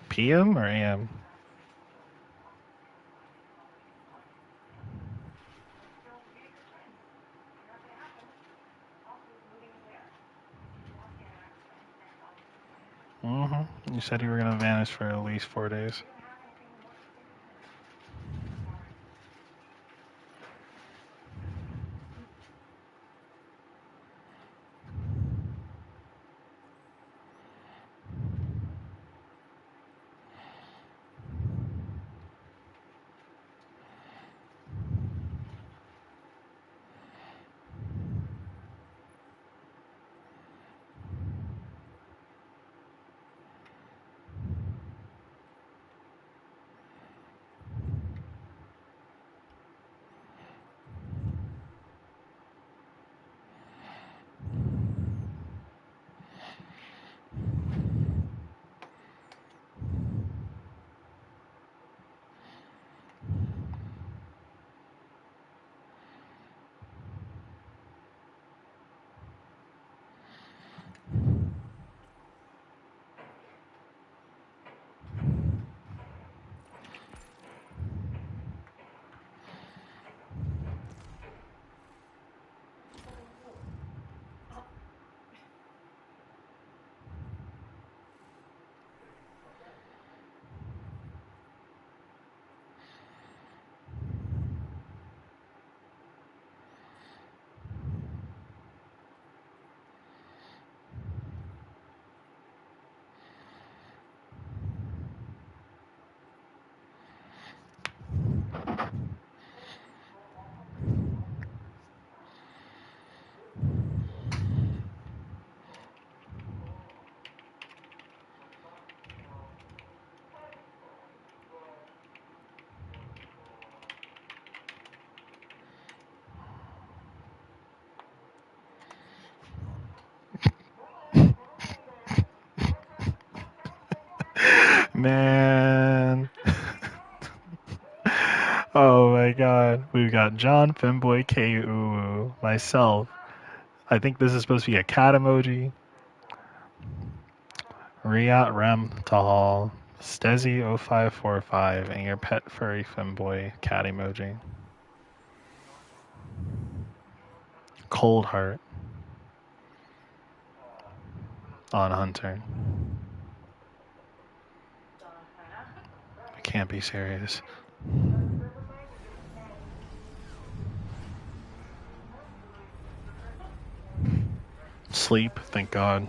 PM or AM? You said you were going to vanish for at least 4 days. Oh my god. We've got John Femboy Ku, myself. I think this is supposed to be a cat emoji. Riyat Rem Tahal, Stezzy0545, and your pet furry femboy cat emoji. Cold Heart on Hunter. I can't be serious. Sleep, thank God.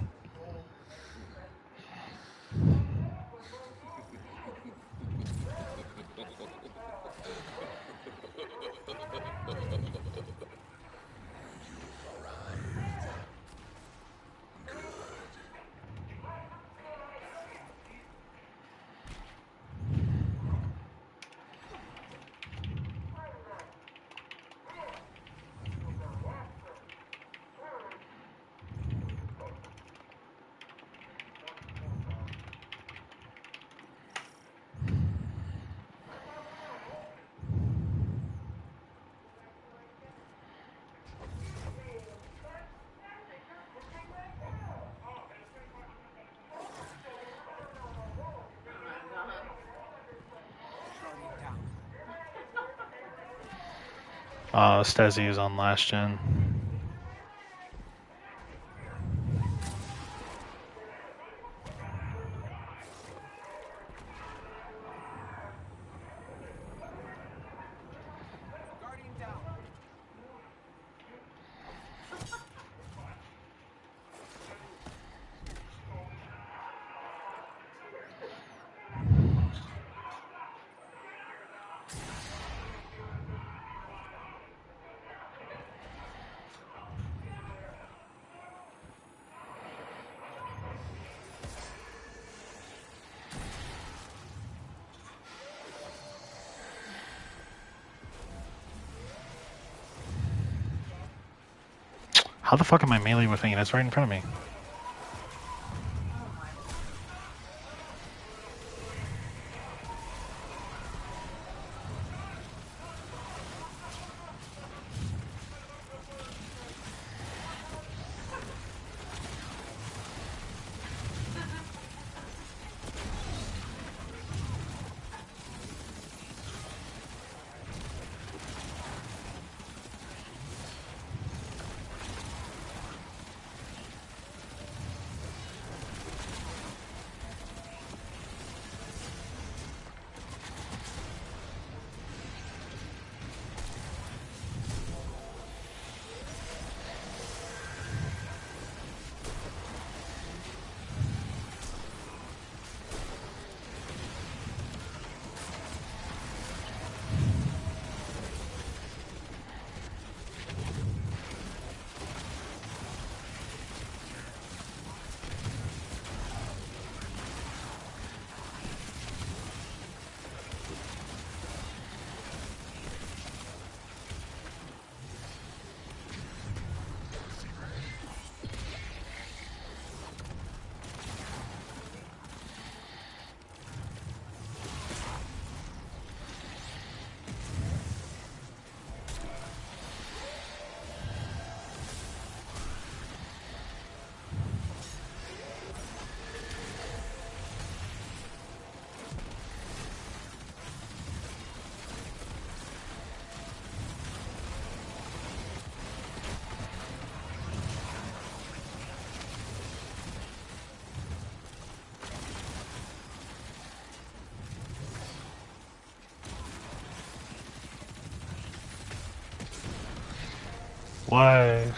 Guardian down. Stezzy is on last gen. Guardian down. How the fuck am I melee with me? That's right in front of me. Why?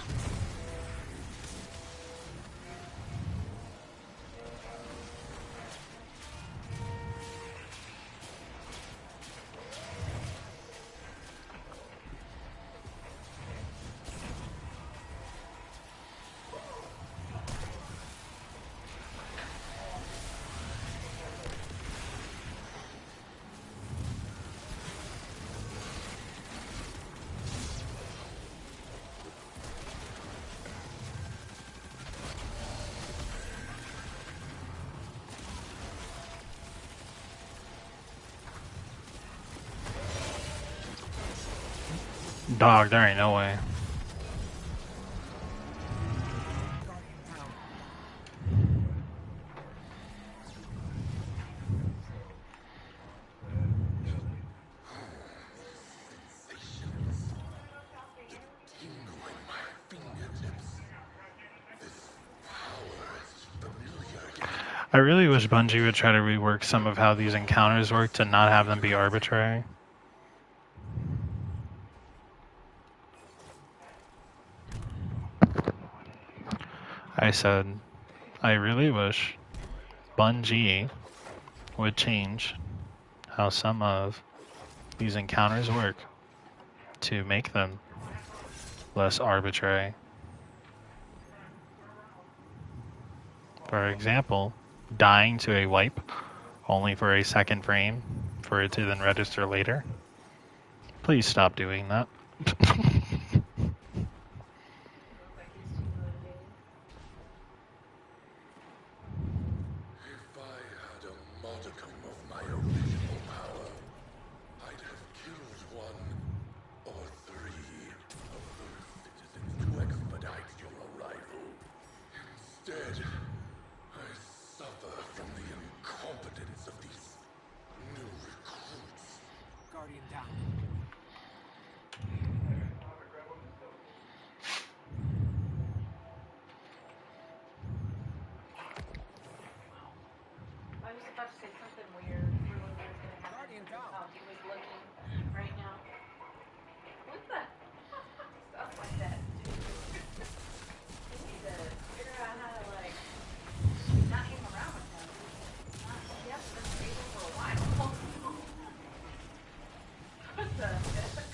Dog, there ain't no way. I really wish Bungie would try to rework some of how these encounters work to not have them be arbitrary. I said, I really wish Bungie would change how some of these encounters work to make them less arbitrary. For example, dying to a wipe only for a second frame for it to then register later. Please stop doing that. If I had a modicum of my original power, I'd have killed one or three of those citizens to expedite your arrival. Instead, I suffer from the incompetence of these new recruits. Guardian down. I was about to say something weird. Really weird is gonna happen. Guardian down. Oh, he was looking right now. What the? Stuff like that. We need to figure out how to like not hang around with him. He hasn't been stable for a while. What the heck?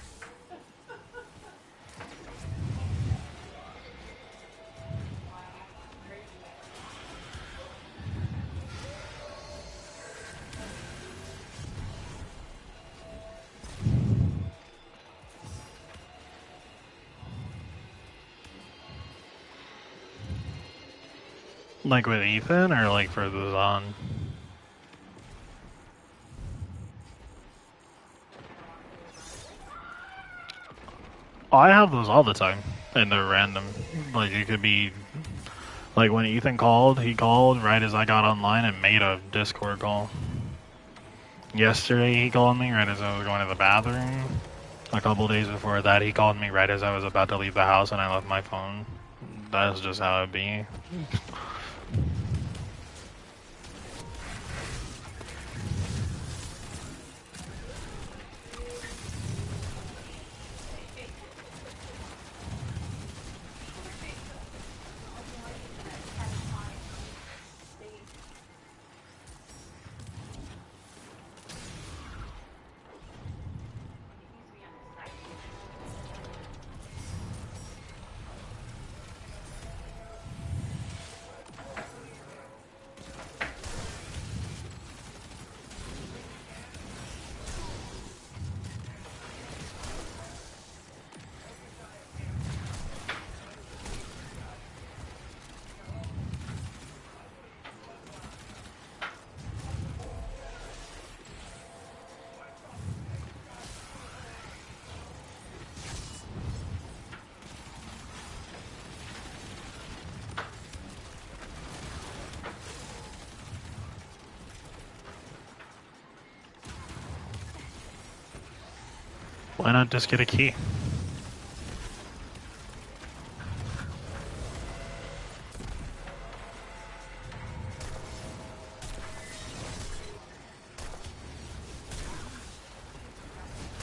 Like with Ethan or like further on? Oh, I have those all the time. And they're random. Like it could be like when Ethan called, he called right as I got online and made a Discord call. Yesterday he called me right as I was going to the bathroom. A couple days before that he called me right as I was about to leave the house and I left my phone. That's just how it be. Why not just get a key?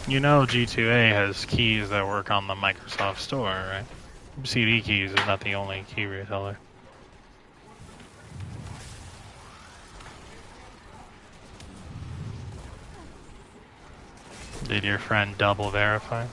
You know G2A has keys that work on the Microsoft Store, right? CD Keys is not the only key retailer. Did your friend double verify?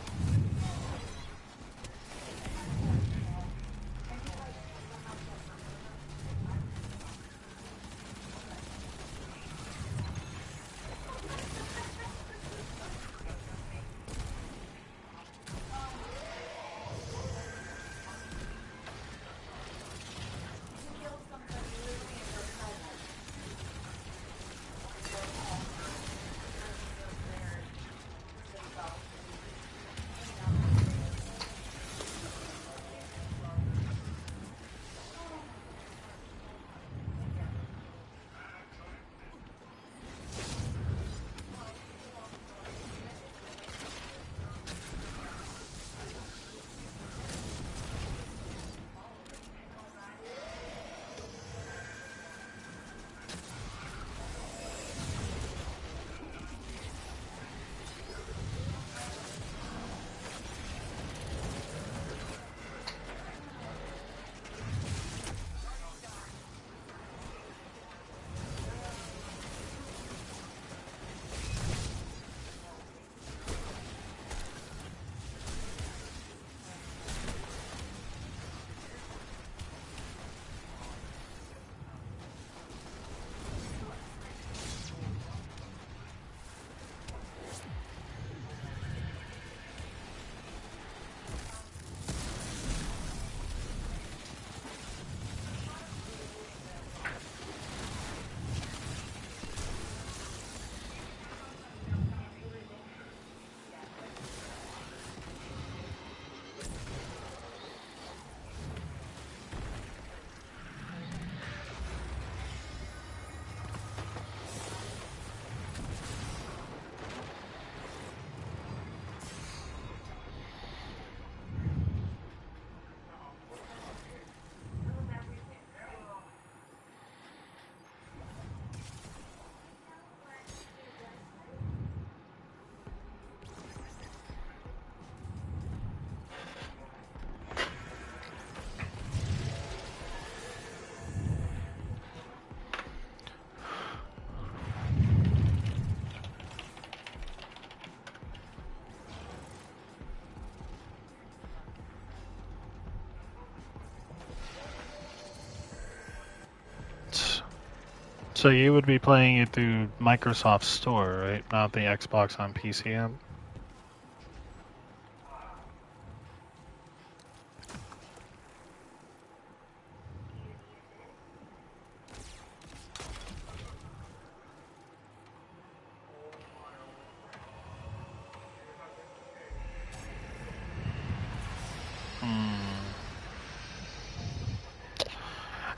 So you would be playing it through Microsoft Store, right? Not the Xbox on PC app?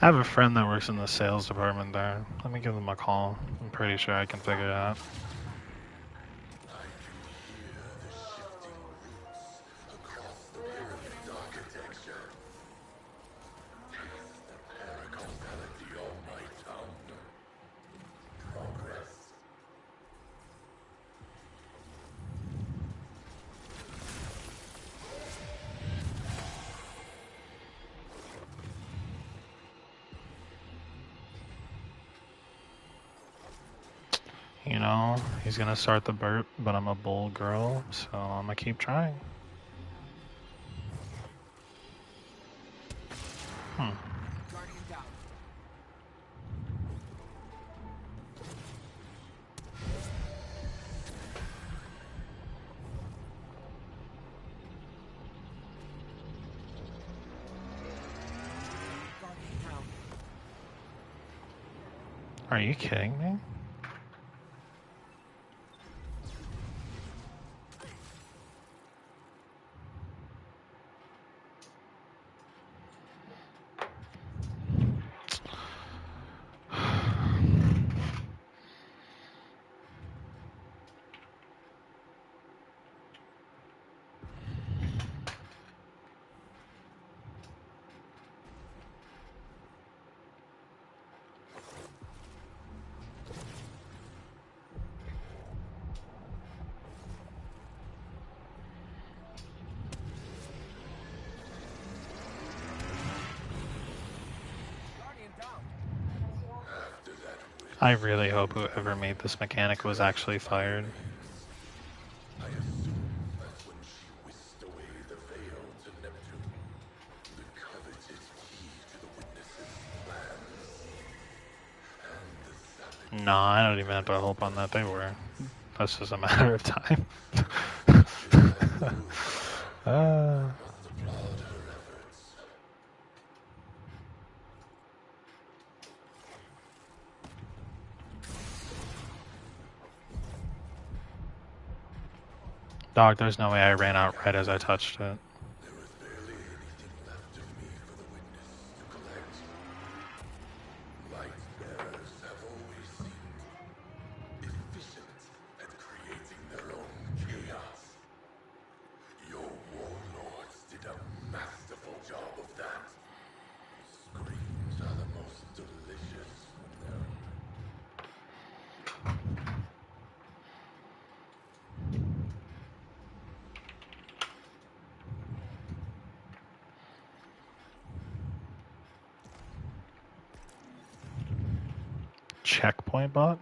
I have a friend that works in the sales department there. Let me give them a call. I'm pretty sure I can figure it out. I can hear the shifting roots across the pyramid's architecture. Taste the paracausality on my tongue. Progress. You know, he's gonna start the burp, but I'm a bold girl, so I'm gonna keep trying. Guardian down. Guardian down. Are you kidding me? Guardian down. After that witch, I really hope whoever made this mechanic was actually fired. I assume that's when she whisked away the veil to Neptune. The coveted key to the witness's plans. And the savage No, I don't even have to hope on that. They were. That's just a matter of time. must applaud her efforts. Dog, there's no way I ran out right as I touched it. There was barely anything left of me for the witness to collect. Light bearers have always seemed efficient at creating their own chaos. Your warlords did a masterful job of that. Screams are the most delicious when they're Checkpoint bot?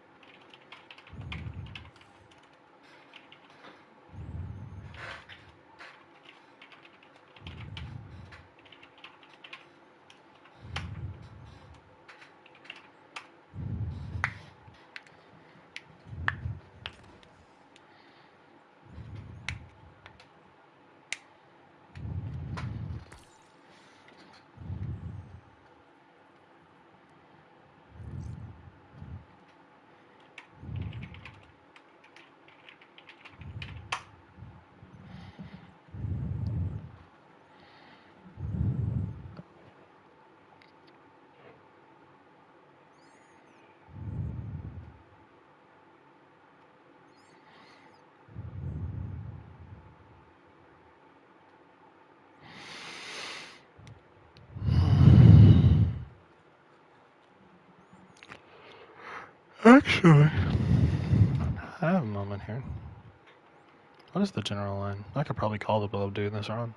Actually, I have a moment here. What is the general line? I could probably call the blow dude this round.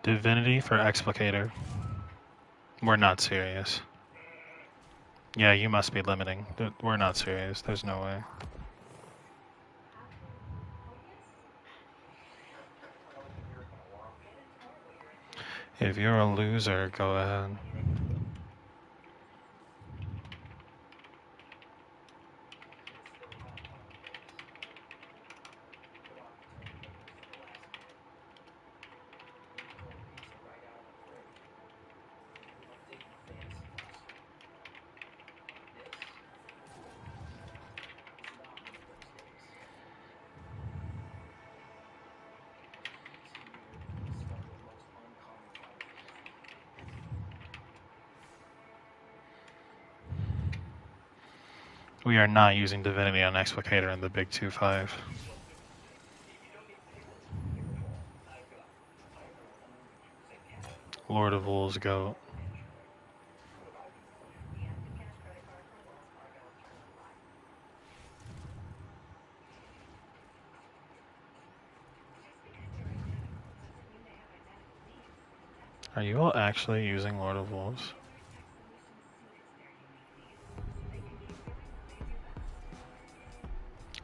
Divinity for Explicator. We're not serious. Yeah, you must be limiting. We're not serious. There's no way. If you're a loser, go ahead. We are not using Divinity on Explicator in the big 2-5. Lord of Wolves, go. Are you all actually using Lord of Wolves?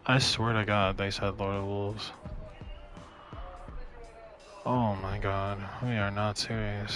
I swear to God, they said Lord of Wolves. Oh my God, we are not serious.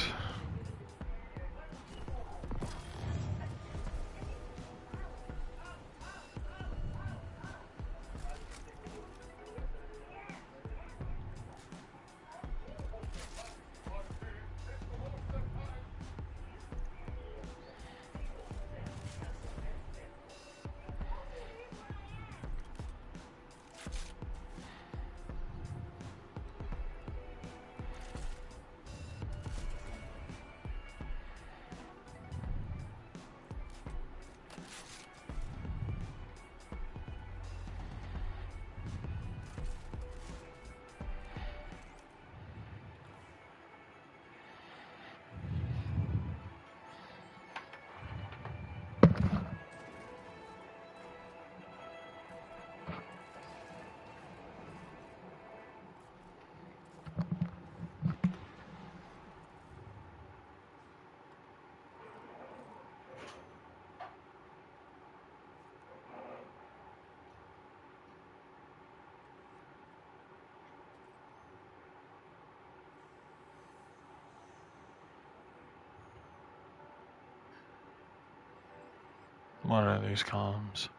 What are these columns?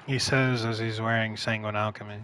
He says as he's wearing Sanguine Alchemy.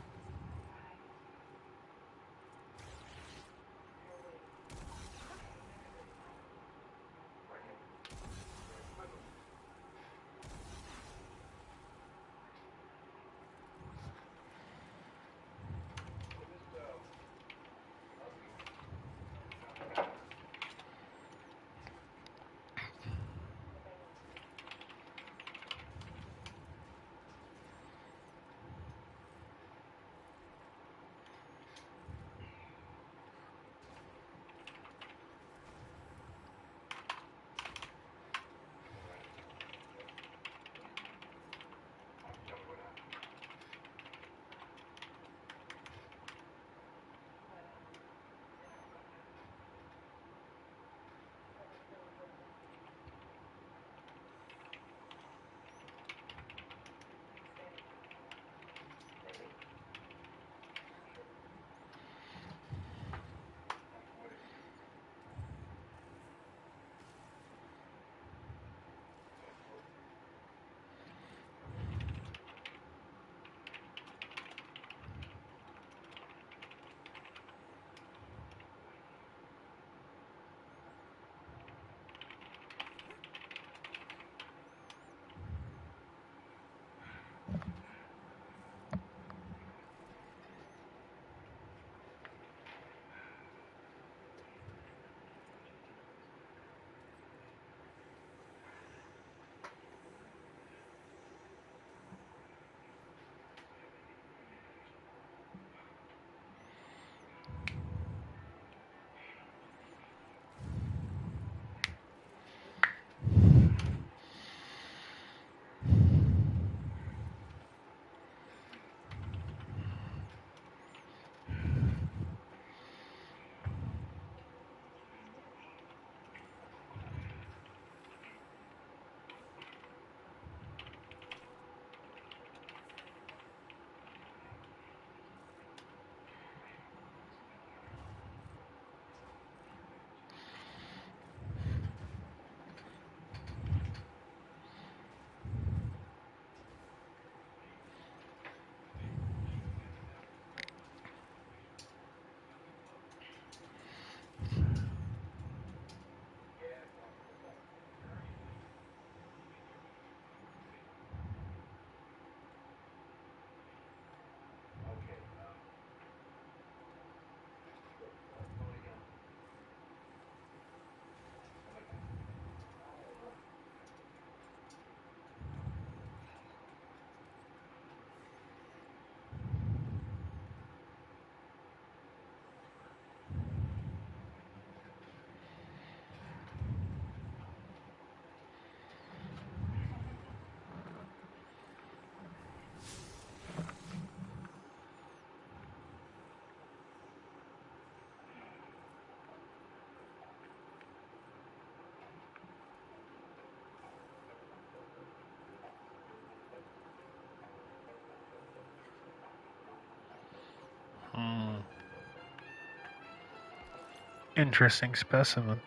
Interesting specimen.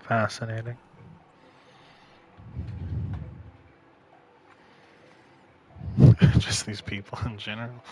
Fascinating. Just these people in general.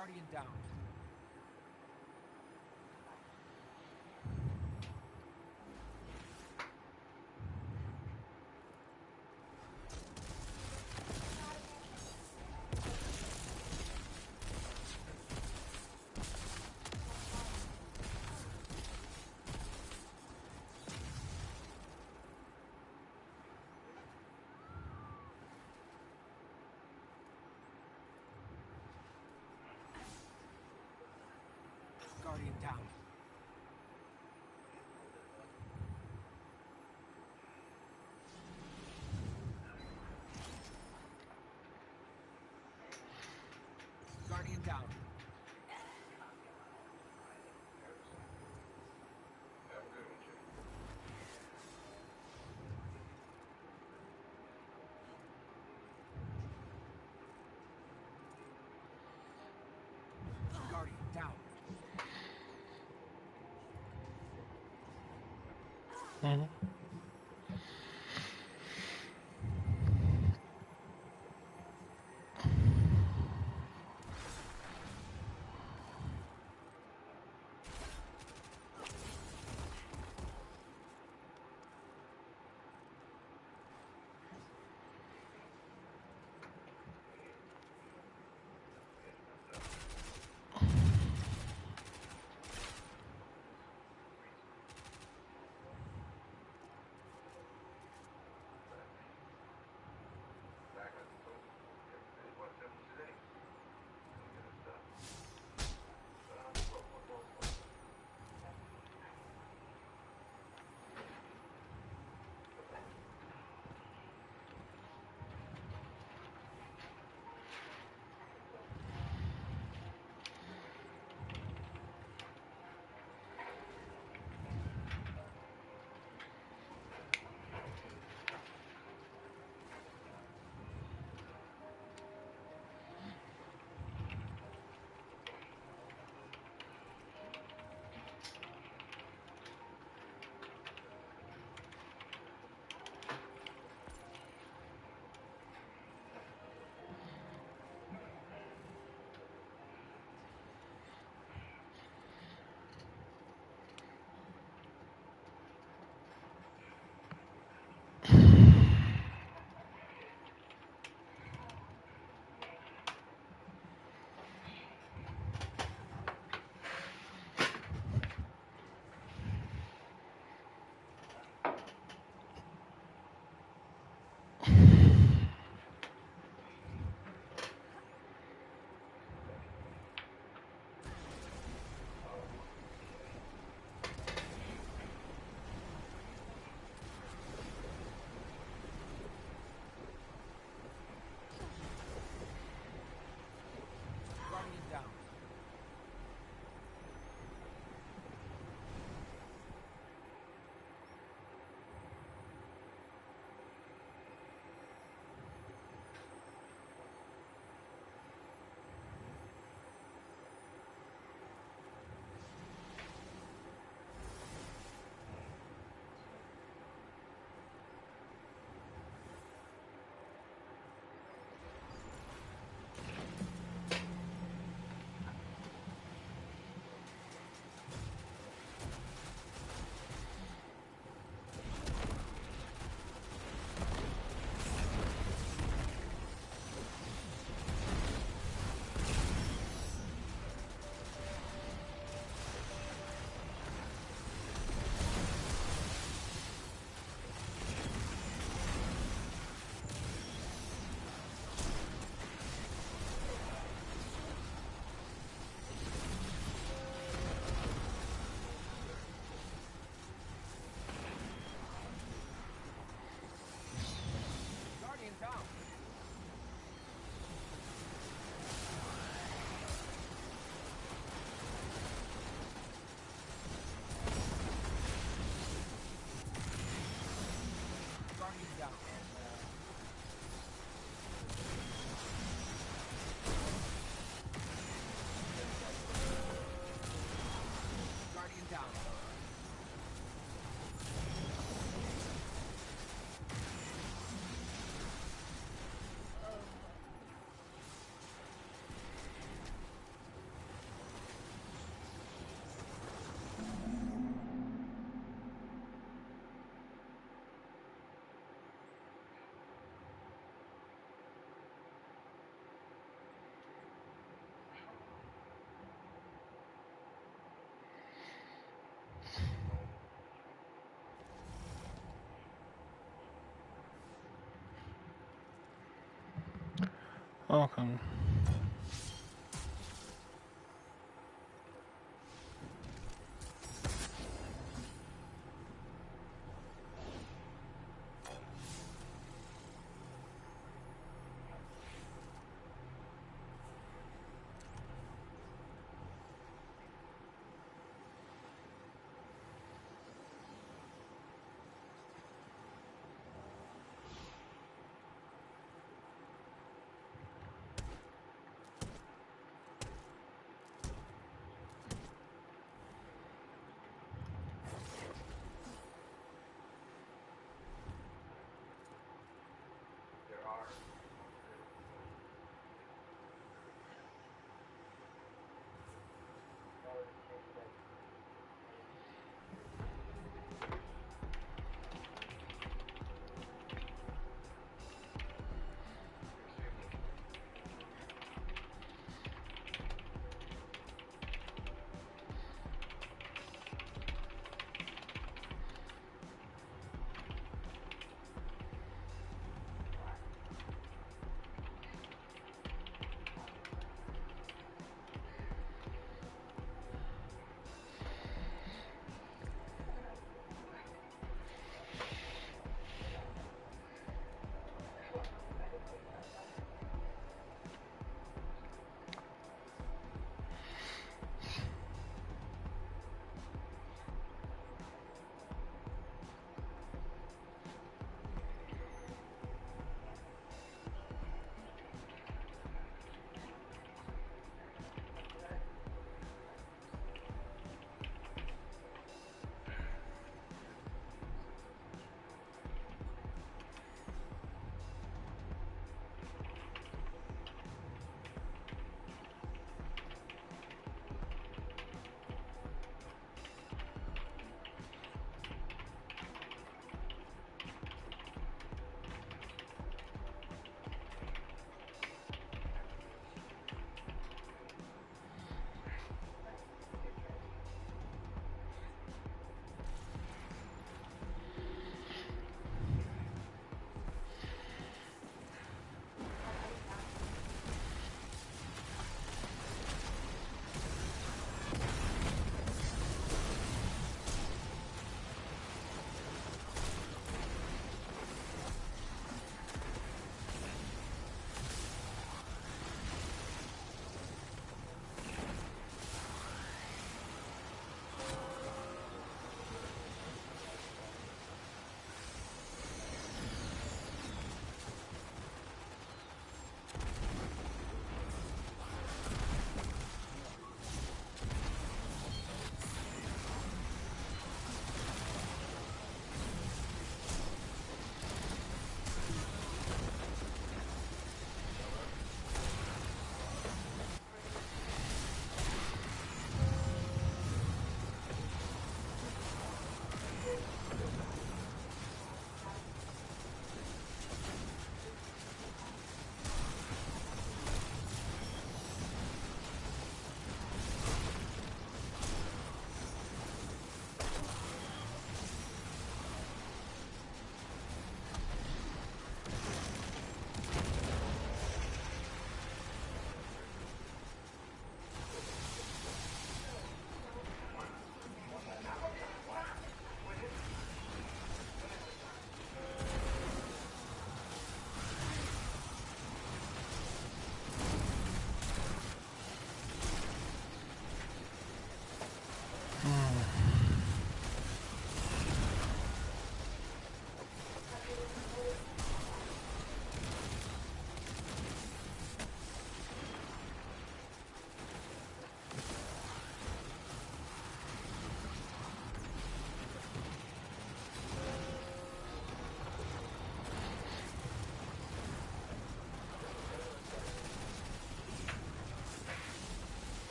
Guardian down. Guardian down. Guardian down. Guardian down. Mhm. Welcome.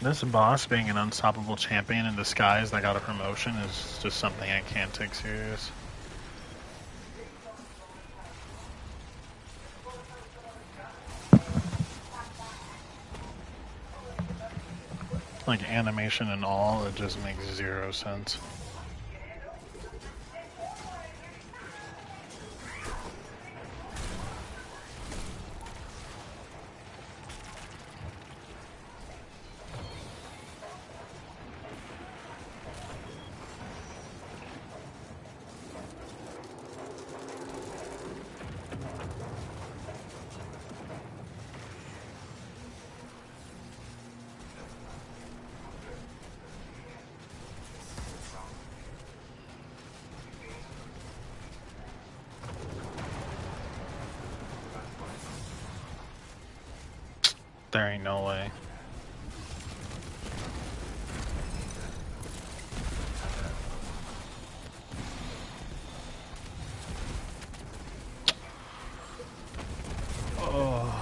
This boss being an unstoppable champion in disguise that got a promotion is just something I can't take serious. Like animation and all, it just makes zero sense. There ain't no way. Oh.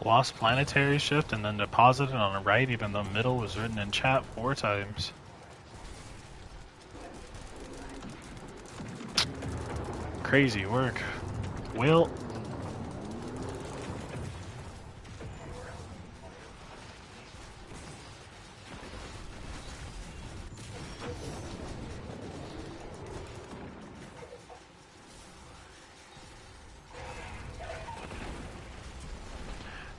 Lost planetary shift and then deposited on the right, even though middle was written in chat 4 times. Crazy work. Will.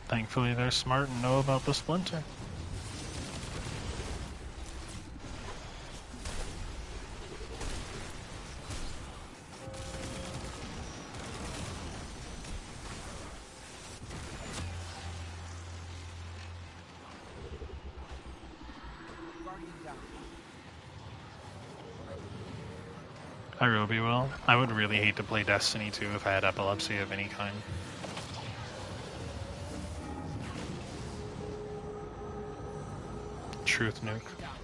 Thankfully they're smart and know about the splinter. Guardian down. I really will. I would really hate to play Destiny 2 if I had epilepsy of any kind. Truth nuke. Down.